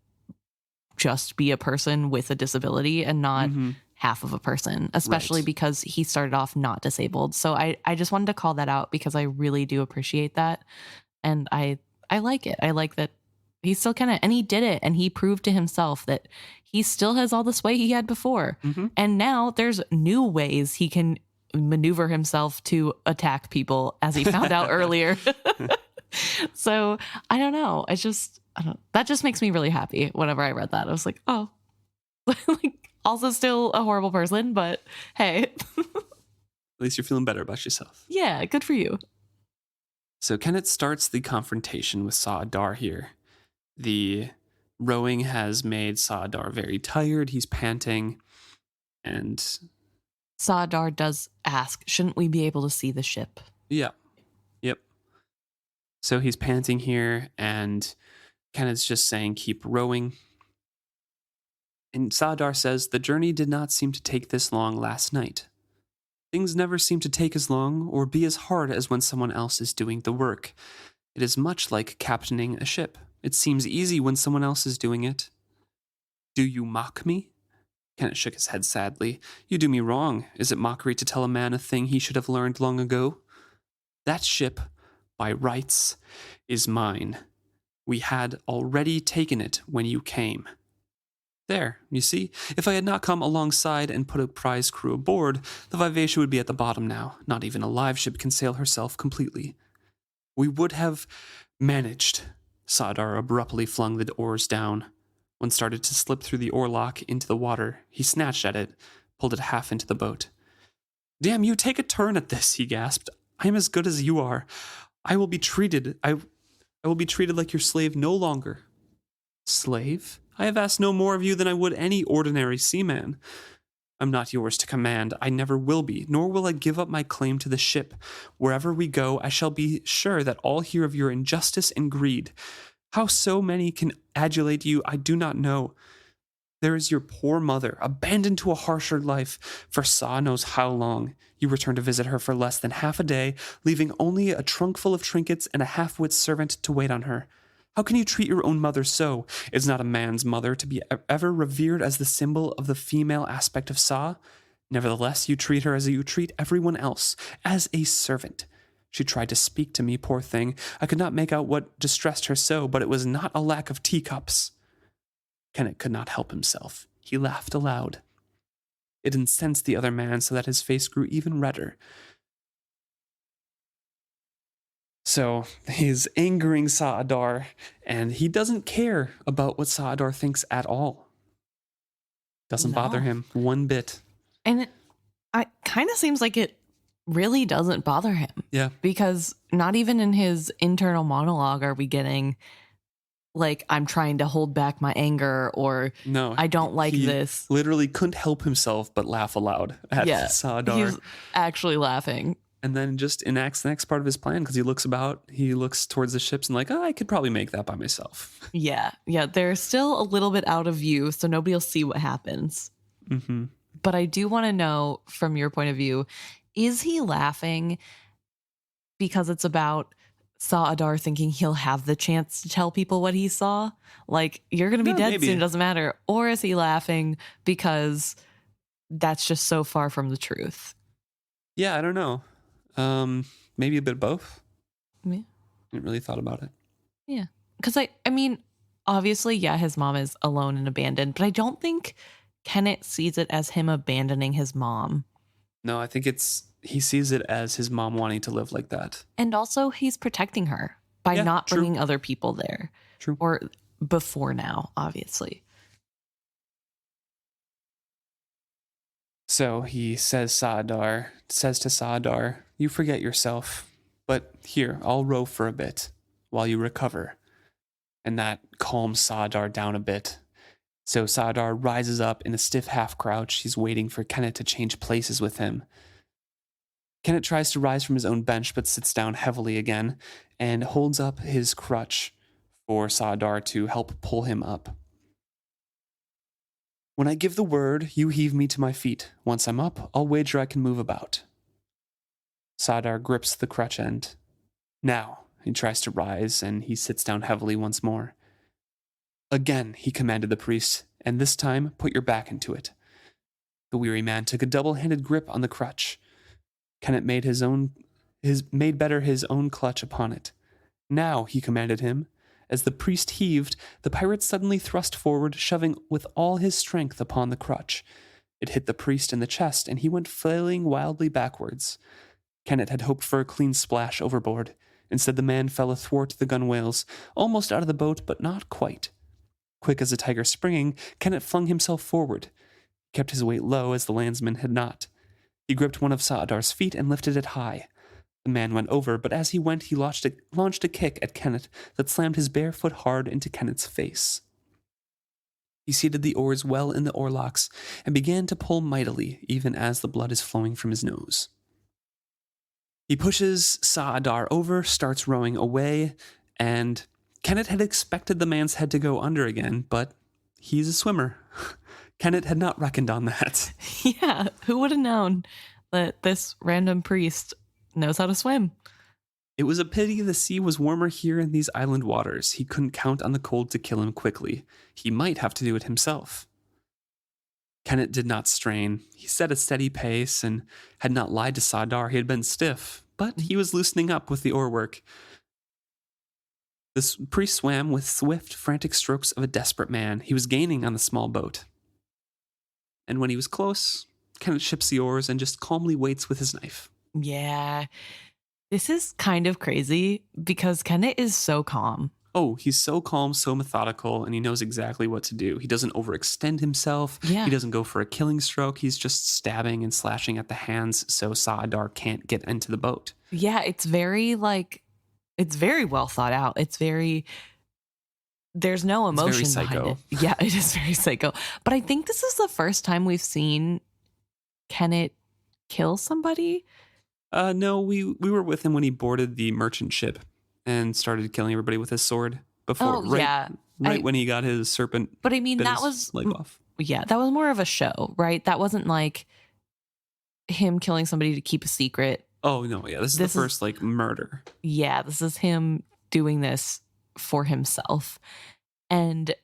just be a person with a disability and not half of a person, especially because he started off not disabled. So I just wanted to call that out because I really do appreciate that. And I like it. I like that he's still Kennit, and he did it, and he proved to himself that he still has all the sway he had before. And now there's new ways he can maneuver himself to attack people, as he found out earlier. So I don't know. That just makes me really happy whenever I read that. I was like, oh, like, also still a horrible person, but hey.
At least you're feeling better about yourself.
Yeah, good for you.
So Kennit starts the confrontation with Saadar here. The Rowing has made Saadar very tired. He's panting. And
Saadar does ask, shouldn't we be able to see the ship?
yeah, yep. So he's panting here, and Kennet's just saying, keep rowing. And Saadar says, the journey did not seem to take this long last night. Things never seem to take as long or be as hard as when someone else is doing the work. It is much like captaining a ship. It seems easy when someone else is doing it. Do you mock me? Kennit shook his head sadly. You do me wrong. Is it mockery to tell a man a thing he should have learned long ago? That ship, by rights, is mine. We had already taken it when you came. There, you see, if I had not come alongside and put a prize crew aboard, the Vivacia would be at the bottom now. Not even a live ship can sail herself completely. We would have managed. Saadar abruptly flung the oars down. One started to slip through the oarlock into the water. He snatched at it, pulled it half into the boat. Damn you, take a turn at this, he gasped. I am as good as you are. I will be treated like your slave no longer. Slave? I have asked no more of you than I would any ordinary seaman. I'm not yours to command. I never will be, nor will I give up my claim to the ship. Wherever we go, I shall be sure that all hear of your injustice and greed. How so many can adulate you, I do not know. There is your poor mother, abandoned to a harsher life, for Sa knows how long. You return to visit her for less than half a day, leaving only a trunk full of trinkets and a half-wit servant to wait on her. How can you treat your own mother so? Is not a man's mother to be ever revered as the symbol of the female aspect of Sa? Nevertheless, you treat her as you treat everyone else, as a servant. She tried to speak to me, poor thing. I could not make out what distressed her so, but it was not a lack of teacups. Kennit could not help himself. He laughed aloud. It incensed the other man so that his face grew even redder. So he's angering Saadar, and he doesn't care about what Saadar thinks at all. Doesn't bother him one bit.
And it kind of seems like it really doesn't bother him.
Yeah.
Because not even in his internal monologue are we getting, like, I'm trying to hold back my anger, or
no,
I don't like this.
Literally couldn't help himself but laugh aloud at Saadar.
He's actually laughing.
And then just enacts the next part of his plan, because he looks towards the ships and like, I could probably make that by myself.
Yeah. They're still a little bit out of view, so nobody will see what happens.
Mm-hmm.
But I do want to know, from your point of view, is he laughing because it's about Saadar thinking he'll have the chance to tell people what he saw? Like, you're going to be dead soon, it doesn't matter. Or is he laughing because that's just so far from the truth?
Yeah, I don't know. Maybe a bit of both.
Yeah.
Didn't really thought about it.
Yeah. Because I mean, obviously, yeah, his mom is alone and abandoned, but I don't think Kennit sees it as him abandoning his mom.
No, I think he sees it as his mom wanting to live like that.
And also he's protecting her by not bringing other people there.
True.
Or before now, obviously.
So he says to Saadar, you forget yourself, but here, I'll row for a bit while you recover. And that calms Saadar down a bit. So Saadar rises up in a stiff half crouch. He's waiting for Kennit to change places with him. Kennit tries to rise from his own bench, but sits down heavily again and holds up his crutch for Saadar to help pull him up. When I give the word, you heave me to my feet. Once I'm up, I'll wager I can move about. Saadar grips the crutch end. Now, he tries to rise, and he sits down heavily once more. Again, he commanded the priest, and this time, put your back into it. The weary man took a double-handed grip on the crutch. Kennit made better his own clutch upon it. Now, he commanded him. As the priest heaved, the pirate suddenly thrust forward, shoving with all his strength upon the crutch. It hit the priest in the chest, and he went flailing wildly backwards. Kennit had hoped for a clean splash overboard. Instead, the man fell athwart the gunwales, almost out of the boat, but not quite. Quick as a tiger springing, Kennit flung himself forward. He kept his weight low, as the landsman had not. He gripped one of Saadar's feet and lifted it high. The man went over, but as he went, he launched a kick at Kennit that slammed his bare foot hard into Kennit's face. He seated the oars well in the oarlocks and began to pull mightily, even as the blood is flowing from his nose. He pushes Sa'adar over, starts rowing away, and Kennit had expected the man's head to go under again, but he's a swimmer. Kennit had not reckoned on that.
Yeah, who would have known that this random priest knows how to swim?
It was a pity the sea was warmer here in these island waters. He couldn't count on the cold to kill him quickly. He might have to do it himself. Kennit did not strain. He set a steady pace and had not lied to Sa'adar. He had been stiff, but he was loosening up with the oar work. The priest swam with swift, frantic strokes of a desperate man. He was gaining on the small boat. And when he was close, Kennit ships the oars and just calmly waits with his knife.
Yeah. This is kind of crazy because Kennit is so calm.
Oh, he's so calm, so methodical, and he knows exactly what to do. He doesn't overextend himself.
Yeah.
He doesn't go for a killing stroke. He's just stabbing and slashing at the hands so Sa'adar can't get into the boat.
Yeah, it's very well thought out. There's no emotion behind it. Yeah, it is very psycho. But I think this is the first time we've seen Kennit kill somebody.
No, we were with him when he boarded the merchant ship and started killing everybody with his sword before. Right when he got his serpent.
But I mean, that was
leg off.
Yeah, that was more of a show, right? That wasn't like him killing somebody to keep a secret.
Oh no, yeah, this is the first murder.
Yeah, this is him doing this for himself. And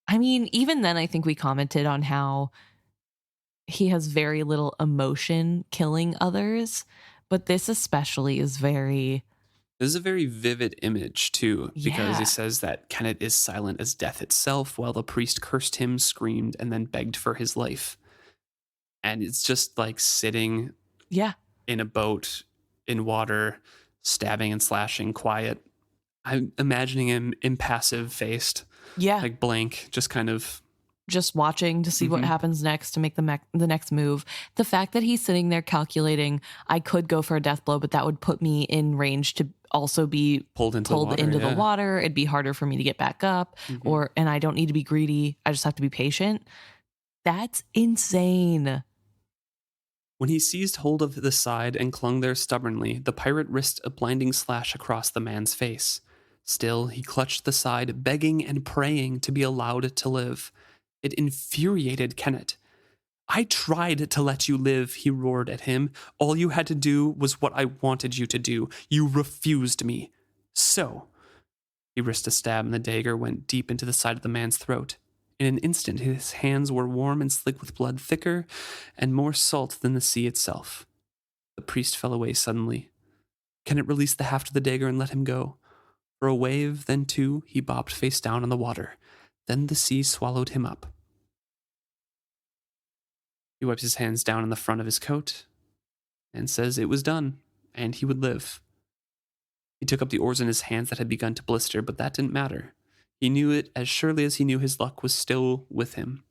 I mean, even then, I think we commented on how he has very little emotion killing others, but this especially is very...
This is a very vivid image, too, because
Yeah.
it says that Kennit is silent as death itself while the priest cursed him, screamed, and then begged for his life. And it's just like sitting in a boat, in water, stabbing and slashing, quiet. I'm imagining him impassive-faced, like blank, just kind of...
just watching to see what happens next to make the next move. The fact that he's sitting there calculating, I could go for a death blow, but that would put me in range to also be pulled into the water. It'd be harder for me to get back up, and I don't need to be greedy. I just have to be patient. That's insane.
When he seized hold of the side and clung there stubbornly, the pirate risked a blinding slash across the man's face. Still, he clutched the side, begging and praying to be allowed to live. It infuriated Kennit. I tried to let you live, he roared at him. All you had to do was what I wanted you to do. You refused me. So, he risked a stab and the dagger went deep into the side of the man's throat. In an instant, his hands were warm and slick with blood thicker and more salt than the sea itself. The priest fell away suddenly. Kennit released the haft of the dagger and let him go. For a wave, then two, he bobbed face down on the water. Then the sea swallowed him up. He wipes his hands down on the front of his coat and says it was done, and he would live. He took up the oars in his hands that had begun to blister, but that didn't matter. He knew it as surely as he knew his luck was still with him.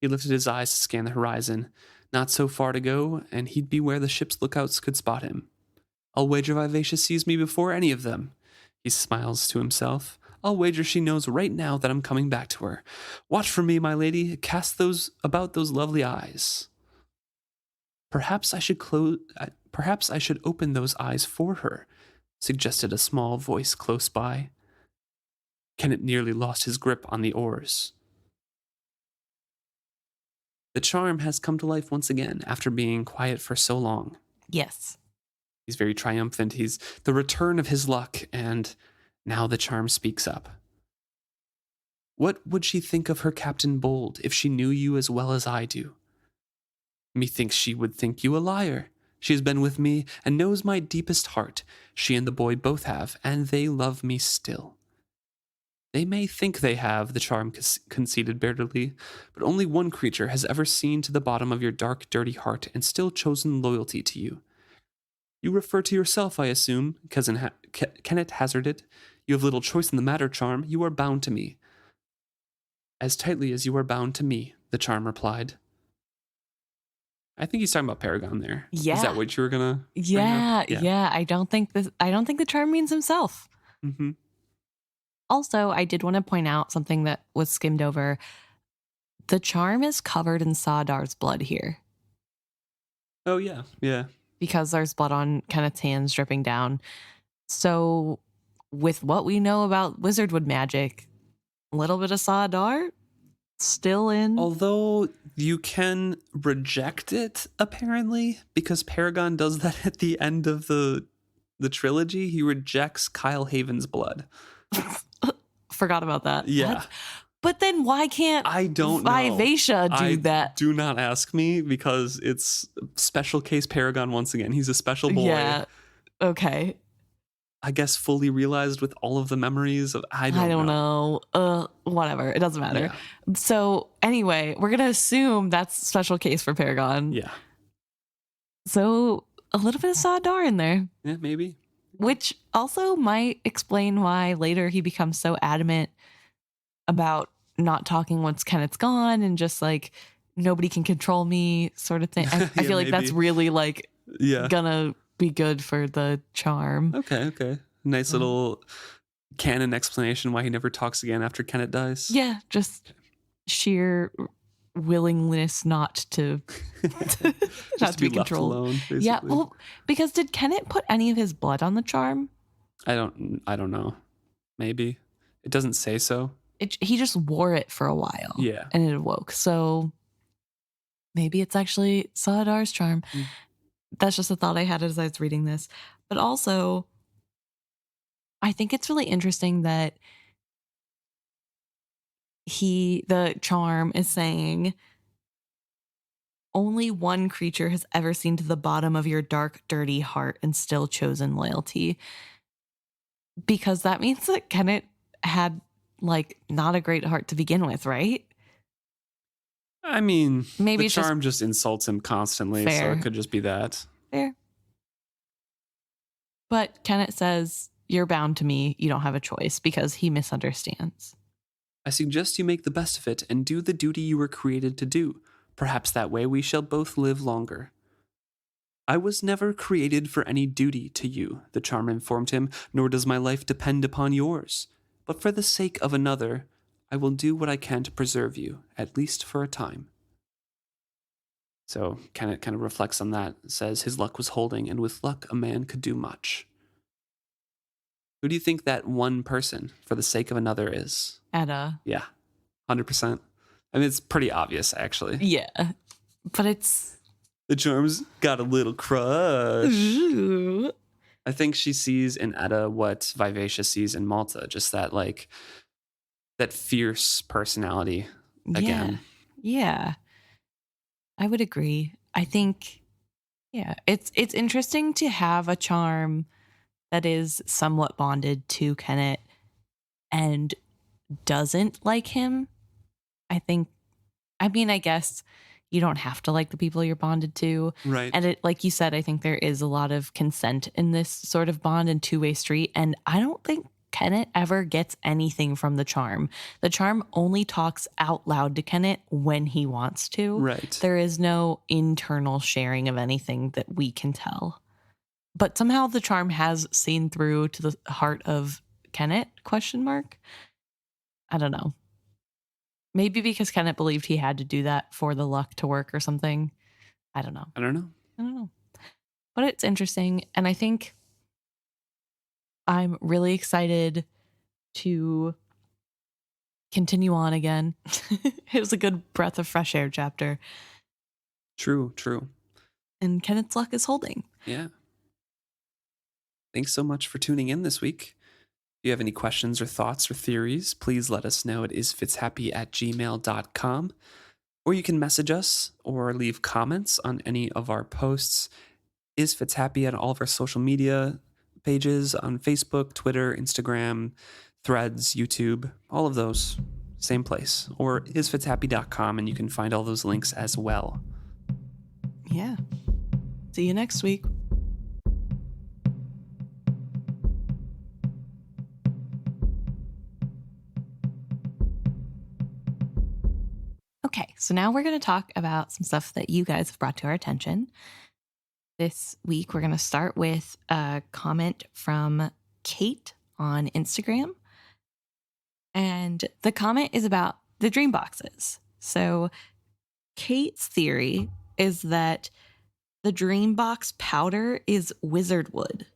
He lifted his eyes to scan the horizon. Not so far to go, and he'd be where the ship's lookouts could spot him. I'll wager Vivacia sees me before any of them. He smiles to himself. I'll wager she knows right now that I'm coming back to her. Watch for me, my lady. Cast those lovely eyes. Perhaps I should open those eyes for her, suggested a small voice close by. Kennit nearly lost his grip on the oars. The charm has come to life once again after being quiet for so long.
Yes.
He's very triumphant. He's the return of his luck, and now the charm speaks up. What would she think of her Captain Bold if she knew you as well as I do? Methinks she would think you a liar. She has been with me and knows my deepest heart. She and the boy both have, and they love me still. They may think they have, the charm conceded bitterly, but only one creature has ever seen to the bottom of your dark, dirty heart and still chosen loyalty to you. You refer to yourself, I assume, Cousin Kennit hazarded. You have little choice in the matter, charm. You are bound to me. As tightly as you are bound to me, the charm replied. I think he's talking about Paragon there.
Yeah.
Is that what you were gonna?
Yeah. I don't think the charm means himself.
Mm-hmm.
Also, I did want to point out something that was skimmed over. The charm is covered in Saadar's blood here
Oh, yeah. Yeah.
because there's blood on Kenneth's hands dripping down. So, with what we know about Wizardwood magic, a little bit of Saadar still in.
Although you can reject it, apparently, because Paragon does that at the end of the trilogy. He rejects Kyle Haven's blood.
Forgot about that.
Yeah.
But then why can't
I don't know.
Vivacia do that?
Do not ask me, because it's special case Paragon once again. He's a special boy.
Yeah. Okay.
I guess fully realized with all of the memories of I don't
know. Whatever. It doesn't matter.
Yeah.
So anyway, we're gonna assume that's special case for Paragon.
Yeah.
So a little bit of Saadar in there.
Yeah, maybe.
Which also might explain why later he becomes so adamant about not talking once Kenneth's gone and just like nobody can control me sort of thing. I feel like that's really like gonna be good for the charm.
Okay. Nice little canon explanation why he never talks again after Kennit dies.
Yeah, just sheer willingness not to not to be controlled.
Left alone, basically.
Yeah, well, because did Kennit put any of his blood on the charm?
I don't know. Maybe. It doesn't say so.
He just wore it for a while.
Yeah.
And it awoke. So maybe it's actually Saadar's charm. That's just a thought I had as I was reading this. But also, I think it's really interesting that the charm is saying only one creature has ever seen to the bottom of your dark, dirty heart and still chosen loyalty. Because that means that Kennit had like not a great heart to begin with, right?
I mean,
maybe
the charm just insults him constantly, so it could just be that.
Fair. But Kennit says, you're bound to me. You don't have a choice, because he misunderstands.
I suggest you make the best of it and do the duty you were created to do. Perhaps that way we shall both live longer. I was never created for any duty to you, the charm informed him, nor does my life depend upon yours. But for the sake of another, I will do what I can to preserve you, at least for a time. So Kennit kind of reflects on that, says his luck was holding, and with luck a man could do much. Who do you think that one person, for the sake of another, is?
Edda.
Yeah, 100%. I mean, it's pretty obvious, actually.
Yeah, but it's...
The charm's got a little crush.
Ooh.
I think she sees in Edda what Vivacia sees in Malta, just that, like, that fierce personality again.
Yeah. I would agree. I think, it's interesting to have a charm that is somewhat bonded to Kennit and doesn't like him. I guess you don't have to like the people you're bonded to.
Right.
And it, like you said, I think there is a lot of consent in this sort of bond and two-way street. And I don't think Kennit ever gets anything from the charm. The charm only talks out loud to Kennit when he wants to.
Right.
There is no internal sharing of anything that we can tell. But somehow the charm has seen through to the heart of Kennit, ? I don't know. Maybe because Kennit believed he had to do that for the luck to work or something. I don't know. But it's interesting. And I think I'm really excited to continue on again. It was a good breath of fresh air chapter.
True.
And Kennit's luck is holding.
Yeah. Thanks so much for tuning in this week. If you have any questions or thoughts or theories, please let us know at isfitshappy@gmail.com. Or you can message us or leave comments on any of our posts. Isfitshappy at all of our social media pages on Facebook, Twitter, Instagram, Threads, YouTube, all of those, same place. Or isfitshappy.com, and you can find all those links as well.
Yeah. See you next week. Okay, so now we're going to talk about some stuff that you guys have brought to our attention. This week, we're going to start with a comment from Kate on Instagram. And the comment is about the dream boxes. So Kate's theory is that the dream box powder is wizard wood.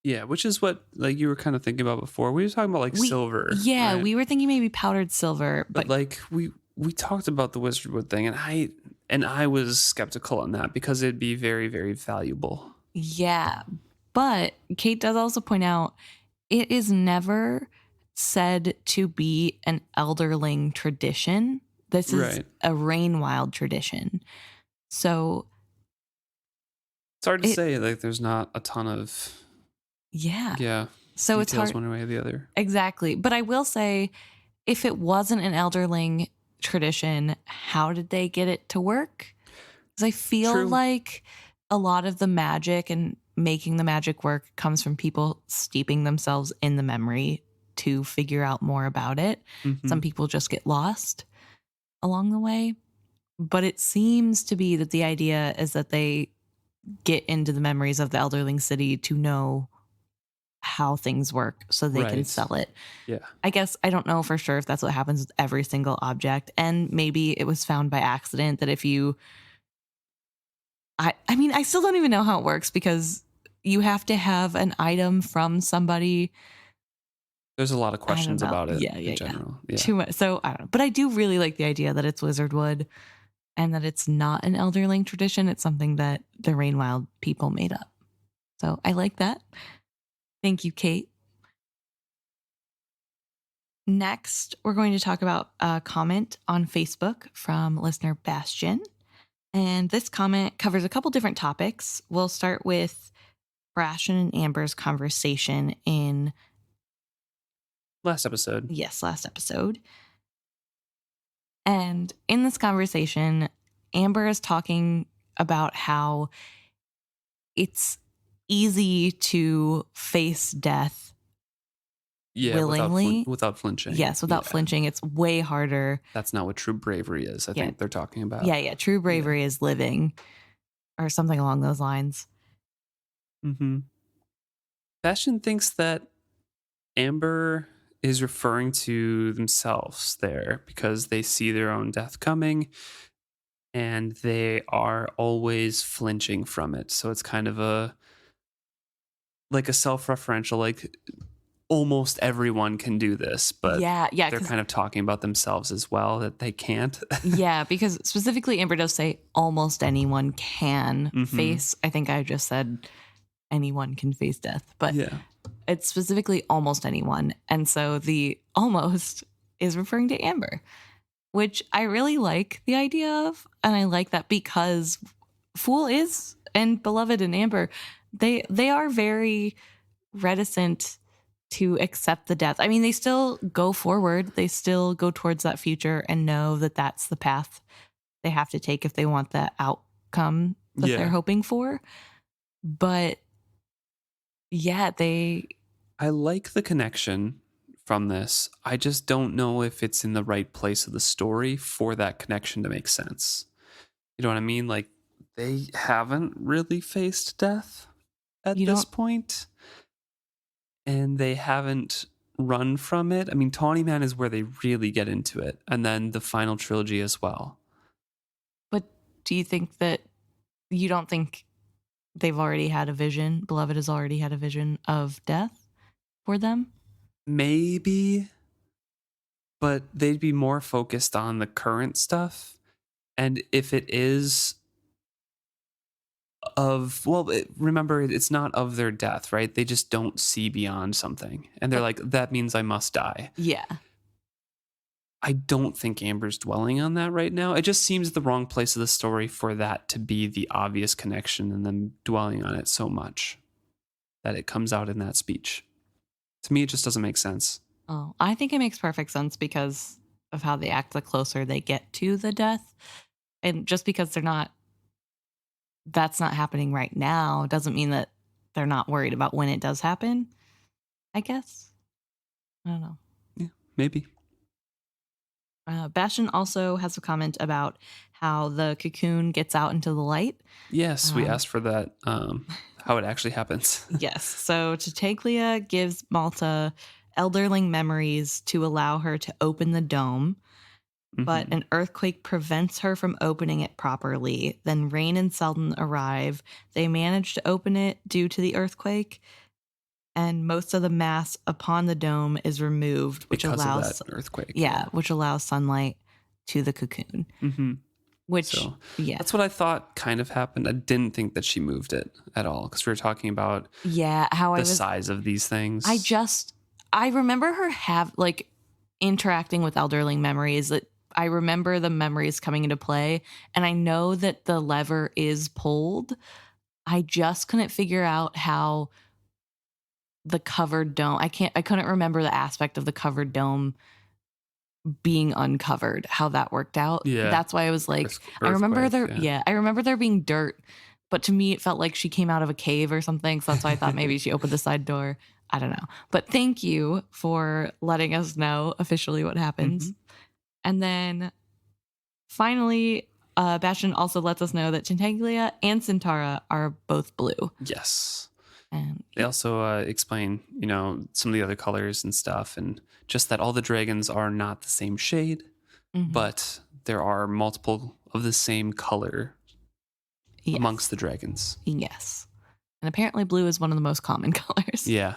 Yeah, which is what like you were kind of thinking about before. We were talking about like silver.
Yeah,
right?
we were thinking maybe powdered silver,
But like we talked about the wizard wood thing, and I was skeptical on that because it'd be very, very valuable.
yeah. But Kate does also point out it is never said to be an elderling tradition. This is
Right.
a Rainwild tradition. So
It's hard to say. Like, there's not a ton of
yeah. So it's
details
hard.
one way or the other.
Exactly. But I will say, if it wasn't an elderling tradition, how did they get it to work? Because I feel
True.
like a lot of the magic and making the magic work comes from people steeping themselves in the memory to figure out more about it.
Mhm.
Some people just get lost along the way. But it seems to be that the idea is that they get into the memories of the elderling city to know how things work so they can
Right.
sell it.
Yeah.
I guess I don't know for sure if that's what happens with every single object. And maybe it was found by accident that if you I mean, I still don't even know how it works because you have to have an item from somebody.
There's a lot of questions
I don't know.
about it
Yeah,
in general. Yeah.
Too much. So I don't know. But I do really like the idea that it's wizard wood and that it's not an elderling tradition. It's something that the Rainwild people made up. So I like that. Thank you, Kate. Next, we're going to talk about a comment on Facebook from listener Bastion. And this comment covers a couple different topics. We'll start with Brashen and Amber's conversation in
Last episode.
Yes, last episode. And in this conversation, Amber is talking about how it's easy to face death willingly.
Without flinching.
Yes, without flinching. It's way harder.
That's not what true bravery is, I think they're talking about.
Yeah. True bravery is living or something along those lines.
Mm-hmm. Bastion thinks that Amber is referring to themselves there because they see their own death coming and they are always flinching from it. So it's kind of a self-referential, like almost everyone can do this, but they're kind of talking about themselves as well that they can't.
Yeah, because specifically Amber does say almost anyone can face. I think I just said anyone can face death, but it's specifically almost anyone. And so the almost is referring to Amber, which I really like the idea of. And I like that because Fool is and Beloved and Amber, they are very reticent to accept the death. I mean, they still go forward. They still go towards that future and know that that's the path they have to take if they want the outcome that they're hoping for. But I
like the connection from this. I just don't know if it's in the right place of the story for that connection to make sense. You know what I mean? Like, they haven't really faced death at this point. And they haven't run from it. I mean, Tawny Man is where they really get into it. And then the final trilogy as well.
But do you think that you don't think they've already had a vision? Beloved has already had a vision of death for them?
Maybe. But they'd be more focused on the stuff. And if it is remember, it's not of their death, right? They just don't see beyond something. And they're like, that means I must die.
Yeah.
I don't think Amber's dwelling on that right now. It just seems the wrong place of the story for that to be the obvious connection and them dwelling on it so much that it comes out in that speech. To me, it just doesn't make sense.
Oh, I think it makes perfect sense because of how they act the closer they get to the death. And just because that's not happening right now doesn't mean that they're not worried about when it does happen, I guess. I don't know.
Yeah, maybe.
Bastion also has a comment about how the cocoon gets out into the light.
Yes, we asked for that, how it actually happens.
Yes. So Titaglia gives Malta
elderling memories to allow her to open the dome, but an earthquake prevents her from opening it properly. Then Rain and Selden arrive. They manage to open it due to the earthquake, and most of the mass upon the dome is removed, which
because
allows
of that earthquake.
which allows sunlight to the cocoon. Which,
So that's what I thought kind of happened. I didn't think that she moved it at all, because we were talking about
how
the size of these things.
I remember her interacting with elderling memories. That I remember the memories coming into play, and I know that the lever is pulled. I just couldn't figure out how the covered dome. I couldn't remember the aspect of the covered dome being uncovered, how that worked out.
Yeah.
That's why I was like, I remember there being dirt, but to me it felt like she came out of a cave or something. So that's why I thought maybe she opened the side door. I don't know. But thank you for letting us know officially what happens. And then finally, Bastion also lets us know that Tintaglia and Centaura are both blue.
Yes.
And
they also explain, some of the other colors and stuff, and just that all the dragons are not the same shade, but there are multiple of the same color amongst the dragons.
Yes. And apparently blue is one of the most common colors.
Yeah.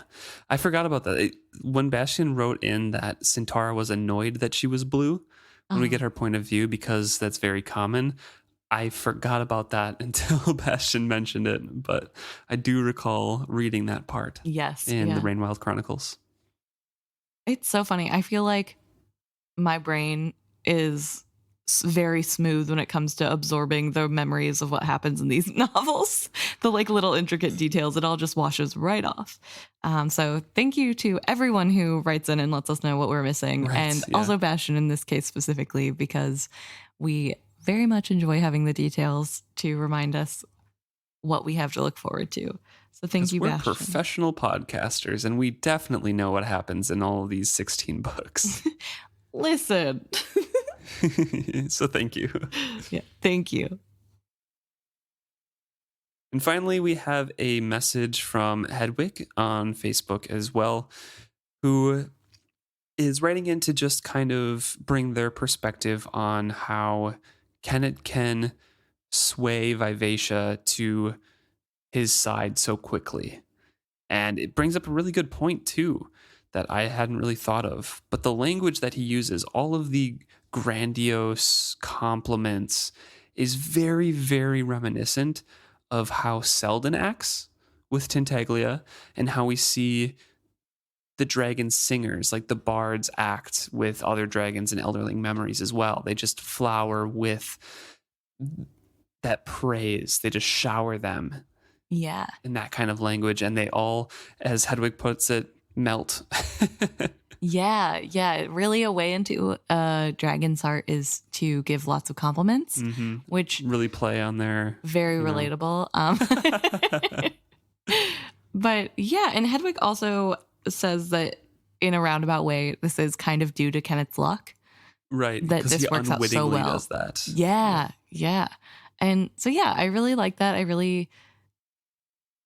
I forgot about that. When Bastion wrote in that Centaura was annoyed that she was blue, when we get her point of view, because that's very common, I forgot about that until Bastion mentioned it, but I do recall reading that part.
Yes.
In the Rainwild Chronicles.
It's so funny. I feel like my brain is very smooth when it comes to absorbing the memories of what happens in these novels. The little intricate details, it all just washes right off. So thank you to everyone who writes in and lets us know what we're missing. Right, also Bastion in this case specifically, because we very much enjoy having the details to remind us what we have to look forward to. So thank you, Bastion.
We're professional podcasters, and we definitely know what happens in all of these 16 books.
Listen.
So thank you.
Yeah, thank you.
And finally, we have a message from Hedwig on Facebook as well, who is writing in to just kind of bring their perspective on how Kennit can sway Vivacia to his side so quickly. And it brings up a really good point, too, that I hadn't really thought of. But the language that he uses, all of the grandiose compliments, is very, very reminiscent of how Selden acts with Tintaglia, and how we see the dragon singers, like the bards, act with other dragons and elderling memories as well. They just flower with that praise. They just shower them.
Yeah.
In that kind of language. And they all, as Hedwig puts it, melt.
Yeah. Really a way into a dragon's heart is to give lots of compliments, which
really play on their...
Very relatable. But yeah, and Hedwig also says that in a roundabout way, this is kind of due to Kennit's luck.
Right.
That this works out so well.
Does that.
Yeah. And so, yeah, I really like that. I really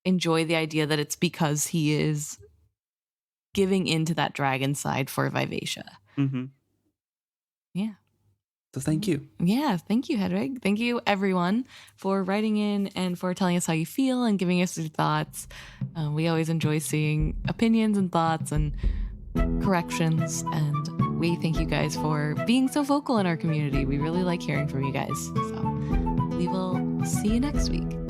enjoy the idea that it's because he is giving into that dragon side for Vivacia. Yeah.
So thank you.
Yeah, thank you, Hedwig. Thank you, everyone, for writing in and for telling us how you feel and giving us your thoughts. We always enjoy seeing opinions and thoughts and corrections, and we thank you guys for being so vocal in our community. We really like hearing from you guys. So we will see you next week.